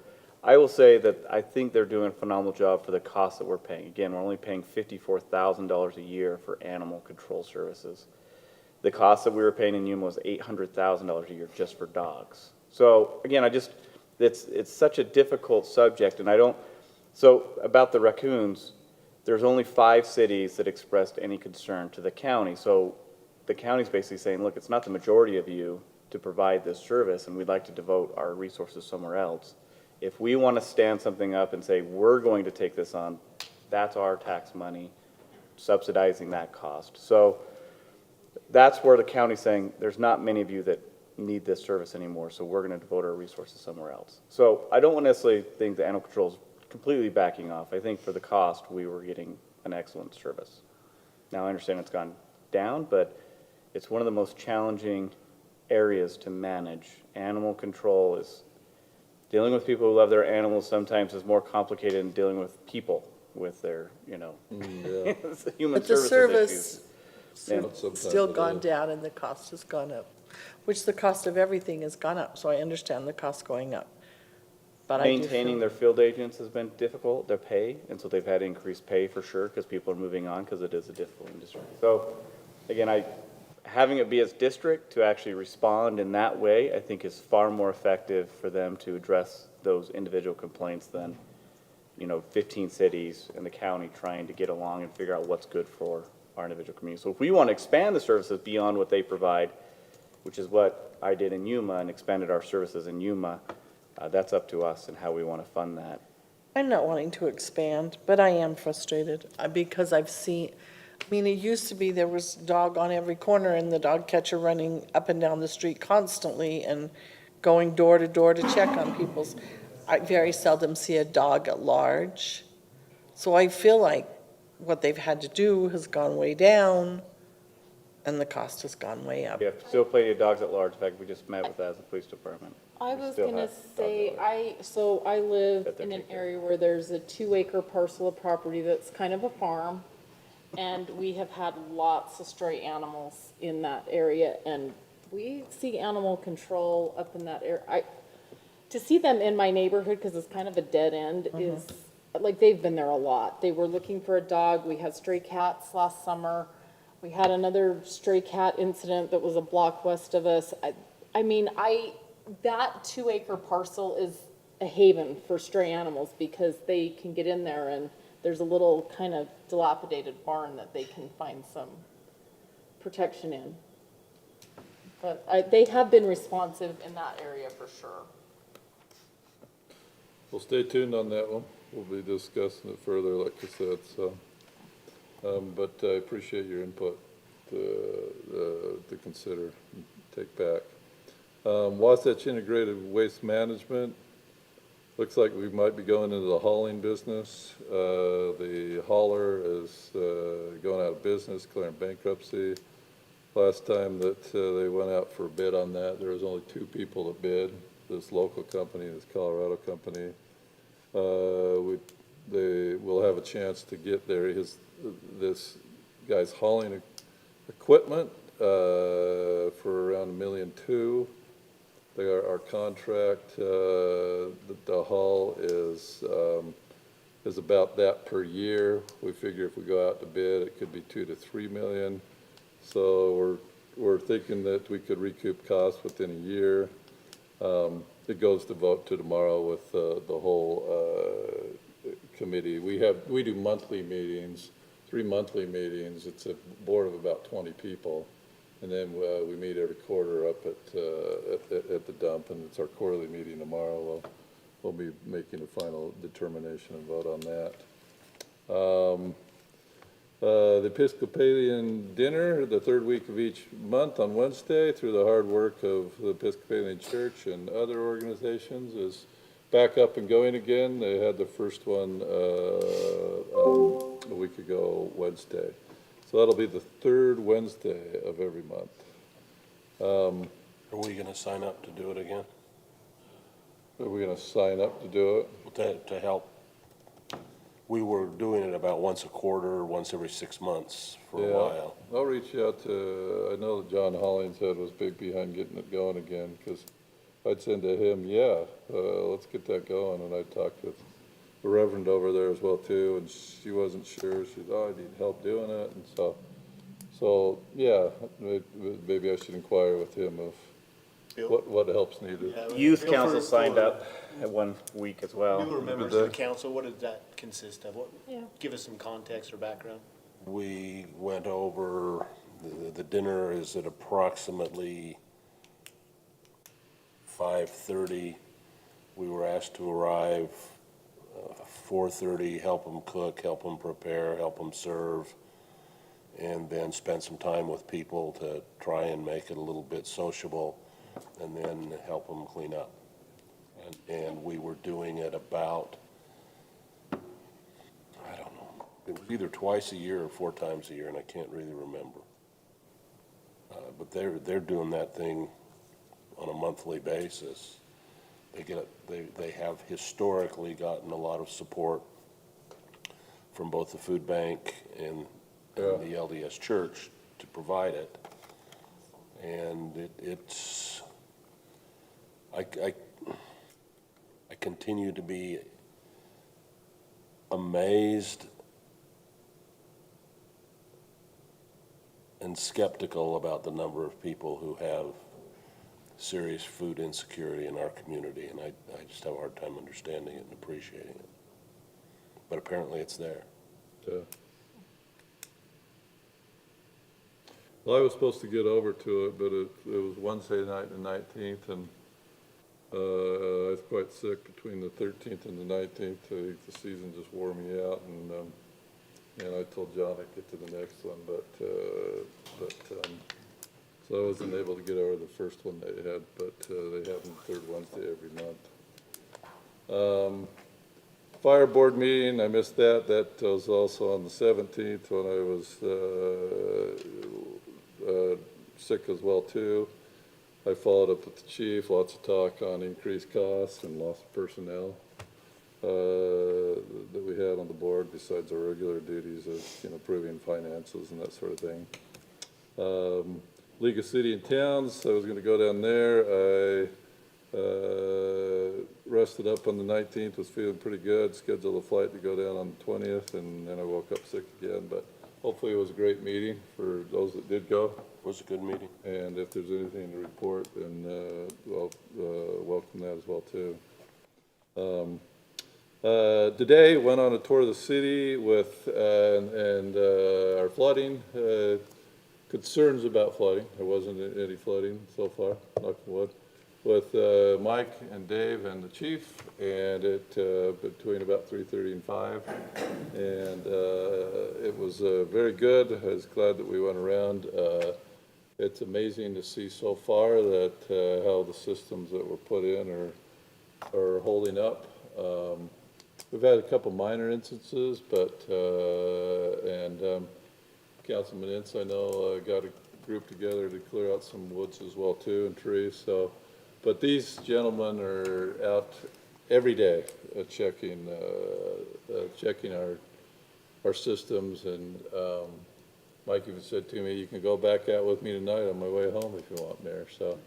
[SPEAKER 11] I will say that I think they're doing a phenomenal job for the cost that we're paying. Again, we're only paying $54,000 a year for animal control services. The cost that we were paying in Yuma was $800,000 a year just for dogs. So again, it's such a difficult subject, and so about the raccoons, there's only 5 cities that expressed any concern to the county. So the county's basically saying, look, it's not the majority of you to provide this service, and we'd like to devote our resources somewhere else. If we want to stand something up and say, we're going to take this on, that's our tax money subsidizing that cost. So that's where the county's saying, there's not many of you that need this service anymore, so we're going to devote our resources somewhere else. So I don't necessarily think the animal control is completely backing off. I think for the cost, we were getting an excellent service. Now, I understand it's gone down, but it's one of the most challenging areas to manage. Animal control is, dealing with people who love their animals sometimes is more complicated than dealing with people with their, human
[SPEAKER 6] But the
[SPEAKER 11] services issues.
[SPEAKER 6] service still gone down and the cost has gone up, which the cost of everything has gone up, so I understand the cost going up. But I do
[SPEAKER 11] Maintaining
[SPEAKER 6] feel-
[SPEAKER 11] their field agents has been difficult, their pay, and so they've had increased pay for sure, because people are moving on, because it is a difficult industry. So, again, having it be its district to actually respond in that way, I think is far more effective for them to address those individual complaints than, 15 cities and the county trying to get along and figure out what's good for our individual community. So if we want to expand the services beyond what they provide, which is what I did in Yuma and expanded our services in Yuma, that's up to us and how we want to fund that.
[SPEAKER 6] I'm not wanting to expand, but I am frustrated because I've seen, it used to be there was dog on every corner and the dog catcher running up and down the street constantly and going door to door to check on people's. I very seldom see a dog at large. So I feel like what they've had to do has gone way down and the cost has gone way up.
[SPEAKER 11] We have still plenty of dogs at large. In fact, we just met with that as a police department.
[SPEAKER 17] I was
[SPEAKER 11] Still
[SPEAKER 17] gonna
[SPEAKER 11] have
[SPEAKER 17] say, I live in an area where there's a 2-acre parcel of property that's kind of a farm. And we have had lots of stray animals in that area, and we see animal control up in that area. To see them in my neighborhood, because it's kind of a dead end, is, like, they've been there a lot. They were looking for a dog. We had stray cats last summer. We had another stray cat incident that was a block west of us. That 2-acre parcel is a haven for stray animals because they can get in there and there's a little kind of dilapidated barn that they can find some protection in. But they have been responsive in that area for sure.
[SPEAKER 2] Well, stay tuned on that one. We'll be discussing it further, like I said, so. But I appreciate your input to consider and take back. Wasatch Integrated Waste Management, looks like we might be going into the hauling business. The hauler is going out of business, declaring bankruptcy. Last time that they went out for a bid on that, there was only 2 people that bid, this local company, this Colorado company. They will have a chance to get this guy's hauling equipment for around $1.2 million. Our contract, the haul is about that per year. We figure if we go out to bid, it could be $2 to $3 million. So we're thinking that we could recoup costs within a year. It goes to vote to tomorrow with the whole committee. We do monthly meetings, 3 monthly meetings. It's a board of about 20 people. And then we meet every quarter up at the dump, and it's our quarterly meeting tomorrow. we'll be making a final determination and vote on that. The Episcopalian dinner, the third week of each month on Wednesday, through the hard work of the Episcopalian Church and other organizations, is back up and going again. They had the first one a week ago Wednesday. So that'll be the third Wednesday of every month.
[SPEAKER 4] Are we gonna sign up to do it again?
[SPEAKER 2] Are we gonna sign up to do it?
[SPEAKER 4] To help. We were doing it about once a quarter, once every 6 months for a while.
[SPEAKER 2] I'll reach out to, I know that John Hollingshead was big behind getting it going again, because I'd send to him, let's get that going, and I talked with the Reverend over there as well too, and she wasn't sure, she thought, I need help doing it, and so, yeah, maybe I should inquire with him of what help's needed.
[SPEAKER 11] Youth Council signed up at 1 week as well.
[SPEAKER 8] Newer members of the council, what did that consist of? Give us some context or background.
[SPEAKER 4] We went over, the dinner is at approximately 5:30. We were asked to arrive 4:30, help them cook, help them prepare, help them serve, and then spend some time with people to try and make it a little bit sociable, and then help them clean up. And we were doing it about, I don't know, it was either twice a year or 4 times a year, and I can't really remember. But they're doing that thing on a monthly basis. They have historically gotten a lot of support from both the food bank and the LDS Church to provide it. And it's, I continue to be amazed and skeptical about the number of people who have serious food insecurity in our community, and I just have a hard time understanding it and appreciating it. But apparently it's there.
[SPEAKER 2] Yeah. Well, I was supposed to get over to it, but it was Wednesday night, the 19th, and I was quite sick between the 13th and the 19th. I think the season just wore me out, and I told John I'd get to the next one, so I wasn't able to get over the first one they had, but they have them the third Wednesday every month. Fire board meeting, I missed that. That was also on the 17th when I was sick as well too. I followed up with the chief, lots of talk on increased costs and loss of personnel that we had on the board besides our regular duties of, approving finances and that sort of thing. League of City and Towns, I was going to go down there. I rested up on the 19th, was feeling pretty good, scheduled a flight to go down on the 20th, and then I woke up sick again. But hopefully it was a great meeting for those that did go.
[SPEAKER 4] It was a good meeting.
[SPEAKER 2] And if there's anything to report, then welcome that as well too. Today went on a tour of the city with our flooding. Concerns about flooding. There wasn't any flooding so far, knock on wood, with Mike and Dave and the chief, and between about 3:30 and 5, and it was very good. I was glad that we went around. It's amazing to see so far that how the systems that were put in are holding up. We've had a couple minor instances, but Councilman Ince, I know, got a group together to clear out some woods as well too, and trees. So, but these gentlemen are out every day checking our systems. And Mike even said to me, "You can go back out with me tonight on my way home if you want, Mayor." So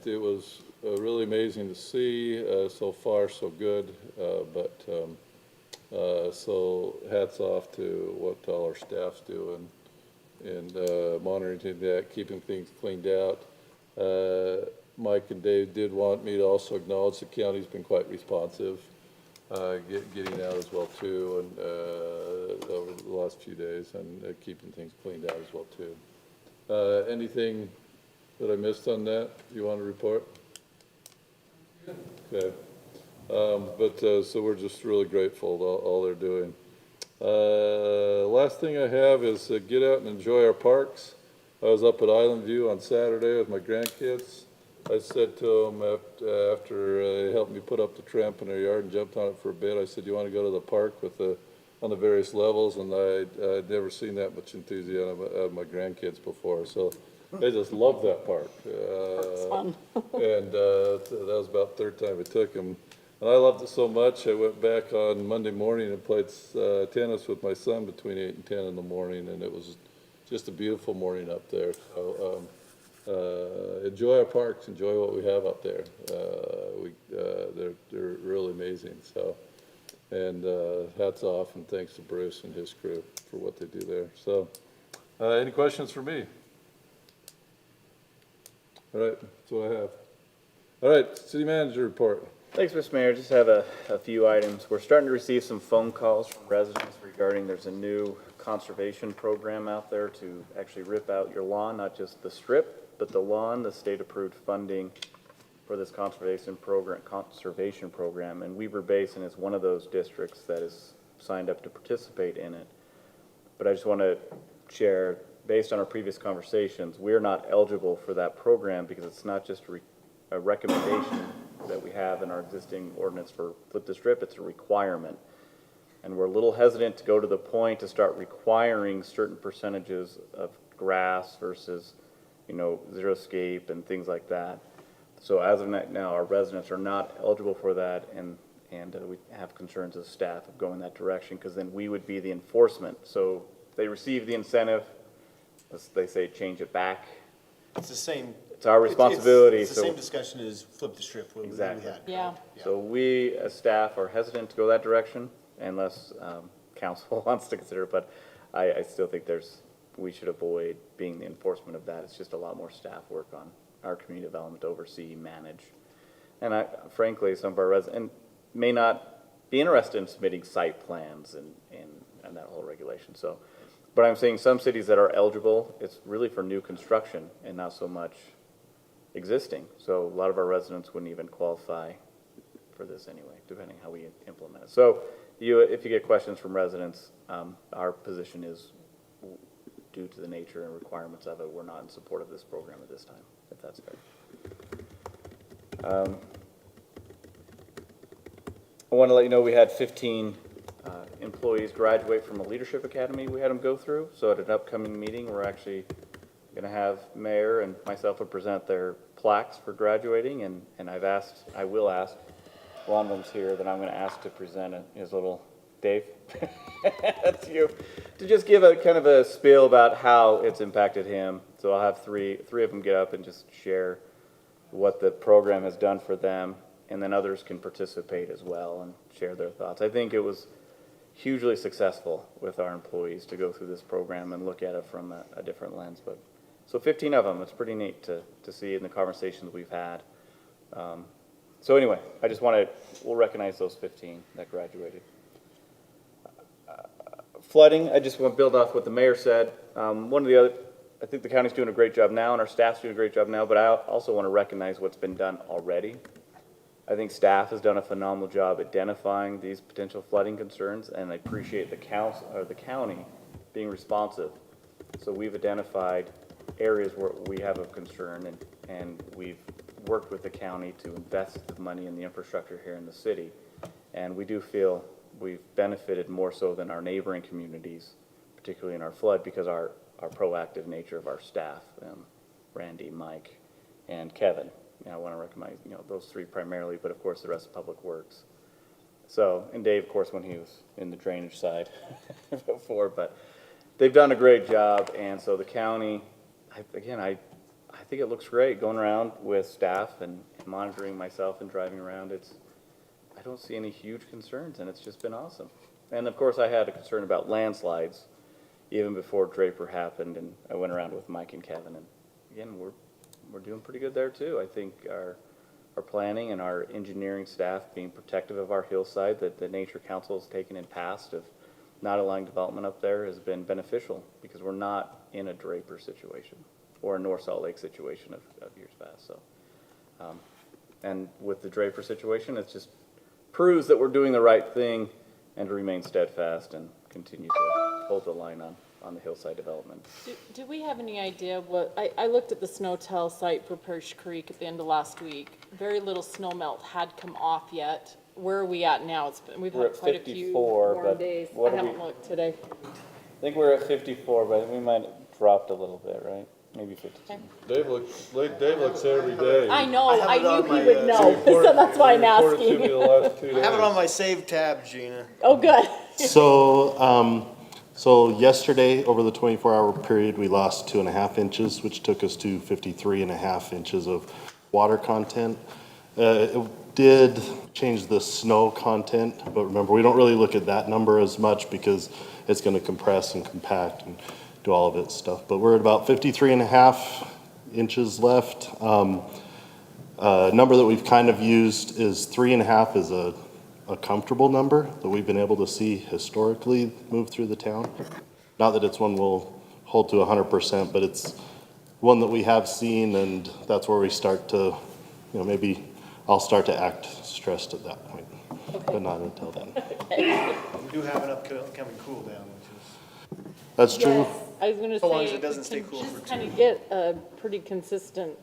[SPEAKER 2] it was really amazing to see. So far, so good. So hats off to what all our staff's doing and monitoring that, keeping things cleaned out. Mike and Dave did want me to also acknowledge the county's been quite responsive, getting out as well too, and over the last few days, and keeping things cleaned out as well too. Anything that I missed on that you want to report? Okay. So we're just really grateful to all they're doing. Last thing I have is get out and enjoy our parks. I was up at Island View on Saturday with my grandkids. I said to them after they helped me put up the tramp in their yard and jumped on it for a bit, I said, you want to go to the park on the various levels? And I'd never seen that much enthusiasm out of my grandkids before. So they just love that park.
[SPEAKER 14] fun.
[SPEAKER 2] And that was about the third time I took them. And I loved it so much, I went back on Monday morning and played tennis with my son between 8 and 10 in the morning, and it was just a beautiful morning up there. So enjoy our parks, enjoy what we have up there. They're really amazing. So, and hats off and thanks to Bruce and his crew for what they do there. So, any questions for me? All right, that's what I have. All right, city manager report.
[SPEAKER 11] Thanks, Mr. Mayor. Just have a few items. We're starting to receive some phone calls from residents regarding there's a new conservation program out there to actually rip out your lawn, not just the strip, but the lawn. The state approved funding for this conservation program, and Weaver Basin is one of those districts that is signed up to participate in it. But I just want to share, based on our previous conversations, we're not eligible for that program because it's not just a recommendation that we have in our existing ordinance for Flip the Strip, it's a requirement. And we're a little hesitant to go to the point to start requiring certain percentages of grass versus, xeriscape and things like that. So as of now, our residents are not eligible for that, and we have concerns as staff of going that direction, because then we would be the enforcement. So they receive the incentive, as they say, change it back.
[SPEAKER 8] It's the same.
[SPEAKER 11] It's our responsibility.
[SPEAKER 8] It's the same discussion as Flip the Strip.
[SPEAKER 11] Exactly.
[SPEAKER 8] We had.
[SPEAKER 14] Yeah.
[SPEAKER 11] So we, as staff, are hesitant to go that direction unless council wants to consider it, but I still think we should avoid being the enforcement of that. It's just a lot more staff work on our community development to oversee, manage. And frankly, some of our residents may not be interested in submitting site plans and that whole regulation. So, but I'm saying some cities that are eligible, it's really for new construction and not so much existing. So a lot of our residents wouldn't even qualify for this anyway, depending how we implement it. So if you get questions from residents, our position is, due to the nature and requirements of it, we're not in support of this program at this time, if that's fair. I want to let you know we had 15 employees graduate from a leadership academy we had them go through. So at an upcoming meeting, we're actually going to have Mayor and myself will present their plaques for graduating, and I will ask, Blondham's here, that I'm going to ask to present his little, Dave, that's you, to just give a kind of a spiel about how it's impacted him. So I'll have three of them get up and just share what the program has done for them, and then others can participate as well and share their thoughts. I think it was hugely successful with our employees to go through this program and look at it from a different lens. But so 15 of them, it's pretty neat to see in the conversations we've had. So anyway, I just we'll recognize those 15 that graduated. Flooding, I just want to build off what the mayor said. I think the county's doing a great job now and our staff's doing a great job now, but I also want to recognize what's been done already. I think staff has done a phenomenal job identifying these potential flooding concerns, and I appreciate the county being responsive. So we've identified areas where we have a concern, and we've worked with the county to invest the money in the infrastructure here in the city. And we do feel we've benefited more so than our neighboring communities, particularly in our flood, because our proactive nature of our staff, Randy, Mike, and Kevin. I want to recognize those three primarily, but of course the rest of Public Works. So, and Dave, of course, when he was in the drainage side before, but they've done a great job. And so the county, I think it looks great going around with staff and monitoring myself and driving around. I don't see any huge concerns, and it's just been awesome. And of course I had a concern about landslides even before Draper happened, and I went around with Mike and Kevin, and again, we're doing pretty good there too. I think our planning and our engineering staff being protective of our hillside that the Nature Council has taken in past of not allowing development up there has been beneficial, because we're not in a Draper situation or a North Salt Lake situation of years past. So, and with the Draper situation, it's just proves that we're doing the right thing and to remain steadfast and continue to hold the line on the hillside development.
[SPEAKER 17] Do we have any idea what, I looked at the Snowtell site for Perch Creek at the end of last week. Very little snow melt had come off yet. Where are we at now? We've
[SPEAKER 11] We're
[SPEAKER 17] had
[SPEAKER 11] at
[SPEAKER 17] quite a few
[SPEAKER 11] 54,
[SPEAKER 17] warm
[SPEAKER 11] but
[SPEAKER 17] days. I
[SPEAKER 11] what are
[SPEAKER 17] haven't
[SPEAKER 11] we-
[SPEAKER 17] looked today.
[SPEAKER 11] I think we're at 54, but we might have dropped a little bit, right? Maybe 52.
[SPEAKER 2] Dave looks every day.
[SPEAKER 17] I know,
[SPEAKER 8] have
[SPEAKER 17] I
[SPEAKER 8] it on
[SPEAKER 17] knew
[SPEAKER 8] my,
[SPEAKER 17] he would know, so that's why I'm
[SPEAKER 2] He reported to me
[SPEAKER 17] asking.
[SPEAKER 2] the last 2
[SPEAKER 8] I
[SPEAKER 2] days.
[SPEAKER 8] have it on my save tab, Gina.
[SPEAKER 17] Oh, good.
[SPEAKER 13] So yesterday, over the 24-hour period, we lost 2.5 inches, which took us to 53.5 inches of water content. It did change the snow content, but remember, we don't really look at that number as much because it's going to compress and compact and do all of its stuff. But we're at about 53.5 inches left. Number that we've kind of used is 3.5 is a comfortable number that we've been able to see historically move through the town. Not that it's one we'll hold to 100%, but it's one that we have seen, and that's where we start to, maybe I'll start to act stressed at that point, but not until then.
[SPEAKER 8] We do have an upcoming cool down, which is.
[SPEAKER 13] That's true.
[SPEAKER 17] Yes, I was gonna
[SPEAKER 8] So long as
[SPEAKER 17] say,
[SPEAKER 8] it
[SPEAKER 17] if
[SPEAKER 8] doesn't
[SPEAKER 17] we
[SPEAKER 8] stay
[SPEAKER 17] can
[SPEAKER 8] cool for
[SPEAKER 17] just
[SPEAKER 8] too
[SPEAKER 17] kind of
[SPEAKER 8] long.
[SPEAKER 17] get a pretty consistent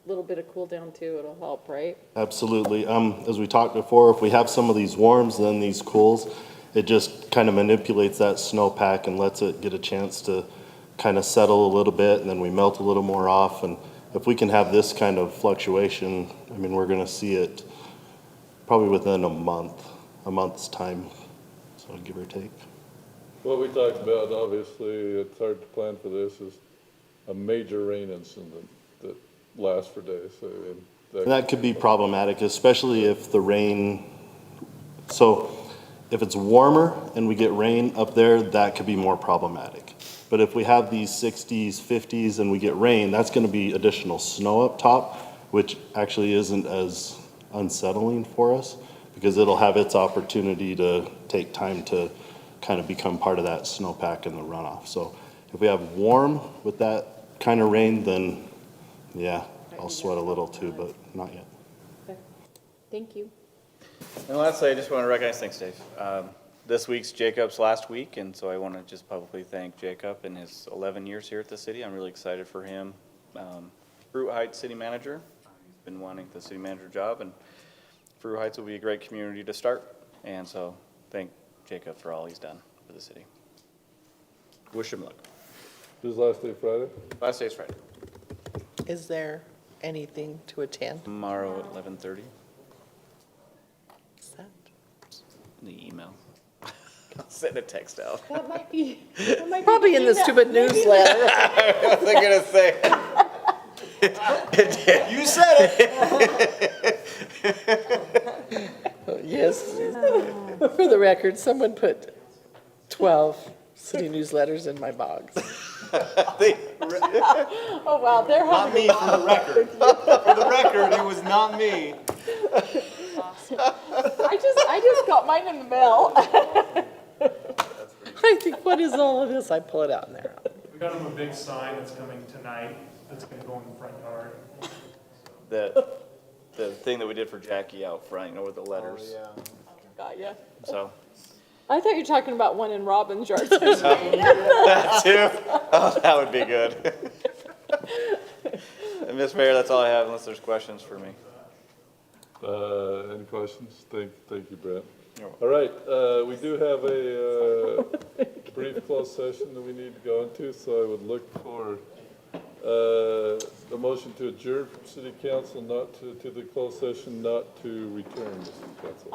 [SPEAKER 17] little bit of cool down too, it'll help, right?
[SPEAKER 13] Absolutely. As we talked before, if we have some of these warms, then these cools, it just kind of manipulates that snowpack and lets it get a chance to kind of settle a little bit, and then we melt a little more off. And if we can have this kind of fluctuation, I mean, we're going to see it probably within a month's time, so give or take.
[SPEAKER 2] What we talked about, obviously, it's hard to plan for this, is a major rain incident that lasts for days. I mean,
[SPEAKER 13] And that could be problematic, especially if the rain, so if it's warmer and we get rain up there, that could be more problematic. But if we have these 60s, 50s, and we get rain, that's going to be additional snow up top, which actually isn't as unsettling for us because it'll have its opportunity to take time to kind of become part of that snowpack and the runoff. So if we have warm with that kind of rain, then yeah, I'll sweat a little too, but not yet.
[SPEAKER 17] Thank you.
[SPEAKER 11] And lastly, I just want to recognize, thanks, Dave. This week's Jacob's last week, and so I want to just publicly thank Jacob in his 11 years here at the city. I'm really excited for him. Fruit Heights City Manager. He's been wanting the city manager job, and Fruit Heights will be a great community to start. And so thank Jacob for all he's done for the city. Wish him luck.
[SPEAKER 2] His last day Friday?
[SPEAKER 11] Last day is Friday.
[SPEAKER 20] Is there anything to attend?
[SPEAKER 11] Tomorrow at 11:30.
[SPEAKER 20] Is that?
[SPEAKER 11] The email. I'll send a text out.
[SPEAKER 17] That might be
[SPEAKER 20] Probably in the stupid newsletter.
[SPEAKER 11] I was gonna say.
[SPEAKER 8] You said it.
[SPEAKER 20] Yes. For the record, someone put 12 city newsletters in my box.
[SPEAKER 17] Oh, wow, they're
[SPEAKER 8] Not
[SPEAKER 17] having.
[SPEAKER 8] me, for the record. For the record, it was not me.
[SPEAKER 17] I just got mine in the mail.
[SPEAKER 20] I think, what is all of this? I pull it out now.
[SPEAKER 19] We got him a big sign that's coming tonight, that's gonna go in the front yard.
[SPEAKER 11] The thing that we did for Jackie out front, with the letters.
[SPEAKER 17] Got ya.
[SPEAKER 11] So.
[SPEAKER 17] I thought you were talking about one in Robin's yard.
[SPEAKER 11] That too? Oh, that would be good. And Ms. Mayor, that's all I have unless there's questions for me.
[SPEAKER 2] Any questions? Thank you, Brent. All right, we do have a brief closed session that we need to go into, so I would look for a motion to adjourn from city council, not to the closed session, not to return to city council.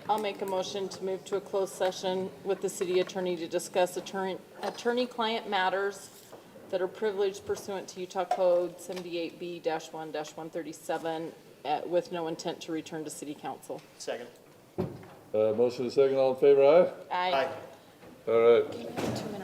[SPEAKER 17] I'll make a motion to move to a closed session with the city attorney to discuss attorney-client matters that are privileged pursuant to Utah Code 78B-1-137 with no intent to return to city council.
[SPEAKER 8] Second.
[SPEAKER 2] Motion and second, all in favor, aye?
[SPEAKER 17] Aye.
[SPEAKER 2] All right.
[SPEAKER 17] 2 minutes.